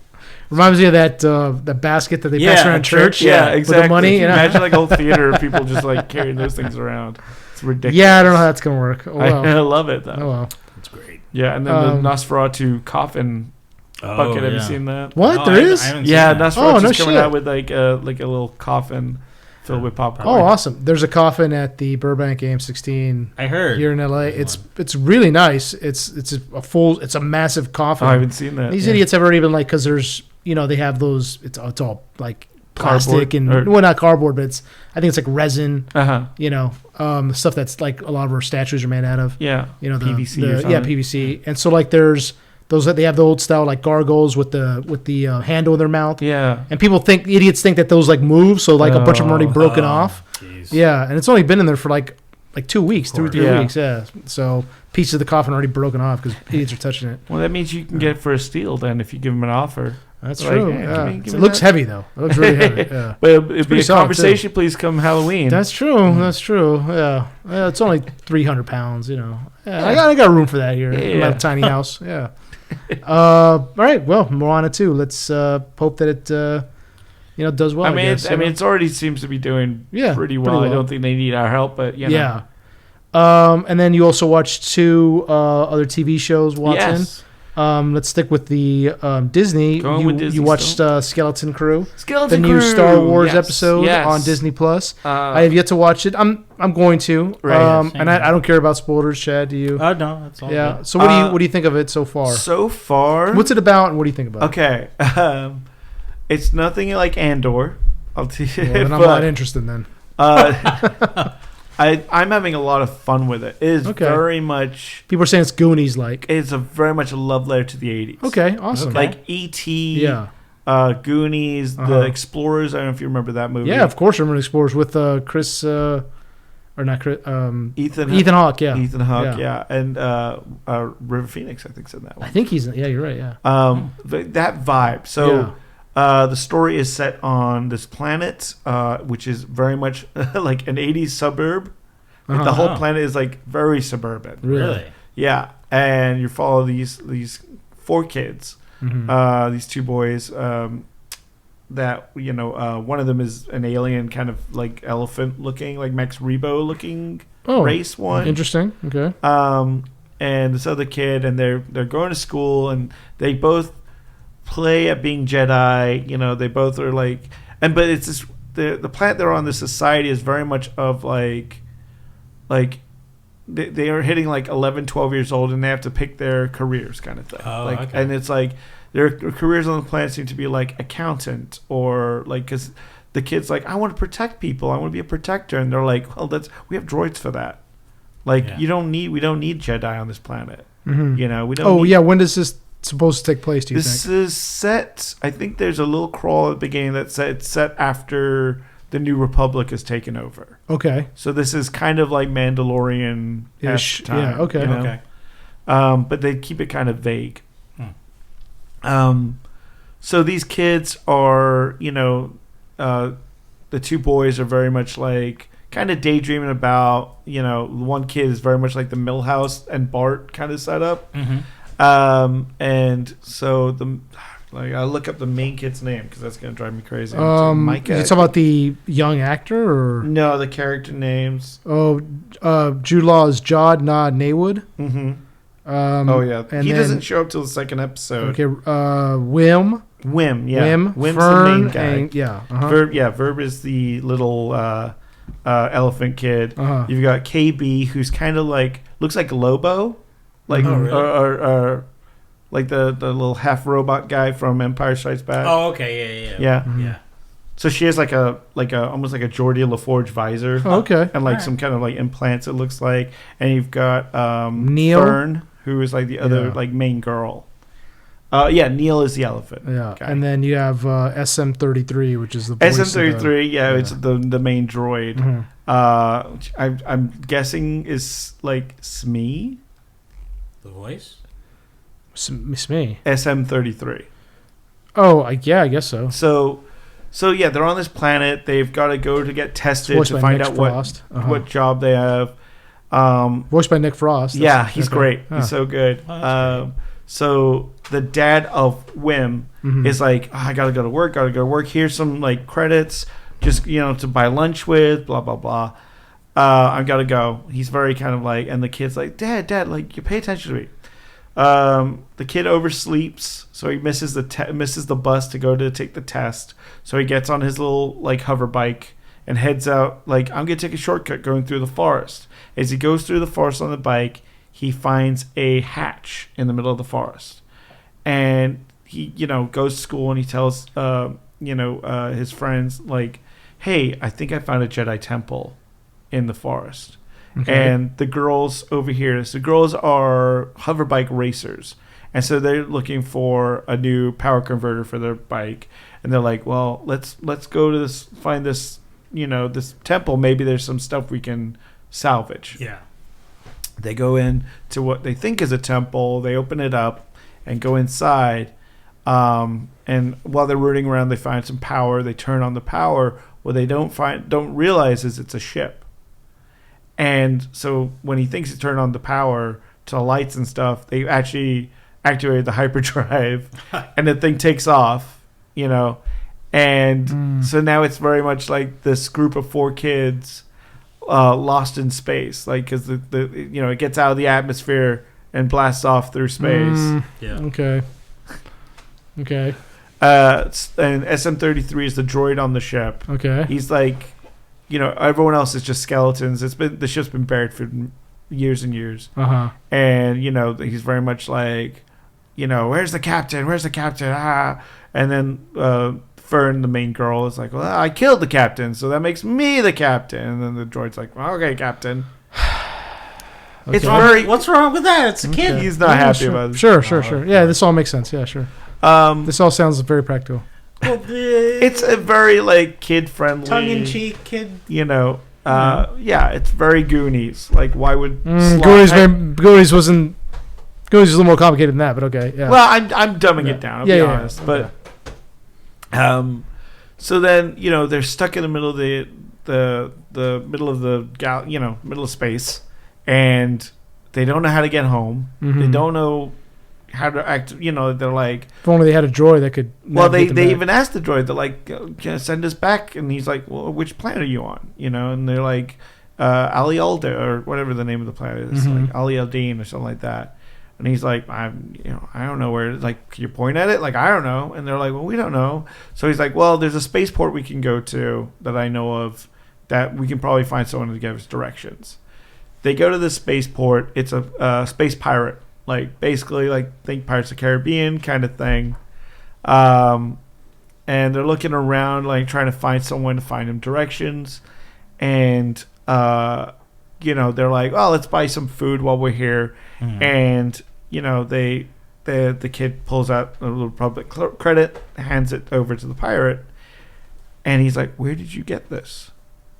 Reminds me of that basket that they pass around church. Yeah, exactly. With the money. Imagine like a whole theater of people just like carrying those things around. It's ridiculous. Yeah, I don't know how that's gonna work. Oh, well. I love it though. Oh well, that's great. Yeah, and then the Nosferatu coffin bucket. Have you seen that? What there is? Yeah, Nosferatu's coming out with like a little coffin filled with popcorn. Oh, awesome! There's a coffin at the Burbank AM16. I heard here in LA. It's really nice. It's a massive coffin. I haven't seen that. These idiots have already been like, because there's they have those. It's all like plastic cardboard, not cardboard, but I think it's like resin. Uh-huh. Stuff that's like a lot of our statues are made out of. Yeah. The PVC. PVC. And so like there's those that they have the old style like gargoyles with the handle in their mouth. Yeah. And idiots think that those like move, so like a bunch of them are already broken off. Geez. Yeah, and it's only been in there for like 2 weeks, 2 or 3 Yeah. weeks. Yeah. So pieces of the coffin are already broken off because idiots are touching it. Well, that means you can get it for a steal then if you give them an offer. That's Like, true. hey, Yeah. give It me looks that. heavy though. It looks really heavy. Yeah. But it'd be a pretty solid, conversation, please, come Halloween. That's true. That's true. Yeah. It's only 300 pounds. Yeah. I got room for that here in my tiny house. Yeah. All right. Well, Moana 2. Let's hope that it does well. I mean, guess, it's already seems to be doing pretty well. I don't think they need our help, but yeah. And then you also watched 2 other TV shows, Watson. Yes. Let's stick with the Disney. Going with Disney you watched still. Skeleton Crew, Skeleton the new Crew. Star Wars Yes. episode Yes. on Disney Plus. I have yet to watch it. I'm going to. Right. And I don't care about spoilers. Chad, do you? Oh no, that's all. Yeah. Good. So what do you think of it so far? So far, What's it about, and what do you think about okay. It's nothing like Andor. I'll tell you. it? Well, then I'm not interested then. I'm having a lot of fun with it. It is very much. People are saying it's Goonies like. It's very much a love letter to the 80s. Okay, awesome. Like E.T. Yeah. Goonies, The Explorers. I don't know if you remember that movie. Yeah, of course I remember Explorers with Chris, or not Chris, Ethan Hawke, yeah. Ethan Hawke, yeah. And River Phoenix, I think, said that one. I think you're right, yeah. That vibe. So the story is set on this planet, which is very much like an 80s suburb. Like the whole planet is like very suburban. Really? Yeah. And you follow these 4 kids. These 2 boys that one of them is an alien kind of like elephant looking, like Max Rebo looking race one. Interesting. Okay. And this other kid, and they're going to school, and they both play at being Jedi. They both are like, but it's this, the planet they're on, the society is very much of like they are hitting like 11, 12 years old, and they have to pick their careers kind of thing. Okay. And it's like their careers on the planet seem to be like accountant, or like, because the kid's like, I want to protect people, I want to be a protector, and they're like, well, we have droids for that. Like we don't need Jedi on this planet. We don't. When does this supposed to take place? Do you think this is set? I think there's a little crawl at the beginning that said it's set after the New Republic is taken over. Okay. So this is kind of like Mandalorian-ish time. Yeah, okay. Okay. But they keep it kind of vague. So these kids are, the 2 boys are very much like kind of daydreaming about, one kid is very much like the Milhouse and Bart kind of setup. And so I look up the main kid's name because that's going to drive me crazy. Micah. You talking about the young actor or no, the character names? Jude Law is Jod Nah Naywood. And he doesn't show up till the 2nd episode. Okay, Wim, Wim's Fern, the main guy. Verb is the little elephant kid. You've got KB, who's kind of like looks like Lobo, like or like the little half robot guy from Empire Strikes Back. Oh, okay, yeah. So she has like a almost like a Geordie LaForge visor. Okay, and like some kind of like implants. It looks like, and you've got Neil, Fern, who is like the other like main girl. Neil is the elephant. Yeah, guy. And then you have SM-33, which is the voice SM-33. It's the main droid. I'm guessing is like Smee. The voice. Smee. SM-33. Oh, I guess so. So they're on this planet. They've got to go to get tested to find out what job they have. Voiced by Nick Frost. He's great. He's so good. So the dad of Wim is like, I gotta go to work. Here's some like credits, just to buy lunch with. Blah blah blah. I gotta go. He's very kind of like, and the kid's like, Dad, like you pay attention to me. The kid oversleeps, so he misses the bus to go to take the test. So he gets on his little like hover bike and heads out. Like, I'm gonna take a shortcut going through the forest. As he goes through the forest on the bike, he finds a hatch in the middle of the forest, and he goes to school and he tells his friends, like, hey, I think I found a Jedi temple in the forest. Okay. And the girls over here, so girls are hoverbike racers. And so they're looking for a new power converter for their bike. And they're like, well, let's go to find this, this temple. Maybe there's some stuff we can salvage. Yeah. They go in to what they think is a temple. They open it up and go inside. And while they're rooting around, they find some power. They turn on the power. What they don't realize is it's a ship. And so when he thinks he turned on the power to the lights and stuff, they actually activated the hyperdrive, and the thing takes off, And so now it's very much like this group of 4 kids lost in space, like, because it gets out of the atmosphere and blasts off through space. Yeah. Okay. And SM-33 is the droid on the ship. Okay. He's like, everyone else is just skeletons. The ship's been buried for years and years. Uh-huh. And, he's very much like, where's the captain? Where's the captain? Ah. And then Fern, the main girl, is like, well, I killed the captain, so that makes me the captain. And then the droid's like, well, okay, captain. Okay. It's what's wrong with that? It's a kid. Okay. He's not happy about it. Sure. Yeah, this all makes sense. Yeah, sure. This all sounds very practical. Well, it's a very, like, kid-friendly, tongue-in-cheek kid. Yeah, it's very Goonies. Like, why would Goonies was a little more complicated than that, but okay. Yeah. Well, I'm dumbing it down. I'll be honest, but so then they're stuck in the middle of the middle of the middle of space, and they don't know how to get home. Mm-hmm. They don't know how to act. They're like, if only they had a droid that could. Well, they even asked the droid. They're like, send us back, and he's like, well, which planet are you on? And they're like, Ali Alda, or whatever the name of the planet is, like Ali Aldine or something like that. And he's like, I don't know where. Like, can you point at it? Like, I don't know. And they're like, well, we don't know. So he's like, well, there's a spaceport we can go to that I know of that we can probably find someone to give us directions. They go to the spaceport. It's a space pirate. Like, basically, like, think Pirates of the Caribbean kind of thing. And they're looking around, like, trying to find someone to find them directions. And, they're like, oh, let's buy some food while we're here. Mm-hmm. And, the kid pulls out a little public credit, hands it over to the pirate. And he's like, where did you get this?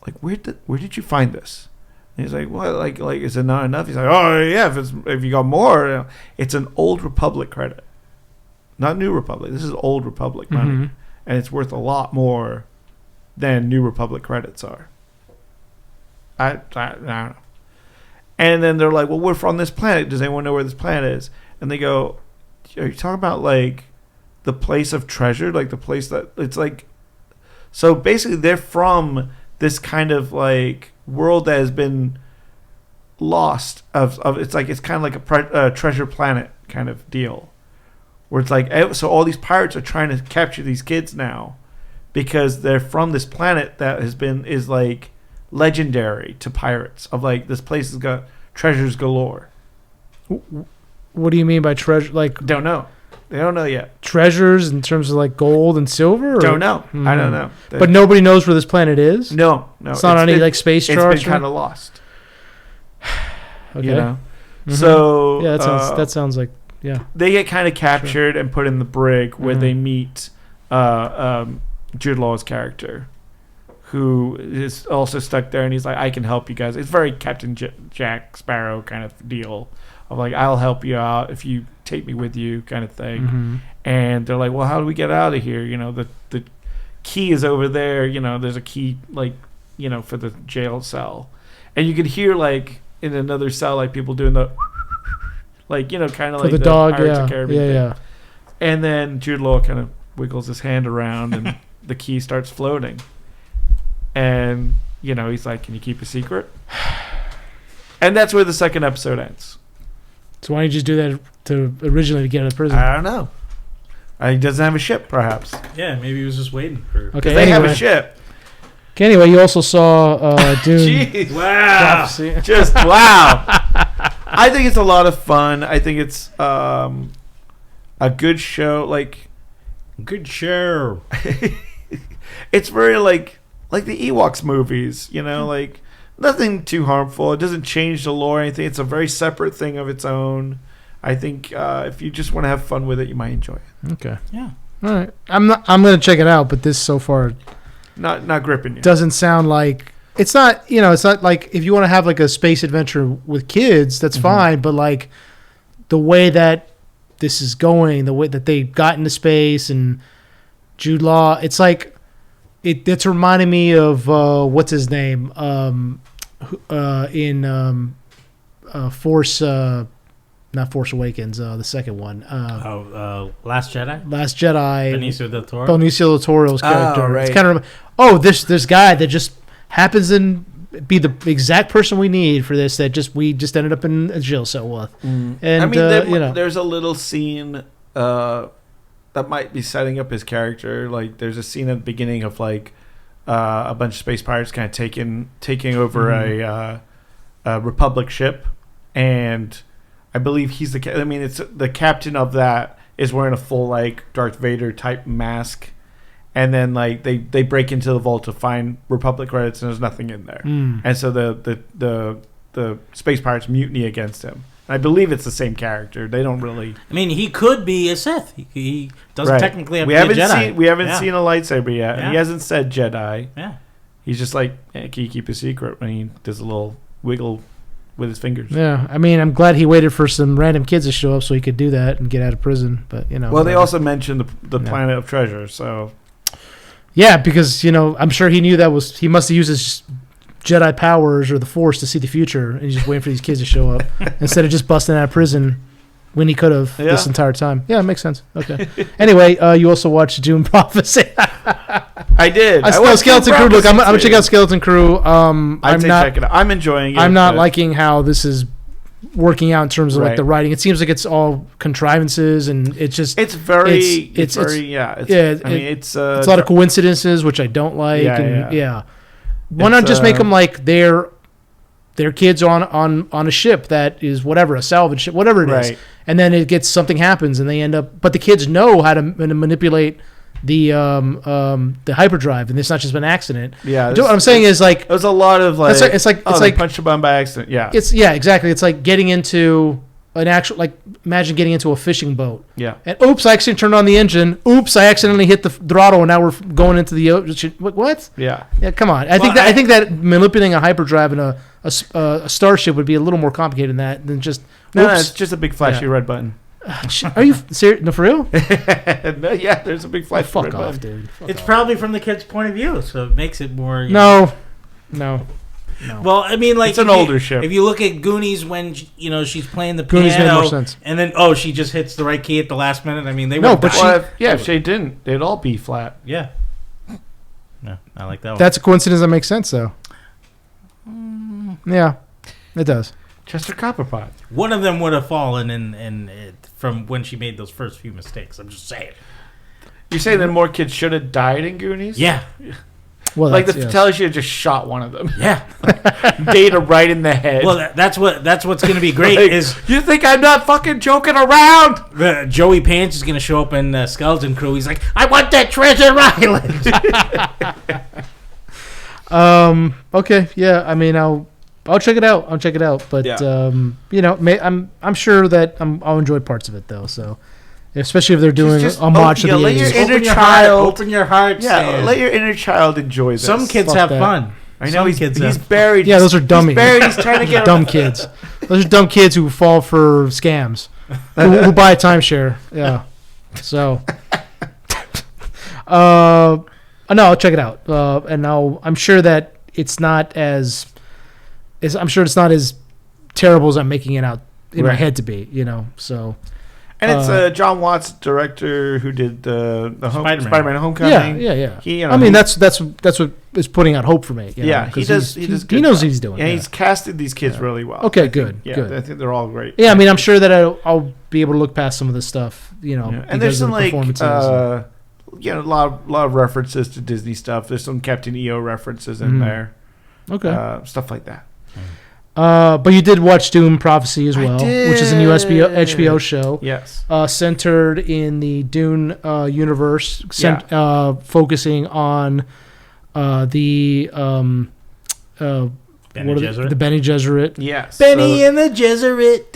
Like, where did you find this? And he's like, what? Like, is it not enough? He's like, oh yeah, if you got more, it's an Old Republic credit, not New Republic. This is Old Republic money, and it's worth a lot more than New Republic credits are. I don't know. And then they're like, well, we're from this planet. Does anyone know where this planet is? And they go, are you talking about like the place of treasure, like the place that it's like? So basically, they're from this kind of like world that has been lost of it's kind of like a treasure planet kind of deal, where it's like, so all these pirates are trying to capture these kids now because they're from this planet that is like legendary to pirates, of like, this place has got treasures galore. What do you mean by treasure? Like, don't know. They don't know yet. Treasures in terms of like gold and silver? Or? Don't know. I don't know. But nobody knows where this planet is? No. It's not on any like space charts? It's been kind of lost. Okay. So yeah, that sounds like, yeah. They get kind of captured and put in the brig where they meet Jude Law's character, who is also stuck there, and he's like, I can help you guys. It's very Captain Jack Sparrow kind of deal of like, I'll help you out if you take me with you kind of thing. And they're like, well, how do we get out of here? The key is over there. There's a key, like, for the jail cell. And you could hear, like, in another cell, like, people doing the, like, kind of like the dog, Pirates of Caribbean thing. Yeah. And then Jude Law kind of wiggles his hand around, and the key starts floating. And, he's like, can you keep a secret? And that's where the second episode ends. So why don't you just do that to originally get out of prison? I don't know. He doesn't have a ship, perhaps. Yeah, maybe he was just waiting for... Okay, they have a ship. Okay, anyway, you also saw Dune. Jeez. Wow. Just wow. I think it's a lot of fun. I think it's a good show. Like, Good show. it's very like the Ewoks movies. You know, like nothing too harmful. It doesn't change the lore or anything. It's a very separate thing of its own. I think if you just want to have fun with it, you might enjoy it. Okay. Yeah. All right. I'm gonna check it out, but this so far Not gripping you. doesn't sound like it's not. It's not like if you want to have like a space adventure with kids, that's fine. But like the way that this is going, the way that they got into space and Jude Law, it's like it's reminding me of what's his name in Force. Not Force Awakens, the second one. Last Jedi. Last Jedi. Benicio del Toro. Benicio del Toro's character. Oh, right. It's kind of this guy that just happens to be the exact person we need for this. That we just ended up in a jail cell with. And I mean, there's a little scene that might be setting up his character. Like, there's a scene at the beginning of like a bunch of space pirates kind of taking over a Republic ship, and I believe he's it's the captain of that is wearing a full like Darth Vader type mask, and then like they break into the vault to find Republic credits and there's nothing in there, and so the space pirates mutiny against him. And I believe it's the same character. They don't really. I mean, he could be a Sith. He doesn't Right. technically have to be a Jedi. We haven't seen a lightsaber yet, and he Yeah. hasn't said Jedi. Yeah. He's just like, can you keep a secret? When he does a little wiggle with his fingers. Yeah, I mean, I'm glad he waited for some random kids to show up so he could do that and get out of prison. But Well, they whatever. also mentioned the planet of treasure, so Yeah, because I'm sure he knew he must have used his Jedi powers or the Force to see the future, and he's just waiting for these kids to show up instead of just busting out of prison when he could have this entire time. Yeah, it makes sense. Okay. Anyway, you also watched Dune Prophecy. I did. I watched Skeleton Crew. Look, I'm gonna check out Skeleton Crew. I'd say check it out. I'm enjoying it. I'm not liking how this is working out in terms of like Right. the writing. It seems like it's all contrivances, and it's just It's very. it's It's a lot of coincidences, which I don't like. Yeah. Why not just make them like they're kids on a ship that is whatever, a salvage ship, whatever it is, Right. and then something happens, and they end up. But the kids know how to manipulate the hyperdrive, and it's not just an accident. Yeah. What I'm saying is like There's a lot of like. it's like they punched a bum by accident. Yeah. exactly. It's like getting into an actual imagine getting into a fishing boat. Yeah. And oops, I accidentally turned on the engine. Oops, I accidentally hit the throttle, and now we're going into the ocean. What? Yeah. Yeah, come on. I think that manipulating a hyperdrive in a starship would be a little more complicated than just. No, Oops. it's just a big flashy red button. Are you serious? No, for real? No, yeah, there's a big flashy Fuck red off, button. dude. Fuck It's off. probably from the kid's point of view, so it makes it more. No. Well, I mean, like It's an older ship. If you look at Goonies, when she's playing the Goonies made piano, more sense. and then she just hits the right key at the last minute. I mean, they No, would but die. If they didn't, they'd all be flat. Yeah. No, I like that one. That's a coincidence that makes sense, though. Yeah, it does. Chester Copperpot. One of them would have fallen in from when she made those first few mistakes. I'm just saying. You say that more kids should have died in Goonies? Yeah. Well, Like the yes. Fratelli should have just shot one of them. Yeah. Data right in the head. Well, that's what's going to be great Like, is you think I'm not fucking joking around? Joey Pants is going to show up in Skeleton Crew. He's like, I want that treasure island. Okay. Yeah. I mean, I'll check it out. But Yeah. I'm sure that I'll enjoy parts of it though. So, especially if they're doing Just a homage to the let your 80s. inner child. Open your heart. Yeah, Stan. let your inner child enjoy this. Some kids Fuck have that. fun. I know Some he's kids he's have buried. Yeah, those are dummies. He's buried. He's trying to get Dumb kids. Those are dumb kids who fall for scams, who buy a timeshare. Yeah. So, no, I'll check it out, and I'm sure that it's not as terrible as I'm making it out in my Right. head to be. So. And it's John Watts, director, who did the Spider-Man Homecoming. Yeah. He, I mean, that's what is putting out hope for me. You know, Yeah, he 'cause does. He good knows job. what he's doing. Yeah, Yeah. he's casted these kids really well. Okay, I think- good, Yeah, good. I think they're all great. Yeah, I mean, I'm sure that I'll be able to look past some of this stuff. Yeah. And because there's of some the performances. a lot of references to Disney stuff. There's some Captain EO references in there. Okay. Stuff like that. But you did watch Dune Prophecy as well, which is a new HBO show. Yes. Centered in the Dune universe, focusing on the the Bene Gesserit. Yes. Benny and the Gesserit.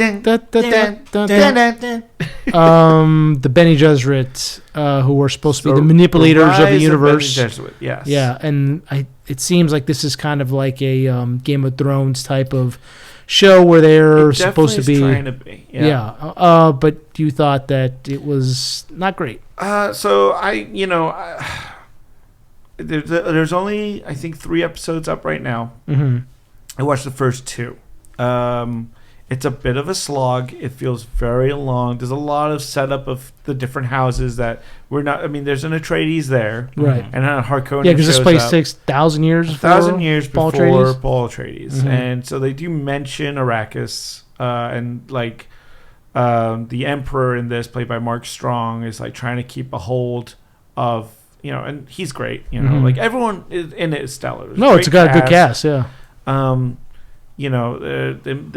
The Bene Gesserit, who are supposed to be the manipulators of the universe. Bene Gesserit, yes. Yeah, and it seems like this is kind of like a Game of Thrones type of show where they're supposed to be. Trying to be. But you thought that it was not great. There's only, I think, 3 episodes up right now. Mm-hmm. I watched the first 2. It's a bit of a slog. It feels very long. There's a lot of setup of the different houses that we're not. I mean, there's an Atreides there, right? And Harkonnen. Yeah, because this place takes 1,000 years. 1,000 years before Atreides? Paul Atreides, and so they do mention Arrakis, and like the Emperor in this, played by Mark Strong, is like trying to keep a hold of. And he's great. Like everyone in it is stellar. It's got a good cast. Yeah. They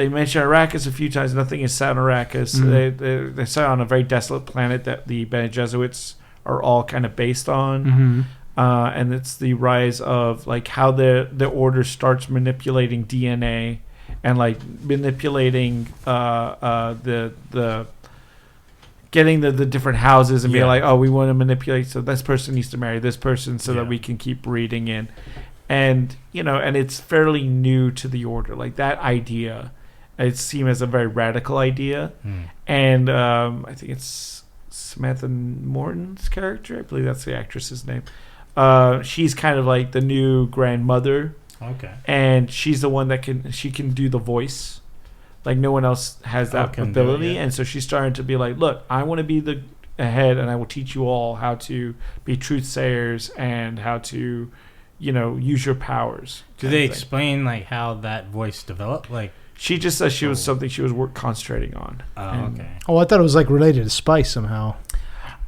mention Arrakis a few times. Nothing is set on Arrakis. They're set on a very desolate planet that the Bene Gesserits are all kind of based on. And it's the rise of like how the Order starts manipulating DNA and like manipulating the getting the different houses and being like, oh, we want to manipulate, so this person needs to marry this person so that we can keep breeding in. And, and it's fairly new to the Order. Like that idea, it seemed as a very radical idea. And I think it's Samantha Morton's character. I believe that's the actress's name. She's kind of like the new grandmother. Okay. And she's the one that can do the voice. Like no one else has that ability, and so she's starting to be like, "Look, I want to be the head, and I will teach you all how to be truth sayers and how to, use your powers." Do they explain like how that voice developed? Like she just says she was something she was concentrating on. Okay. Oh, I thought it was like related to spice somehow.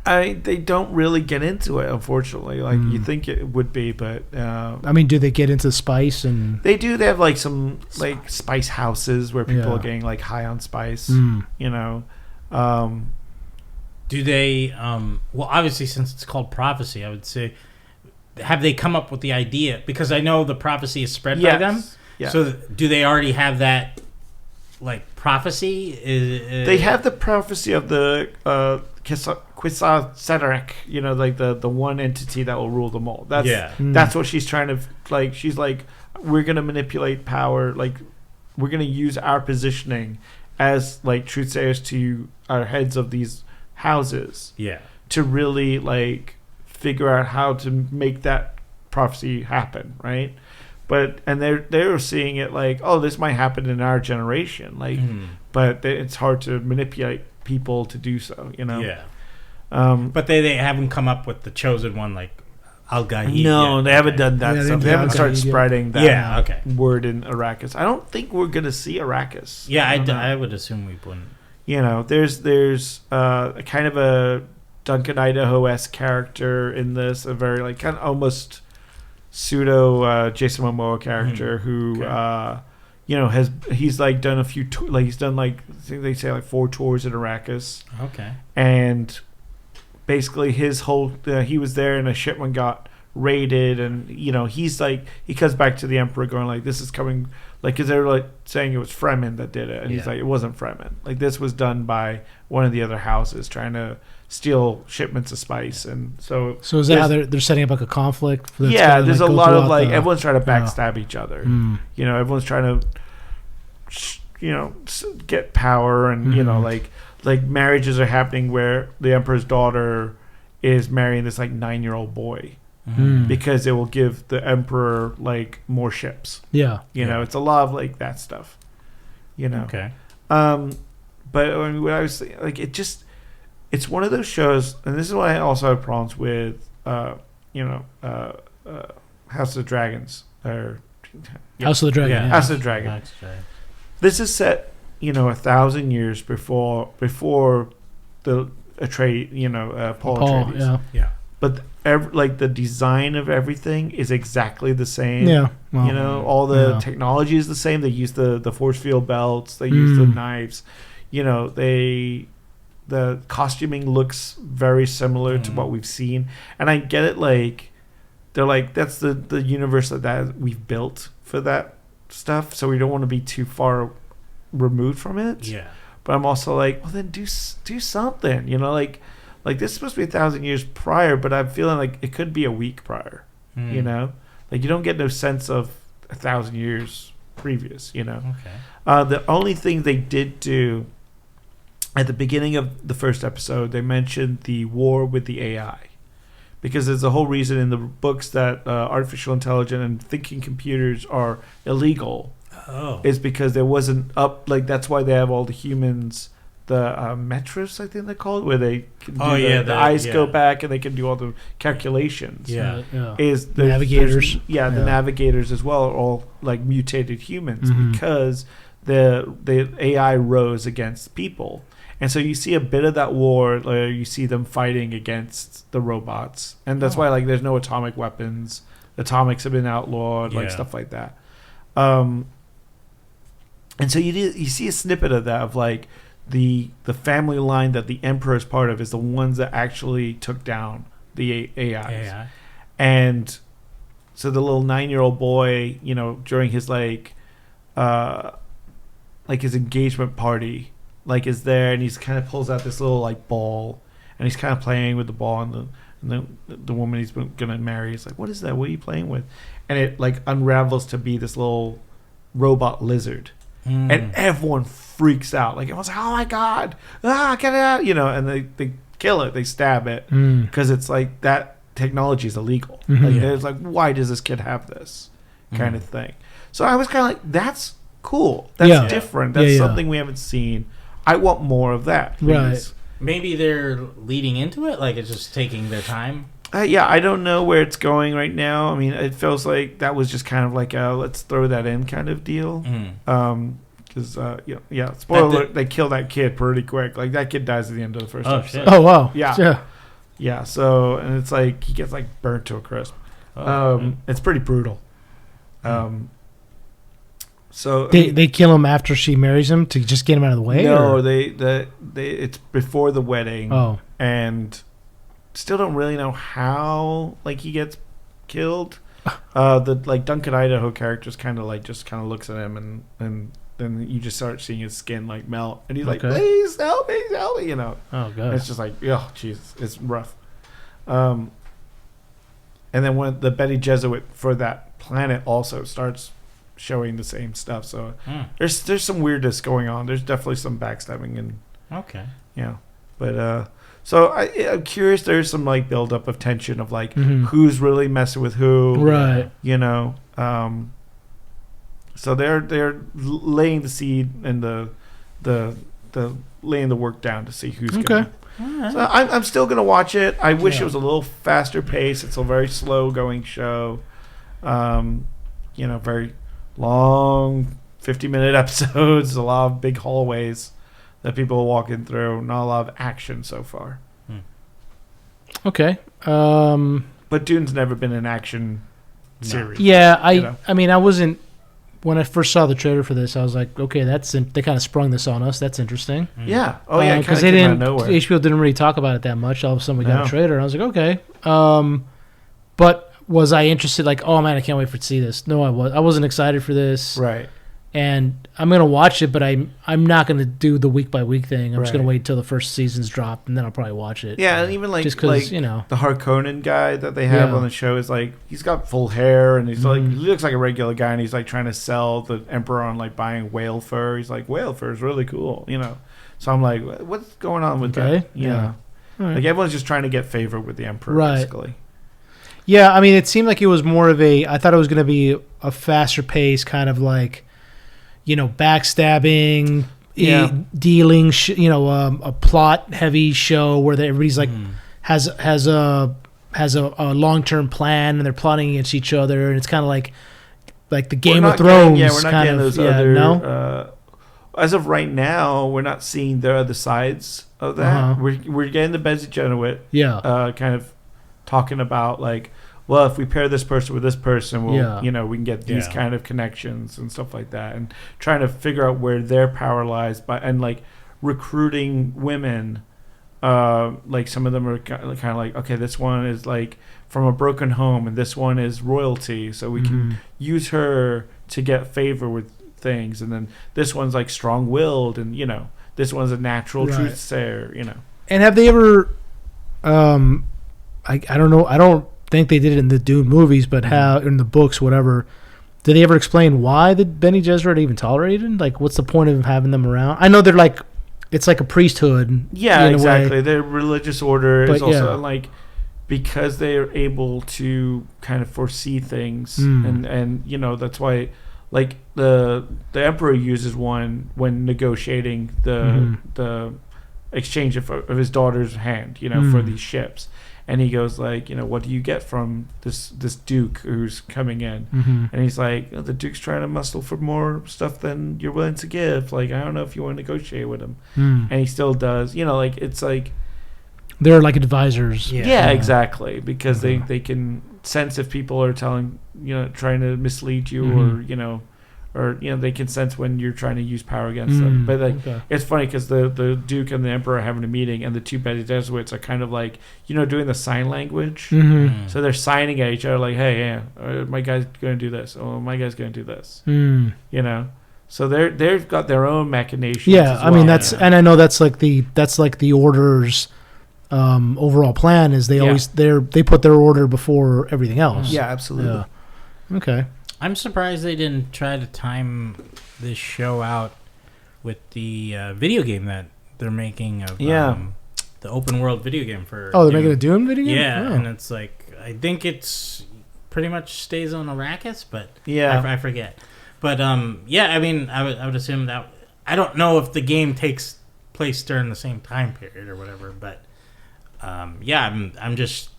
They don't really get into it, unfortunately. Like you think it would be, but I mean, do they get into spice? And they do. They have like some like spice houses where people are getting like high on spice. Do they? Well, obviously, since it's called prophecy, I would say, have they come up with the idea? Because I know the prophecy is spread by them. Yeah. So do they already have that? Like prophecy? They have the prophecy of the Quisatserek, like the one entity that will rule them all. That's what she's trying to like. She's like, we're gonna manipulate power. Like, we're gonna use our positioning as like truthsayers to our heads of these houses. Yeah. To really like figure out how to make that prophecy happen, right? And they're seeing it like, oh, this might happen in our generation, like, but it's hard to manipulate people to do so, Yeah. But they haven't come up with the chosen one, like Al-Gaid. No, they haven't done that stuff. They haven't started spreading that word in Arrakis. I don't think we're gonna see Arrakis. Yeah, I would assume we wouldn't. There's a kind of a Duncan Idaho-esque character in this, a very like kind of almost pseudo Jason Momoa character who he's like done a few he's done like I think they say like 4 tours in Arrakis. Okay. And basically his whole he was there and a shipment got raided, and he's like, he comes back to the Emperor going like, this is coming, like, because they were like saying it was Fremen that did it, and he's like, it wasn't Fremen, like this was done by one of the other houses trying to steal shipments of spice. And so is that how they're setting up like a conflict? There's a lot of like everyone's trying to backstab each other. Everyone's trying to get power, and like marriages are happening where the Emperor's daughter is marrying this like 9-year-old boy because it will give the Emperor like more ships. It's a lot of like that stuff. Okay. But I mean, what I was thinking, like, it's one of those shows, and this is why I also have problems with, House of the Dragons. House of the Dragon. Yeah. House of the Dragon. This is set, 1,000 years before the Paul Atreides. but like the design of everything is exactly the same. Yeah. Well, you know, all the technology is the same. They use the force field belts. They use the knives. You know, the costuming looks very similar to what we've seen. And I get it, like, they're like, that's the universe that we've built for that stuff. So we don't want to be too far removed from it. Yeah. But I'm also like, well, then do something. You know, like this is supposed to be 1,000 years prior, but I'm feeling like it could be a week prior. You know, like you don't get no sense of 1,000 years previous. You know, the only thing they did do at the beginning of the first episode, they mentioned the war with the AI, because there's a whole reason in the books that artificial intelligence and thinking computers are illegal. Is because there wasn't that's why they have all the humans, the metros, I think they call it, where they can do the eyes go back and they can do all the calculations. Is the navigators? The navigators as well are all like mutated humans because the AI rose against people. And so you see a bit of that war, where you see them fighting against the robots, and that's why like there's no atomic weapons. Atomics have been outlawed, like stuff like that. And so you see a snippet of that, of like the family line that the Emperor is part of is the ones that actually took down the AIs. And so the little 9-year-old boy, you know, during his like his engagement party, like is there, and he's kind of pulls out this little like ball, and he's kind of playing with the ball, and the woman he's gonna marry is like, what is that? What are you playing with? And it like unravels to be this little robot lizard. And everyone freaks out. Like everyone's like, "Oh my god! Get it out!" You know, and they kill it. They stab it because it's like that technology is illegal. It's like, why does this kid have this kind of thing? So I was kind of like, that's cool. That's different. That's something we haven't seen. I want more of that. Please. Right. Maybe they're leading into it. Like it's just taking their time. I don't know where it's going right now. I mean, it feels like that was just kind of like a let's throw that in kind of deal. Because spoiler alert, they kill that kid pretty quick. Like that kid dies at the end of the first episode. Shit. Oh wow. Yeah. So, and it's like he gets like burnt to a crisp. It's pretty brutal. So they kill him after she marries him to just get him out of the way. No, they it's before the wedding. And still don't really know how like he gets killed. The like Duncan Idaho character's kind of looks at him, and then you just start seeing his skin like melt, and he's like, please help me, you know. Oh god. It's just like, oh Jesus, it's rough. And then when the Betty Jesuit for that planet also starts showing the same stuff, so there's some weirdness going on. There's definitely some backstabbing and but so I'm curious. There's some like buildup of tension of like who's really messing with who, right? You know, so they're laying the seed and the laying the work down to see who's gonna. Right. So I'm still gonna watch it. I wish it was a little faster pace. It's a very slow going show. Very long 50-minute episodes. A lot of big hallways that people are walking through. Not a lot of action so far. Okay. But Dune's never been an action series. Yeah, I mean, I wasn't, when I first saw the trailer for this, I was like, okay, they kind of sprung this on us. That's interesting. Yeah. Oh yeah. Because they didn't. HBO didn't really talk about it that much. All of a sudden, we got a trailer, and I was like, okay. But was I interested? Like, oh man, I can't wait to see this. No, I wasn't excited for this. Right. And I'm gonna watch it, but I'm not gonna do the week by week thing. I'm just gonna wait until the first season's dropped, and then I'll probably watch it. Yeah, and even like just because the Harkonnen guy that they have on the show is like, he's got full hair and he's like, he looks like a regular guy, and he's like trying to sell the Emperor on like buying whale fur. He's like, whale fur is really cool, you know. So I'm like, what's going on with that? Yeah. Right. Like everyone's just trying to get favor with the Emperor, basically. Yeah, I mean, it seemed like it was more of I thought it was going to be a faster pace, kind of like, backstabbing, dealing, a plot heavy show where everybody's like has a long-term plan and they're plotting against each other, and it's kind of like the Game of Thrones. We're not getting those other. As of right now, we're not seeing the other sides of that. We're getting the Bezzy Genoit kind of talking about like, well, if we pair this person with this person, we'll we can get these Yeah. kind of connections and stuff like that, and trying to figure out where their power lies and like recruiting women. Like some of them are kind of like, okay, this one is like from a broken home, and this one is royalty, so we can use her to get favor with things, and then this one's like strong-willed, and this one's a natural truth sayer, And have they ever? I don't know. I don't think they did it in the Dune movies, but how in the books, whatever. Did they ever explain why the Bene Gesserit even tolerated? Like, what's the point of having them around? I know they're like, it's like a priesthood. Yeah, in a exactly. way. Their religious order is But, also yeah. like, because they are able to kind of foresee things, and that's why, like the Emperor uses one when negotiating the exchange of his daughter's hand, for these ships. And he goes like, what do you get from this Duke who's coming in? And he's like, the Duke's trying to muscle for more stuff than you're willing to give. Like, I don't know if you want to negotiate with him. And he still does. Like, it's like... They're like advisors. Yeah, exactly. Because they can sense if people are trying to mislead you or they can sense when you're trying to use power against them. But it's funny because the Duke and the Emperor are having a meeting, and the two Bene Gesserits are kind of like doing the sign language. So they're signing at each other like, "Hey, my guy's going to do this. Oh, my guy's going to do this." So they've got their own machinations. Yeah, as I mean well. and I know that's like the order's overall plan is they always they put their order before everything else. Yeah, absolutely. Yeah. Okay. I'm surprised they didn't try to time this show out with the video game that they're making of the open world video game for. Oh, they're making a Dune video game? Yeah, Oh. and it's like I think it's pretty much stays on Arrakis, but I forget. But I mean, I would assume that I don't know if the game takes place during the same time period or whatever, but I'm just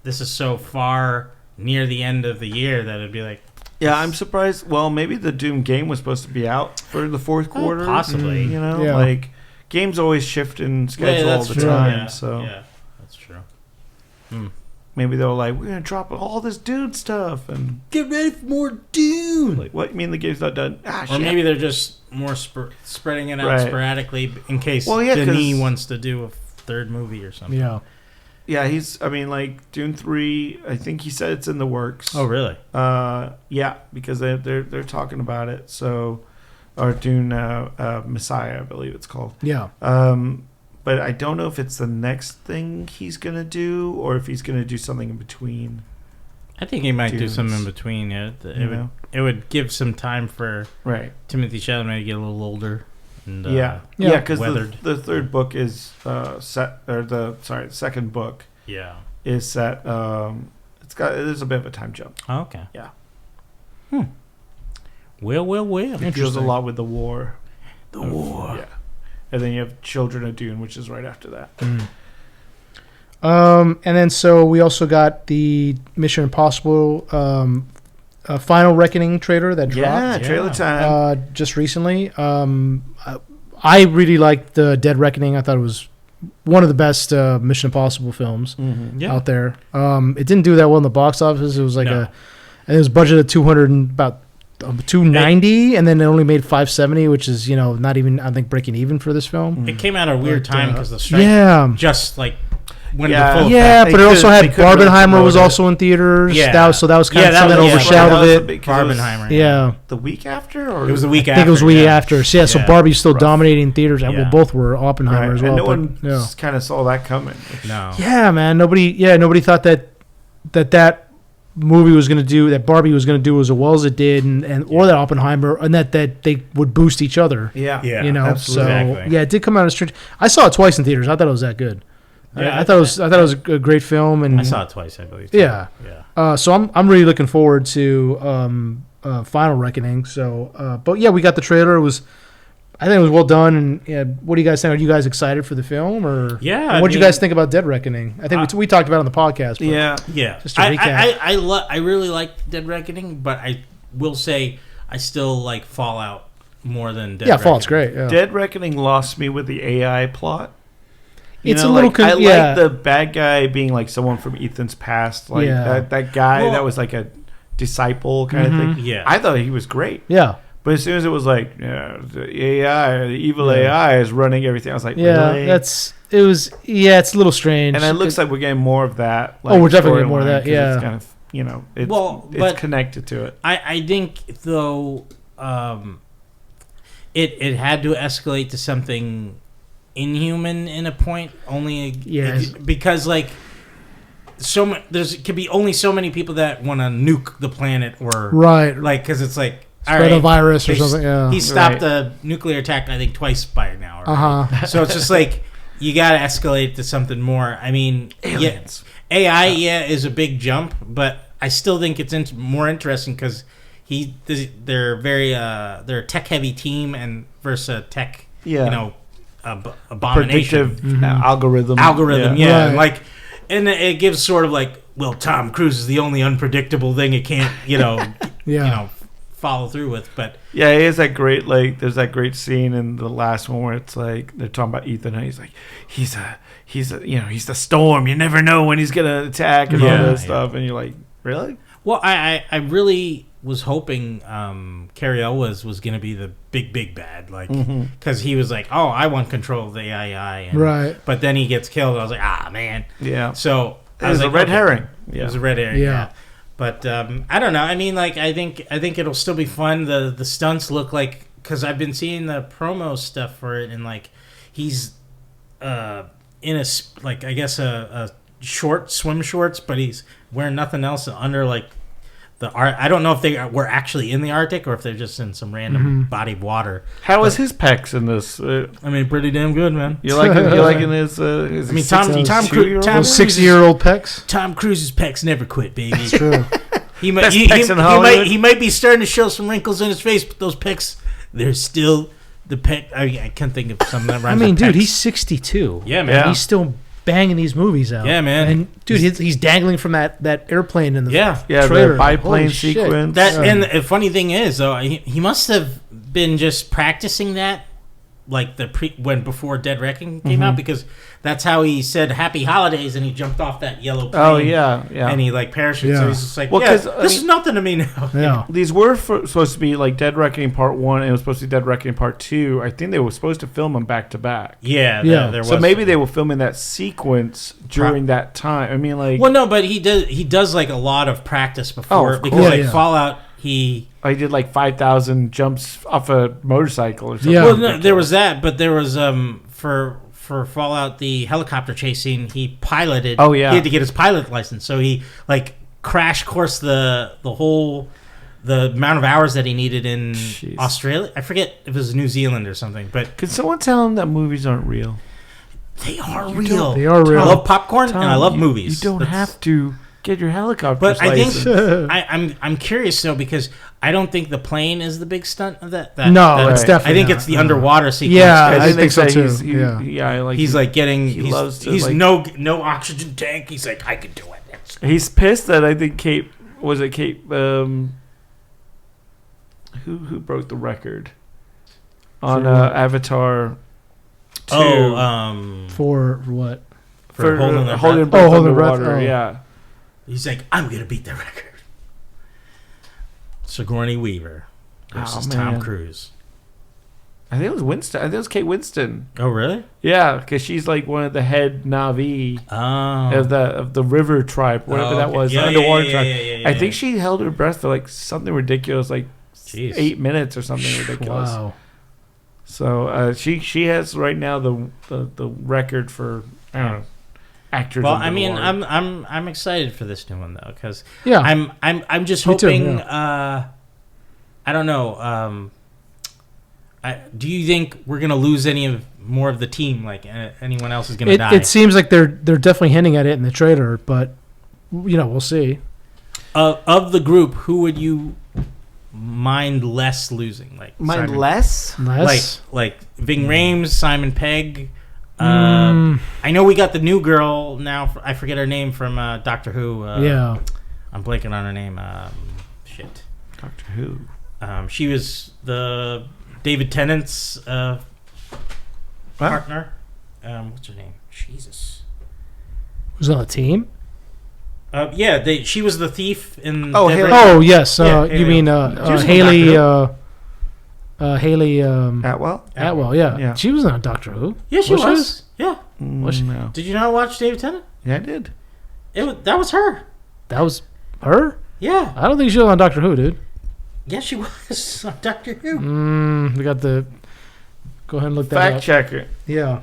this is so far near the end of the year that it'd be like. Yeah, I'm surprised. Well, maybe the Doom game was supposed to be out for the fourth quarter. Possibly. Like games always shift in schedule all the time. So that's true. Maybe they were like, we're gonna drop all this Dune stuff and get ready for more Dune. Like, what? You mean the game's not done? Or maybe they're just more spreading it out sporadically in case Denis wants to do a third movie or something. Yeah. Yeah, like Dune 3, I think he said it's in the works. Oh, really? Yeah, because they're talking about it. So, or Dune Messiah, I believe it's called. Yeah. But I don't know if it's the next thing he's going to do or if he's going to do something in between. I think he might do something in between. It would give some time for Timothy Chalamet to get a little older. And, because the third book is set, or the second book is set. There's a bit of a time jump. Oh, okay. Yeah. Well. It deals a lot with the war. The war. Yeah. And then you have Children of Dune, which is right after that. And then so we also got the Mission Impossible Final Reckoning trailer that dropped. Trailer time. Just recently. I really liked the Dead Reckoning. I thought it was one of the best Mission Impossible films out there. It didn't do that well in the box office. It was like it was budgeted at 200 and about 290, and then it only made 570, which is not even I think breaking even for this film. It came out at a weird time because the strike just like went into full effect. But it also had Barbenheimer was also in theaters. That was kind of something that overshadowed it. Barbenheimer. The week after, or it was the week after. I think it was the week after. So so Barbie's still dominating theaters. Well, both were Oppenheimer as well. And no one kind of saw that coming. No. Yeah, man. Nobody thought that movie was going to do that Barbie was going to do as well as it did, or that Oppenheimer, and that they would boost each other. Absolutely. So it did come out as strange. I saw it twice in theaters. I thought it was that good. I thought it was a great film, and I saw it twice, I believe. So I'm really looking forward to Final Reckoning. So, but we got the trailer. I think it was well done. And what do you guys think? Are you guys excited for the film, or what did you guys think about Dead Reckoning? I think we talked about it on the podcast. But Just to recap, I really like Dead Reckoning, but I will say I still like Fallout more than Dead Reckoning. Fallout's great. Yeah. Dead Reckoning lost me with the AI plot. It's know, a little. like, I like the bad guy being like someone from Ethan's past, like that guy that was like a disciple kind of thing. Yeah, I thought he was great. Yeah. But as soon as it was like, the AI, the evil AI is running everything, I was like, really? It's a little strange. And it looks like we're getting more of that. Like, we're definitely getting more of that, It's kind of, it's connected to it. I think, though, it had to escalate to something inhuman in a point, because, like, could be only so many people that want to nuke the planet, or, like, because it's like, spread a virus or something. Yeah, he stopped a nuclear attack, I think, twice by now. Right? So it's just like you got to escalate to something more. I mean, aliens. AI, is a big jump, but I still think it's more interesting because they're a tech heavy team and versus a tech, abomination. Predictive algorithm. Yeah. Like, and it gives sort of like, well, Tom Cruise is the only unpredictable thing it can't, follow through with. But yeah, it is that great, like, there's that great scene in the last one where it's like they're talking about Ethan and he's like, he's the storm, you never know when he's gonna attack and all this stuff, and you're like, really? Well, I really was hoping Cary Elwes was gonna be the big bad, like, because he was like, oh, I want control of the AI, right, but then he gets killed. I was like, man. So it was a red herring. It was a red herring. Yeah. But I don't know. I mean, like, I think it'll still be fun. The stunts look like, because I've been seeing the promo stuff for it, and like he's in a short swim shorts, but he's wearing nothing else under like the art. I don't know if they were actually in the Arctic or if they're just in some random body of water. How is his pecs in this? I mean, pretty damn good, man. You're liking his. I mean, Tom Cruise, 60-year-old pecs. Tom Cruise's pecs never quit, baby. That's true. He might be starting to show some wrinkles in his face, but those pecs, they're still the pec. I can't think of some that rhymes. I mean, with dude, pecs. he's 62. Yeah, man. He's still banging these movies out. Yeah, man. And dude, he's dangling from that airplane in the the trailer. biplane sequence. And the funny thing is, though, he must have been just practicing that, like before Dead Reckoning came out, because that's how he said Happy Holidays, and he jumped off that yellow plane. Oh yeah, and he like parachutes. So he's just like, this is nothing to me now. Yeah. These were supposed to be like Dead Reckoning Part 1, and it was supposed to be Dead Reckoning Part 2. I think they were supposed to film them back to back. Yeah. There was. So maybe they were filming that sequence during that time. I mean, like, well, no, but he does like a lot of practice before, because Fallout. He did like 5,000 jumps off a motorcycle or something. Yeah. Well, no, there was that, but there was for Fallout, the helicopter chase scene, he piloted. Oh yeah, he had to get his pilot license, so he like crash coursed the amount of hours that he needed in Australia. I forget if it was New Zealand or something. But could someone tell him that movies aren't real? They are real. They are real. I love popcorn and I love movies. You don't have to get your helicopter. But license. I think I'm curious though, because I don't think the plane is the big stunt of that. It's definitely. I think it's the underwater sequence. Yeah, I think so too. He's like getting. He loves to. He's like, no oxygen tank. He's like, I can do it. He's pissed that I think Kate. Who broke the record on Avatar 2? For what? For holding breath underwater. Oh. Yeah. He's like, I'm gonna beat the record. Sigourney Weaver versus Tom Cruise. I think it was Winston. I think it was Kate Winston. Oh, really? Yeah, because she's like one of the head Na'vi of the river tribe, whatever that was, the underwater tribe. I think she held her breath for like something ridiculous, like 8 minutes or something ridiculous. Wow. So she has right now the record for actors. Well, I mean, I'm excited for this new one though, because I'm just hoping. I don't know. Do you think we're gonna lose more of the team? Like anyone else is gonna die? It seems like they're definitely hinting at it in the trailer, but we'll see. Of the group, who would you mind less losing? Like less? Like Ving Rhames, Simon Pegg. I know we got the new girl now. I forget her name from Doctor Who. I'm blanking on her name. Shit. Doctor Who. She was the David Tennant's partner. What's her name? Jesus. Who's on the team? Yeah, she was the thief in. Oh, Haley. Oh yes, Yeah, you Haley. mean She was in Haley? Doctor Haley Atwell? Atwell. Yeah. Yeah. She was on Doctor Who. Yeah, she was. Yeah. Was she? No. Did you not watch David Tennant? Yeah, I did. That was her. That was her. Yeah. I don't think she was on Doctor Who, dude. Yeah, she was on Doctor Who. We got the. Go ahead and look that Fact up. checker. Yeah.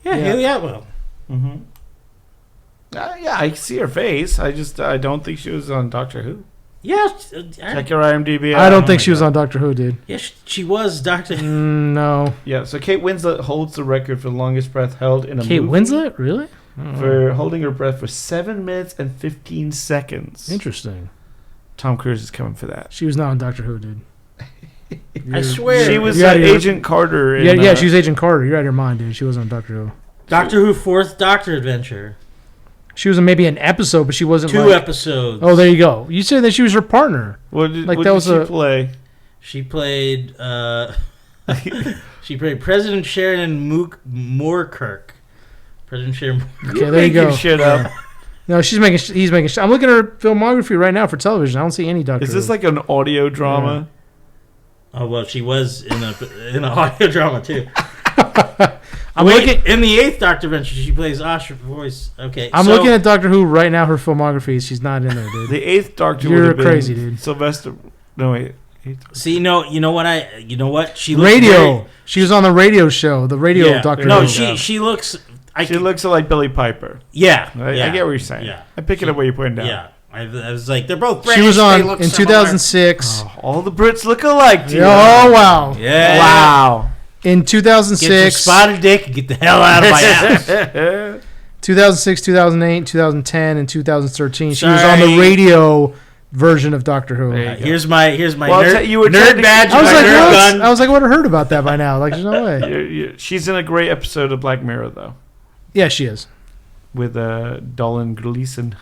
Yeah, Haley Atwell. Mm-hmm. Yeah, I see her face. I don't think she was on Doctor Who. Yeah. Check your IMDb. I don't think she was on Doctor Who, dude. Yeah, she was Doctor Who. No. Yeah, so Kate Winslet holds the record for the longest breath held in a Kate movie. Winslet, really? For holding her breath for 7 minutes and 15 seconds. Interesting. Tom Cruise is coming for that. She was not on Doctor Who, dude. I swear. She was you're out of your- Agent Carter. Yeah, she was Agent Carter. You're out of your mind, dude. She wasn't on Doctor Who. Doctor Who Fourth Doctor Adventure. She was in maybe an episode, but she wasn't 2 like... episodes. Oh, there you go. You said that she was her partner. What did she play? She played she played President Sheridan Moorkirk. President Sheridan. Okay, there you go. Shit up. No, he's making. I'm looking at her filmography right now for television. I don't see any Doctor Is this Who. like an audio drama? Oh well, she was in an audio drama too. I'm looking. In the 8th Doctor Adventure, she plays Asher voice. Okay, I'm looking at Doctor Who right now. Her filmography. She's not in there, dude. The 8th Doctor You're would have been crazy, dude. Sylvester. No wait. See, you know what? She looks Radio. very- She was on the radio show. The radio Doctor No, Who. she looks. She looks like Billie Piper. Yeah, I get what you're saying. Yeah, I pick it up what you're putting down. yeah. I was like, they're both She British. was they on look in similar. 2006. Oh, all the Brits look alike to you. Oh wow! Yeah. Wow. In Get your 2006, spotted dick and get the hell out of my house. 2006, 2008, 2010, and 2013. She was on Sorry. the radio version of Doctor Who. There you Here's my Well, nerd, you were nerd trying to- badge. I was my like, nerd what? gun. I was like, I would have heard about that by now. Like, there's no way. She's in a great episode of Black Mirror though, Yeah, she is. with Dolan Gleeson.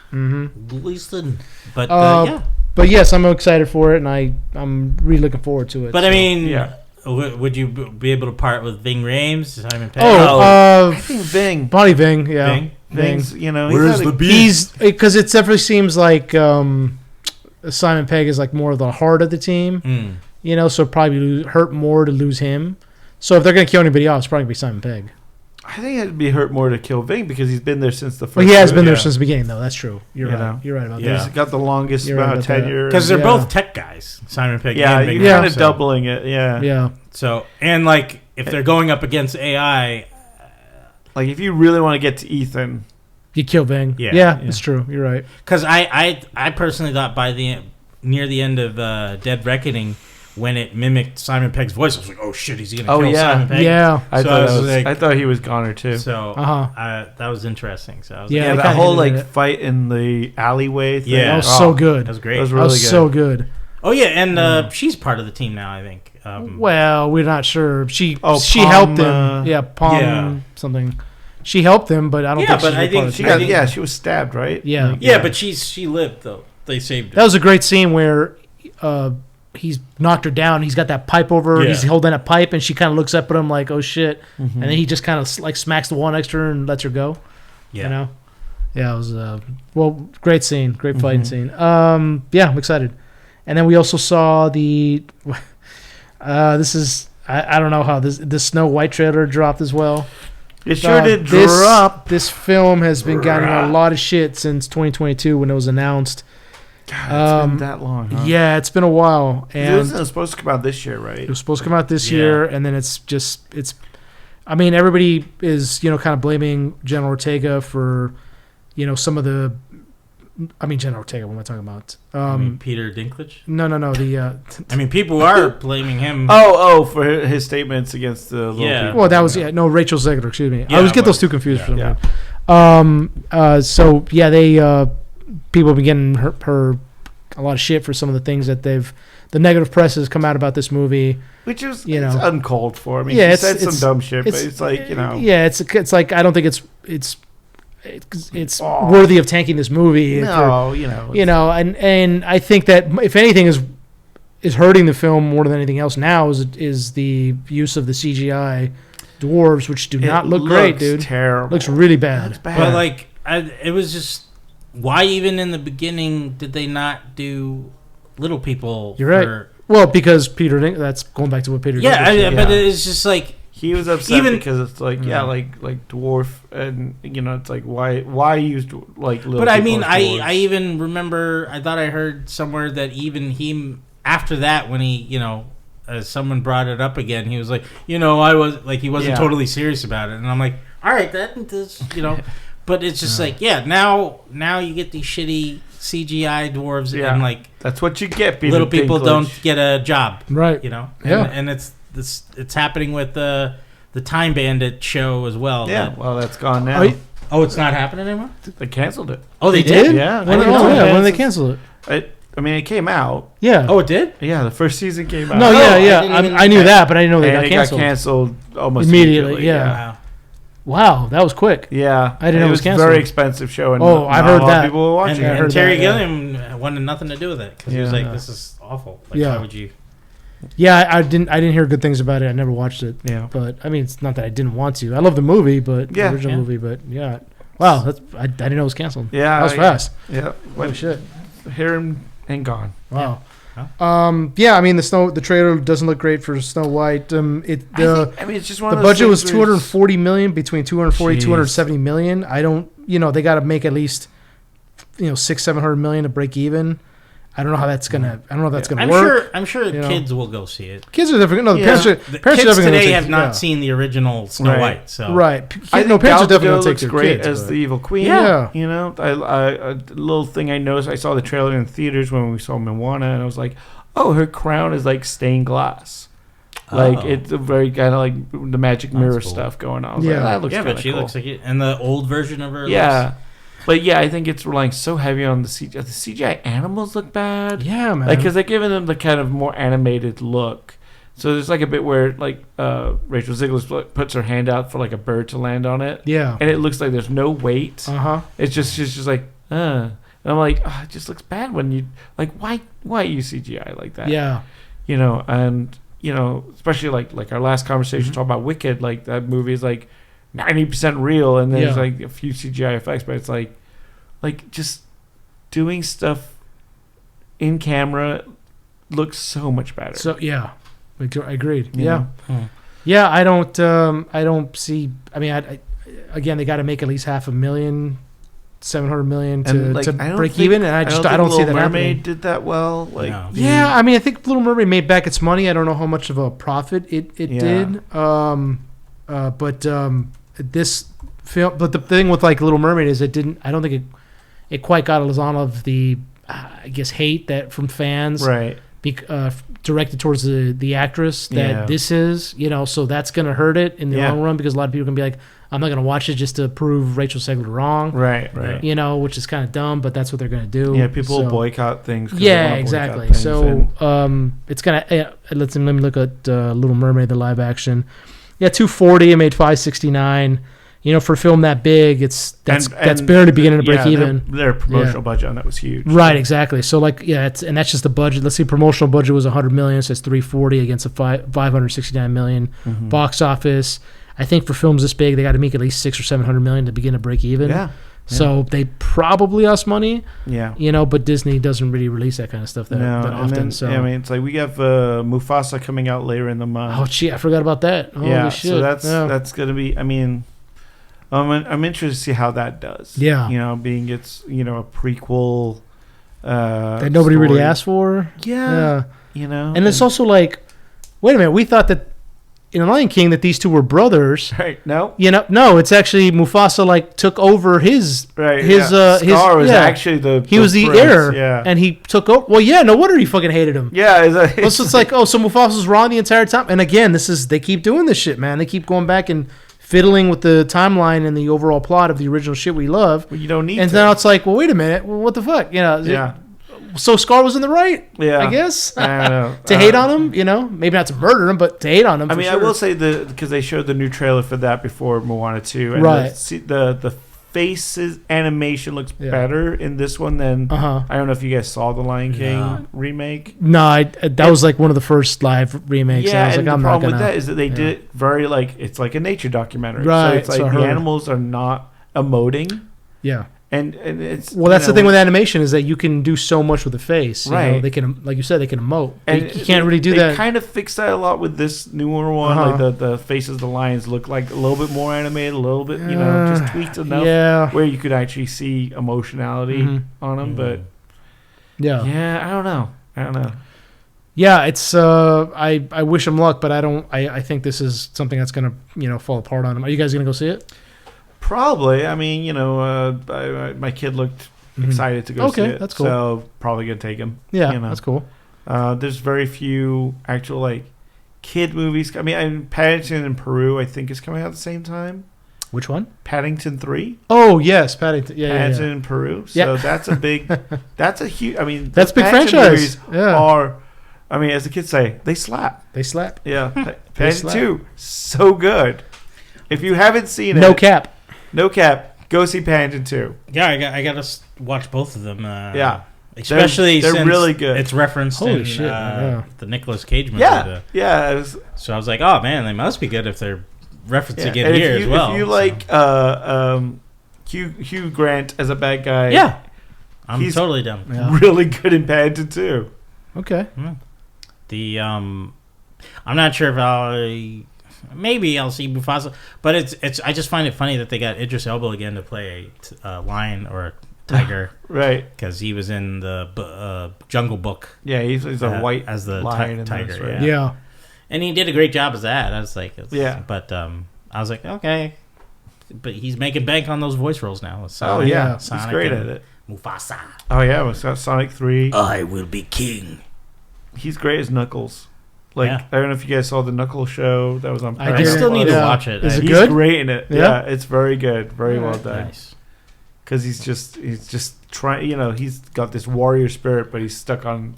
Gleason. But yeah. But yes, I'm excited for it, and I'm really looking forward to it. But I mean, yeah. would you be able to part with Ving Rhames, Simon Pegg? I think Ving. Bonnie Ving, yeah, Ving? Ving's, you know, Where's he's the had a- beat? He's because it definitely seems like Simon Pegg is like more of the heart of the team, Mm. you know. So it'd probably hurt more to lose him. So if they're gonna kill anybody else, it's probably gonna be Simon Pegg. I think it'd be hurt more to kill Ving because he's been there since the first. But he has been there yeah. since the beginning, though. That's true. You're You right. know. You're right about Yeah. He's got the longest You're right amount of about that. tenure. Because they're Yeah. both tech guys, Simon Pegg yeah, and Ving you're Yeah. kind Rhames, of so- doubling it. Yeah. that. Yeah. So, and like, if they're going up against AI, Like if you really want to get to Ethan, You kill Ving. Yeah. Yeah, Yeah. it's true. You're right. because I personally thought by near the end of Dead Reckoning, when it mimicked Simon Pegg's voice, I was like, oh shit, he's gonna kill yeah. Simon Pegg. Yeah. I So thought I was like- I thought he was goner too. So Uh-huh. that was interesting. So I was Yeah, yeah, I that kinda whole hated like it. fight in the alleyway thing. Yeah. That was Oh, so good. that was great. That was That really was good. so good. Oh yeah, and she's part of the team now, I think. Well, we're not sure. She Oh, helped Palm, him. Yeah, Palm Yeah. something. She helped him, but I don't Yeah, think but she's I a think part of She the I got team. think- she was stabbed, right? Yeah. Like, Yeah, but she lived though. They saved her. That was a great scene where he's knocked her down. He's got that pipe over her. Yeah. He's holding a pipe, and she kind of looks up at him like, "Oh shit!" Mhm. And then he just kind of like smacks the wall next to her and lets her go. Yeah. You know? Yeah, it was great scene, great fighting Mhm. scene. Yeah, I'm excited. And then we also saw the. This is I don't know how the Snow White trailer dropped as well. It sure did this, drop. This film has been getting a lot of shit since 2022 when it was announced. God, it's been that long. Huh? Yeah, it's been a while, It and wasn't supposed to come out this year, right? it was supposed to come out this Yeah. year, and then it's. I mean, everybody is kind of blaming General Ortega for, some of the. I mean, General Ortega. What am I talking about? I mean, Peter Dinklage. No. The I mean, people are blaming him. For his statements against the little Yeah. people. well, that was Rachel Zegler. Excuse me. I Yeah, always get but- those two confused for some yeah. reason. So yeah, they people have been getting her a lot of shit for some of the things that the negative press has come out about this movie. Which is You it's know. uncalled for. I mean, Yeah, he it's- said some it's- dumb shit, but it's- it's like Yeah, it's like I don't think it's worthy of tanking this movie. no, And I think that if anything is hurting the film more than anything else now is the use of the CGI dwarves, which do not look great, dude. Terrible. Looks really bad. But like, it was just why even in the beginning did they not do little people? You're right. Well, because that's going back to what Peter. But it's just like he was upset because it's like like dwarf, and it's like why use like little. But I mean, I even remember I thought I heard somewhere that even he after that when he as someone brought it up again, he was like I was like he wasn't totally serious about it, and I'm like, all right, that is but it's just like now you get these shitty CGI dwarves and like that's what you get. Peter little people Dinklage. Don't get a job, right? And it's happening with the Time Bandit show as well. Yeah, well, that's gone now. It's not happening anymore. They canceled it. Oh, they did? Yeah. When did they cancel it? I mean, it came out. Yeah. Oh, it did? Yeah, the first season came out. No, I knew that, but I didn't know they got canceled. It got canceled almost immediately. Yeah. Wow, that was quick. Yeah, I didn't know it was canceled. Very expensive show. And I've heard that. People were watching it. And Terry Gilliam wanted nothing to do with it because he was like, "This is awful. Like, why would you?" Yeah, I didn't hear good things about it. I never watched it. Yeah, but I mean, it's not that I didn't want to. I love the movie, but the original movie. But wow, I didn't know it was canceled. Yeah, that was fast. Yeah, holy shit, here and gone. Wow. Yeah. I mean, the trailer doesn't look great for Snow White. It's just one the of those budget was things $240 million, between $270 million. I don't, they got to make at least, $600-700 million to break even. I don't know how that's gonna. I don't know if that's gonna work. I'm sure kids will go see it. Kids are different. No, the parents kids today have not seen the original Snow White. So parents are definitely gonna take their great kids, as the evil queen. Yeah. A little thing I noticed. I saw the trailer in theaters when we saw Moana, and I was like, "Oh, her crown is like stained glass." Like it's a very kind of like the magic mirror stuff going on. Like, that looks but she looks like it, and the old version of her. Yeah. But I think it's relying so heavy on the CGI. The CGI animals look bad. Yeah, man. Because they're giving them the kind of more animated look. So there's like a bit where Rachel Zegler puts her hand out for like a bird to land on it. Yeah. And it looks like there's no weight. It's just she's just like, And I'm like, it just looks bad when you like why use CGI like that? Yeah. Especially like our last conversation talking about Wicked, like that movie is like 90% real, and there's like a few CGI effects, but it's like just doing stuff in camera looks so much better. So I agreed. Yeah. I don't see. I mean, again, they got to make at least $500,000, $700 million to break even, and I don't see that happening. Mermaid did that well. Yeah, I mean, I think Little Mermaid made back its money. I don't know how much of a profit it did. This film, but the thing with like Little Mermaid is it didn't. I don't think it quite got a lot of the, I guess, hate that from fans, right? Directed towards the actress that this is, so that's gonna hurt it in the long run because a lot of people can be like, I'm not gonna watch it just to prove Rachel Zegler wrong, right? Which is kind of dumb, but that's what they're gonna do. Yeah, people will boycott things. Yeah, exactly. So it's gonna. Let me look at Little Mermaid, the live action. Yeah, $240. It made $569. For a film that big, that's barely beginning to break even. Their promotional budget on that was huge. Right, exactly. So and that's just the budget. Let's see, promotional budget was $100 million, so it's $340 against a $569 million box office. I think for films this big, they got to make at least $600 or $700 million to begin to break even. Yeah. So they probably lost money. Yeah. But Disney doesn't really release that kind of stuff that often. So I mean, it's like we have Mufasa coming out later in the month. Oh, gee, I forgot about that. Holy shit. So that's gonna be. I mean, I'm interested to see how that does. Yeah. Being it's a prequel that nobody really asked for. Yeah. And it's also like, wait a minute, we thought that in Lion King that these two were brothers. Right. No. No, it's actually Mufasa took over his Scar was actually he was the prince, heir, and he took over. Well, no wonder he fucking hated him. Yeah, it's like, so Mufasa's wrong the entire time. And again, they keep doing this shit, man. They keep going back and fiddling with the timeline and the overall plot of the original shit we love. Well, you don't need. And now it's like, well, wait a minute, what the fuck, So Scar was in the right, I guess. I don't know. To hate on him, maybe not to murder him, but to hate on him. I mean, sure. I will say because they showed the new trailer for that before Moana 2, and right? The faces animation looks better in this one than I don't know if you guys saw the Lion King remake. No, that was like one of the first live remakes. Yeah, I was and like, the problem with that is that they did it very like it's like a nature documentary. Right. So it's like the animals are not emoting. Yeah. And it's that's the thing with animation is that you can do so much with the face. Right. They can, like you said, they can emote. And you can't really do that. They kind of fixed that a lot with this newer one. Like the faces of the lions look like a little bit more animated, a little bit, just tweaked enough where you could actually see emotionality on them. But I don't know. Yeah, it's I wish him luck, but I think this is something that's gonna fall apart on him. Are you guys gonna go see it? Probably. I mean, my kid looked excited to go see it. That's cool. So probably gonna take him. Yeah, that's cool. There's very few actual like kid movies. I mean, Paddington in Peru, I think, is coming out at the same time. Which one? Paddington 3. Oh yes, Paddington. Yeah, Paddington in Peru. So that's a big. That's a huge. I mean, that's big Paddington franchise. Are. I mean, as the kids say, they slap. They slap. Yeah, Paddington 2, so good. If you haven't seen it, no cap, go see Paddington 2. Yeah, I got to watch both of them. Especially they're since really good. It's referenced Holy in shit, the Nicolas Cage movie. Yeah. So I was like, oh man, they must be good if they're referencing it here as well. If you like Hugh Grant as a bad guy, I'm totally down. Yeah. Really good in Paddington 2. Okay. I'm not sure if maybe I'll see Mufasa, but it's I just find it funny that they got Idris Elba again to play a lion or a tiger, right? Because he was in the Jungle Book. Yeah, he's a white as the lion tiger. This, right? Yeah, and he did a great job as that. I was like, but I was like, okay, but he's making bank on those voice roles now. Sonic, he's great at it. Mufasa. Oh yeah, it's got Sonic 3. I will be king. He's great as Knuckles. I don't know if you guys saw the Knuckles show that was on. I still need to watch it. Is it he's good? Great in it. Yeah, it's very good. Very well done. Nice. Because he's just trying. He's got this warrior spirit, but he's stuck on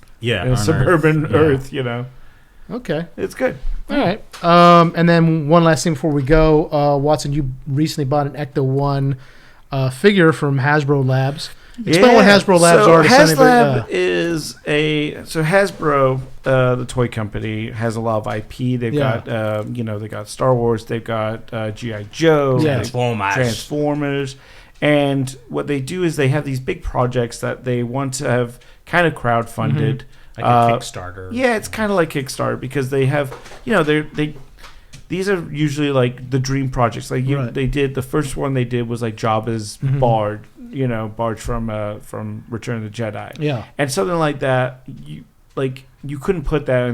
suburban Earth. Okay, it's good. All right. And then one last thing before we go, Watson, you recently bought an Ecto 1 figure from Hasbro Labs. Explain what Hasbro Labs are. HasLab is Hasbro, the toy company, has a lot of IP. They've got they got Star Wars, they've got G.I. Joe, Transformers, and what they do is they have these big projects that they want to have kind of crowdfunded, like a Kickstarter. Yeah, it's kind of like Kickstarter because they have these are usually like the dream projects. Like they did the first one they did was like Jabba's barge. Barge from Return of the Jedi. Yeah. And something like that, you couldn't put that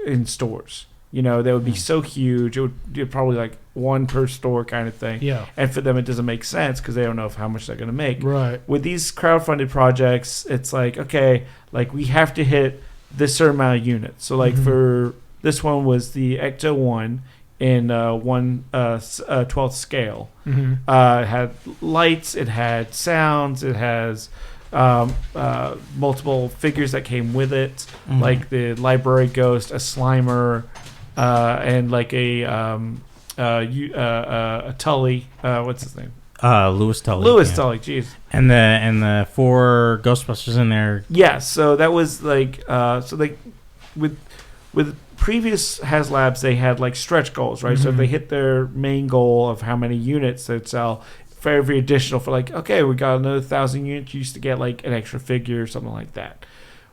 in stores. That would be so huge. It would be probably like one per store kind of thing. Yeah. And for them, it doesn't make sense because they don't know how much they're going to make. Right. With these crowdfunded projects, it's like, okay, like we have to hit this certain amount of units. So like for this one was the Ecto 1 in 1/12th scale. It had lights, it had sounds, it has multiple figures that came with it, like the library ghost, a Slimer, and like a Tully. What's his name? Louis Tully. Tully. Jeez. And the 4 Ghostbusters in there. Yeah. So that was like with previous HasLabs, they had like stretch goals, right? So if they hit their main goal of how many units they'd sell, for every additional, for like, okay, we got another 1,000 units, you used to get like an extra figure or something like that.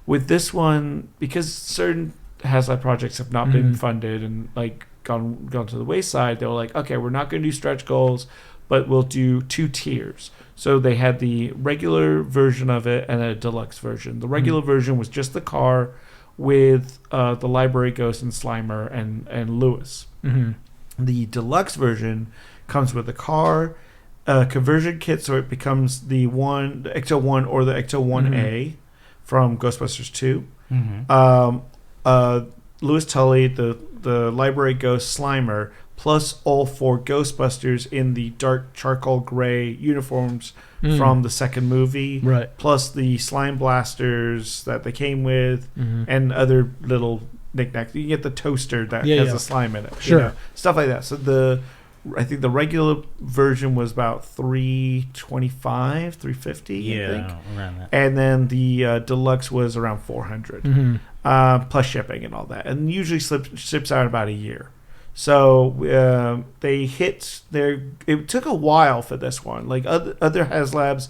With this one, because certain HasLab projects have not been funded and like gone to the wayside, they were like, okay, we're not going to do stretch goals, but we'll do 2 tiers. So they had the regular version of it and a deluxe version. The regular version was just the car with the library ghost and Slimer and Lewis. The deluxe version comes with a car, conversion kit, so it becomes the Ecto 1 or the Ecto 1A from Ghostbusters 2. Louis Tully, the library ghost Slimer, plus all 4 Ghostbusters in the dark charcoal gray uniforms from the second movie, plus the slime blasters that they came with, and other little knickknacks. You get the toaster that has a slime in it, stuff like that. So I think the regular version was about $325, $350. I think. Around that. And then the deluxe was around $400, plus shipping and all that. And usually ships out in about a year. So they hit their. It took a while for this one. Like other HasLabs,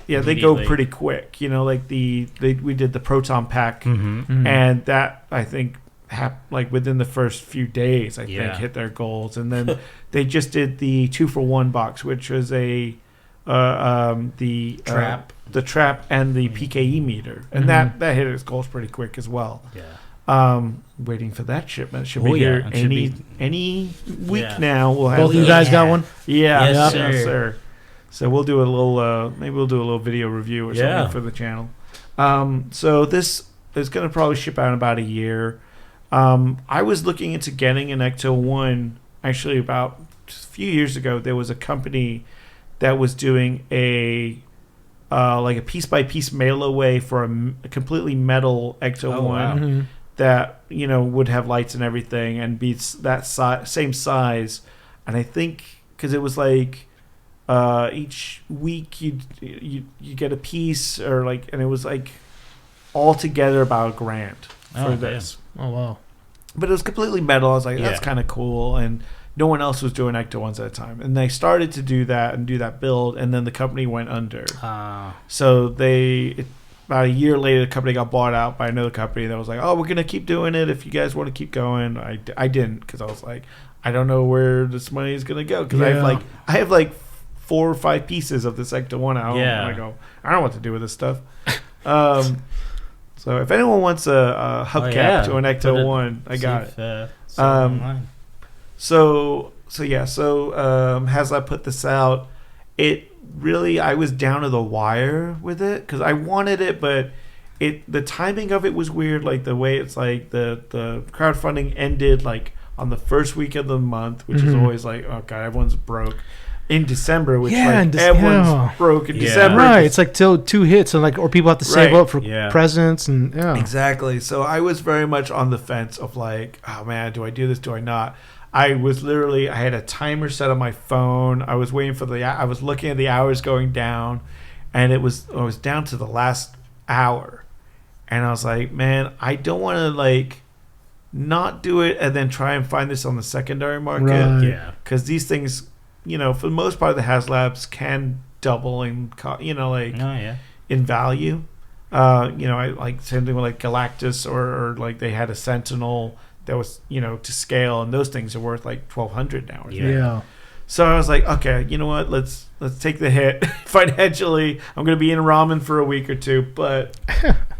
they go pretty quick. Like we did the Proton Pack, and that I think within the first few days, I think hit their goals. And then they just did the 2-for-1 box, which was the trap and the PKE meter, and that hit its goals pretty quick as well. Yeah. Waiting for that shipment. Should be here any week now. We'll have both of you guys got one. Yeah, yes, sir. So we'll do a little. Maybe we'll do a little video review or something for the channel. So this is going to probably ship out in about a year. I was looking into getting an Ecto 1 actually about a few years ago. There was a company that was doing a piece by piece mail away for a completely metal Ecto 1. Wow. That would have lights and everything and be that same size, and I think because it was like each week you get a piece and it was like all together about $1,000 for this. Oh wow! But it was completely metal. I was like, that's kind of cool, and no one else was doing Ecto 1s at the time, and they started to do that build, and then the company went under. So about a year later, the company got bought out by another company that was like, "Oh, we're gonna keep doing it if you guys want to keep going." I didn't, because I was like, I don't know where this money is gonna go, because I have 4 or 5 pieces of this Ecto 1 out. Yeah. And I don't know what to do with this stuff. So if anyone wants a hubcap to an Ecto 1, I got it. So HasLab put this out. I was down to the wire with it because I wanted it, but the timing of it was weird. Like the way it's like the crowdfunding ended like on the first week of the month, which is always like, oh god, everyone's broke. In December, which everyone's broke in December. Right, it's like till 2 hits, and or people have to save up for presents, and exactly. So I was very much on the fence of like, oh man, do I do this? Do I not? I had a timer set on my phone. I was waiting for I was looking at the hours going down, and I was down to the last hour, and I was like, man, I don't want to not do it and then try and find this on the secondary market. Right. Yeah, because these things, for the most part, the HasLabs can double in, in value. I like same thing with Galactus or they had a Sentinel that was to scale, and those things are worth $1,200 now. Yeah. So I was like, okay, you know what? Let's take the hit financially. I'm going to be in ramen for a week or two, but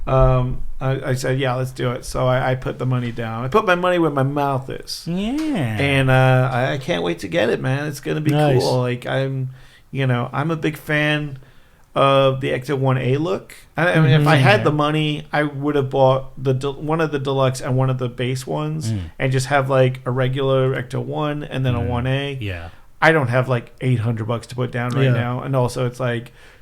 I said, yeah, let's do it. So I put the money down. I put my money where my mouth is. Yeah. And I can't wait to get it, man. It's going to be cool. I'm a big fan of the Ecto 1A look. I mean, if I had the money, I would have bought one of the deluxe and one of the base ones, and just have a regular Ecto 1 and then a 1A. Yeah. I don't have $800 to put down right now, and also it's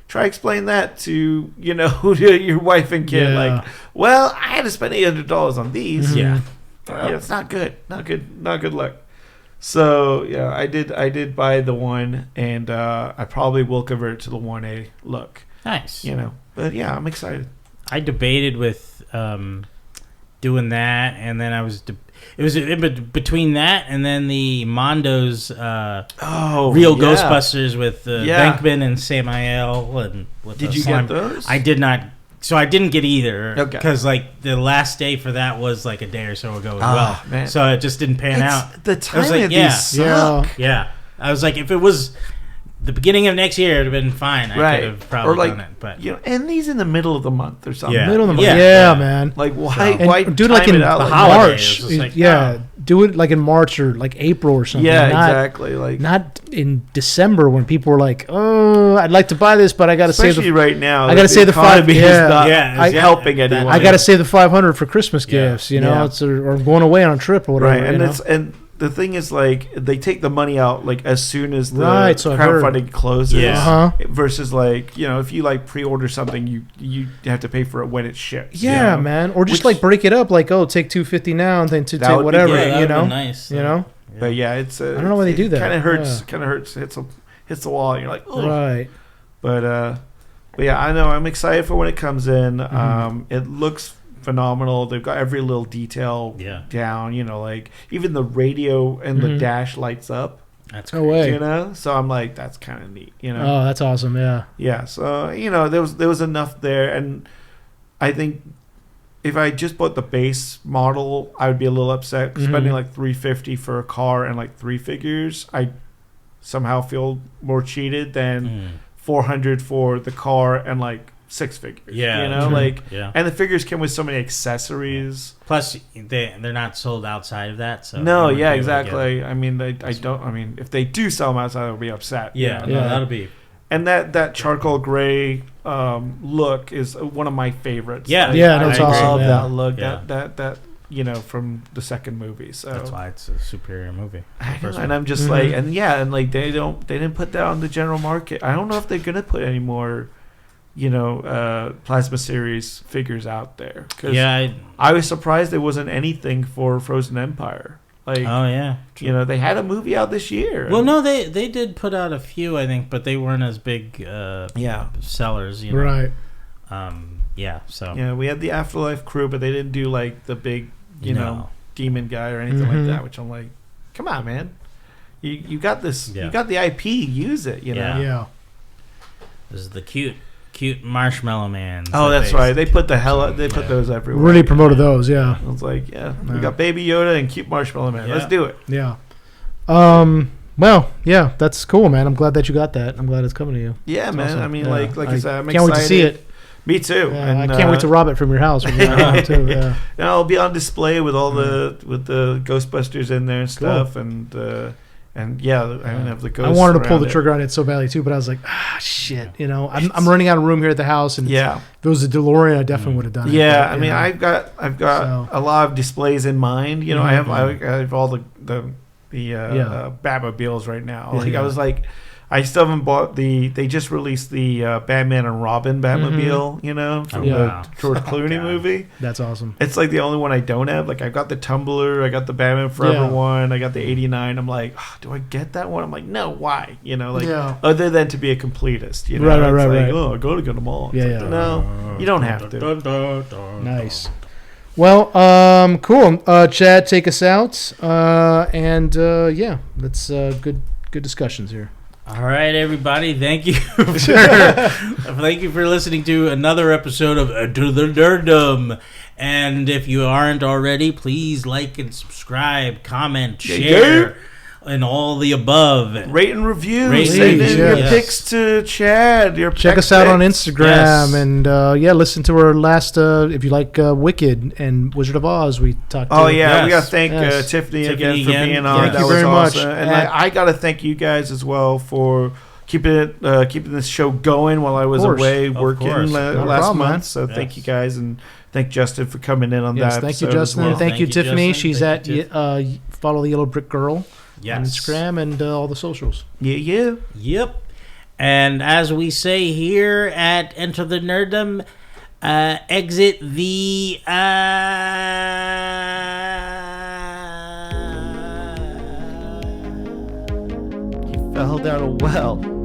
try explain that to your wife and kid. Well, I had to spend $800 on these. Yeah, it's not good. Not good luck. So yeah, I did buy the 1, and I probably will convert to the 1A look. Nice. But yeah, I'm excited. I debated with doing that, and then it was between that and then the Mondo's Real Ghostbusters with Venkman and Samael. And did you get those? I did not. So I didn't get either because the last day for that was a day or so ago as well. Man. So it just didn't pan out. The timing of these suck. Yeah. I was like, if it was the beginning of next year, it would have been fine. I could have probably done it. But and these in the middle of the month or something. Yeah. Middle of the month. Yeah, man. Why do it in March? Do it in March or April or something. Yeah, exactly. Not in December when people were like, "Oh, I'd like to buy this, but I got to save the right now. I got to save the $500. Helping anyone. I got to save the $500 for Christmas gifts. It's or going away on a trip or whatever. Right, and the thing is, they take the money out as soon as the crowdfunding closes. Yeah. Versus if you pre-order something, you have to pay for it when it ships. Yeah, man. Or just break it up. Take $250 now and then take whatever. Nice. Yeah. But yeah, it's I don't know why they do that. Kind of hurts. Kind of hurts. Hits the wall. And you're like, oh. Right. But yeah, I know. I'm excited for when it comes in. It looks phenomenal. They've got every little detail down. You know, like even the radio and the dash lights up. That's no way. You know, so I'm like, that's kind of neat. You know. Oh, that's awesome. Yeah. Yeah. So you know, there was enough there, and I think if I just bought the base model, I would be a little upset. Spending like $350 for a car and like 3 figures, I somehow feel more cheated than $400 for the car and like 6 figures. Yeah, you know, like and the figures come with so many accessories. Plus, they're not sold outside of that. So no, yeah, exactly. I mean, I don't. I mean, if they do sell them outside, I'll be upset. Yeah, no, that'll be. And that charcoal gray look is one of my favorites. Yeah, that's I awesome. love Yeah. that look. Yeah. That you know, from the second movie. So that's why it's a superior movie. And I'm just like, and like they didn't put that on the general market. I don't know if they're gonna put any more, you know, plasma series figures out there. Cause I was surprised there wasn't anything for Frozen Empire. Like, oh yeah, you know, they had a movie out this year. Well, no, they did put out a few, I think, but they weren't as big sellers. You know? Right. So yeah, we had the Afterlife crew, but they didn't do like the big, you know, demon guy or anything like that. Which I'm like, come on, man, you got this, you got the IP, use it. You know. Yeah. This is the cute Marshmallow Man. Oh, that's right. They put put those everywhere. Really promoted those. Yeah. I was like, we got Baby Yoda and cute Marshmallow Man. Let's do it. Yeah. Well, yeah, that's cool, man. I'm glad that you got that. I'm glad it's coming to you. Yeah, That's man. awesome. I mean, like I said, I'm can't excited. wait to see it. Me too. Yeah, And, I can't wait to rob it from your house. When you're around too. Yeah. And I'll be on display with all the Ghostbusters in there and stuff, and yeah, I don't have the ghosts. I wanted to pull the around trigger on it so badly too, but I was like, shit. You know, I'm running out of room here at the house, and if it was a DeLorean, I definitely would have done it. Yeah, but, I mean, I've got a lot of displays in mind. You know, I have all the Batmobiles right now. Like I was like, I still haven't bought they just released the Batman and Robin Batmobile, you know, from the George Clooney movie. That's awesome. It's like the only one I don't have. Like I've got the Tumbler, I got the Batman Forever one, I got the 89. I'm like, do I get that one? I'm like, no, why? You know, like other than to be a completist, you know. Right. Oh, I gotta get them all. Yeah, like, no, you don't have to. Nice. Well, cool. Chad, take us out. That's good discussions here. All right, everybody. Thank you for listening to another episode of To the Nerdom. And if you aren't already, please like and subscribe, comment, share, and all the above. Rate and review. Send in your pics to Chad. Check us out on Instagram and listen to our last. If you like Wicked and Wizard of Oz, we talked. We gotta thank Tiffany again for being on. Thank that you was very awesome. much. And I gotta thank you guys as well for keeping this show going while I was away working last month. So thank you guys, and thank Justin for coming in on that. Thank you, Justin, and thank you, Tiffany. Justin. She's at Follow the Yellow Brick Girl. Yes. On Instagram and all the socials. Yep. And as we say here at Enter the Nerdom, exit the... You fell down a well.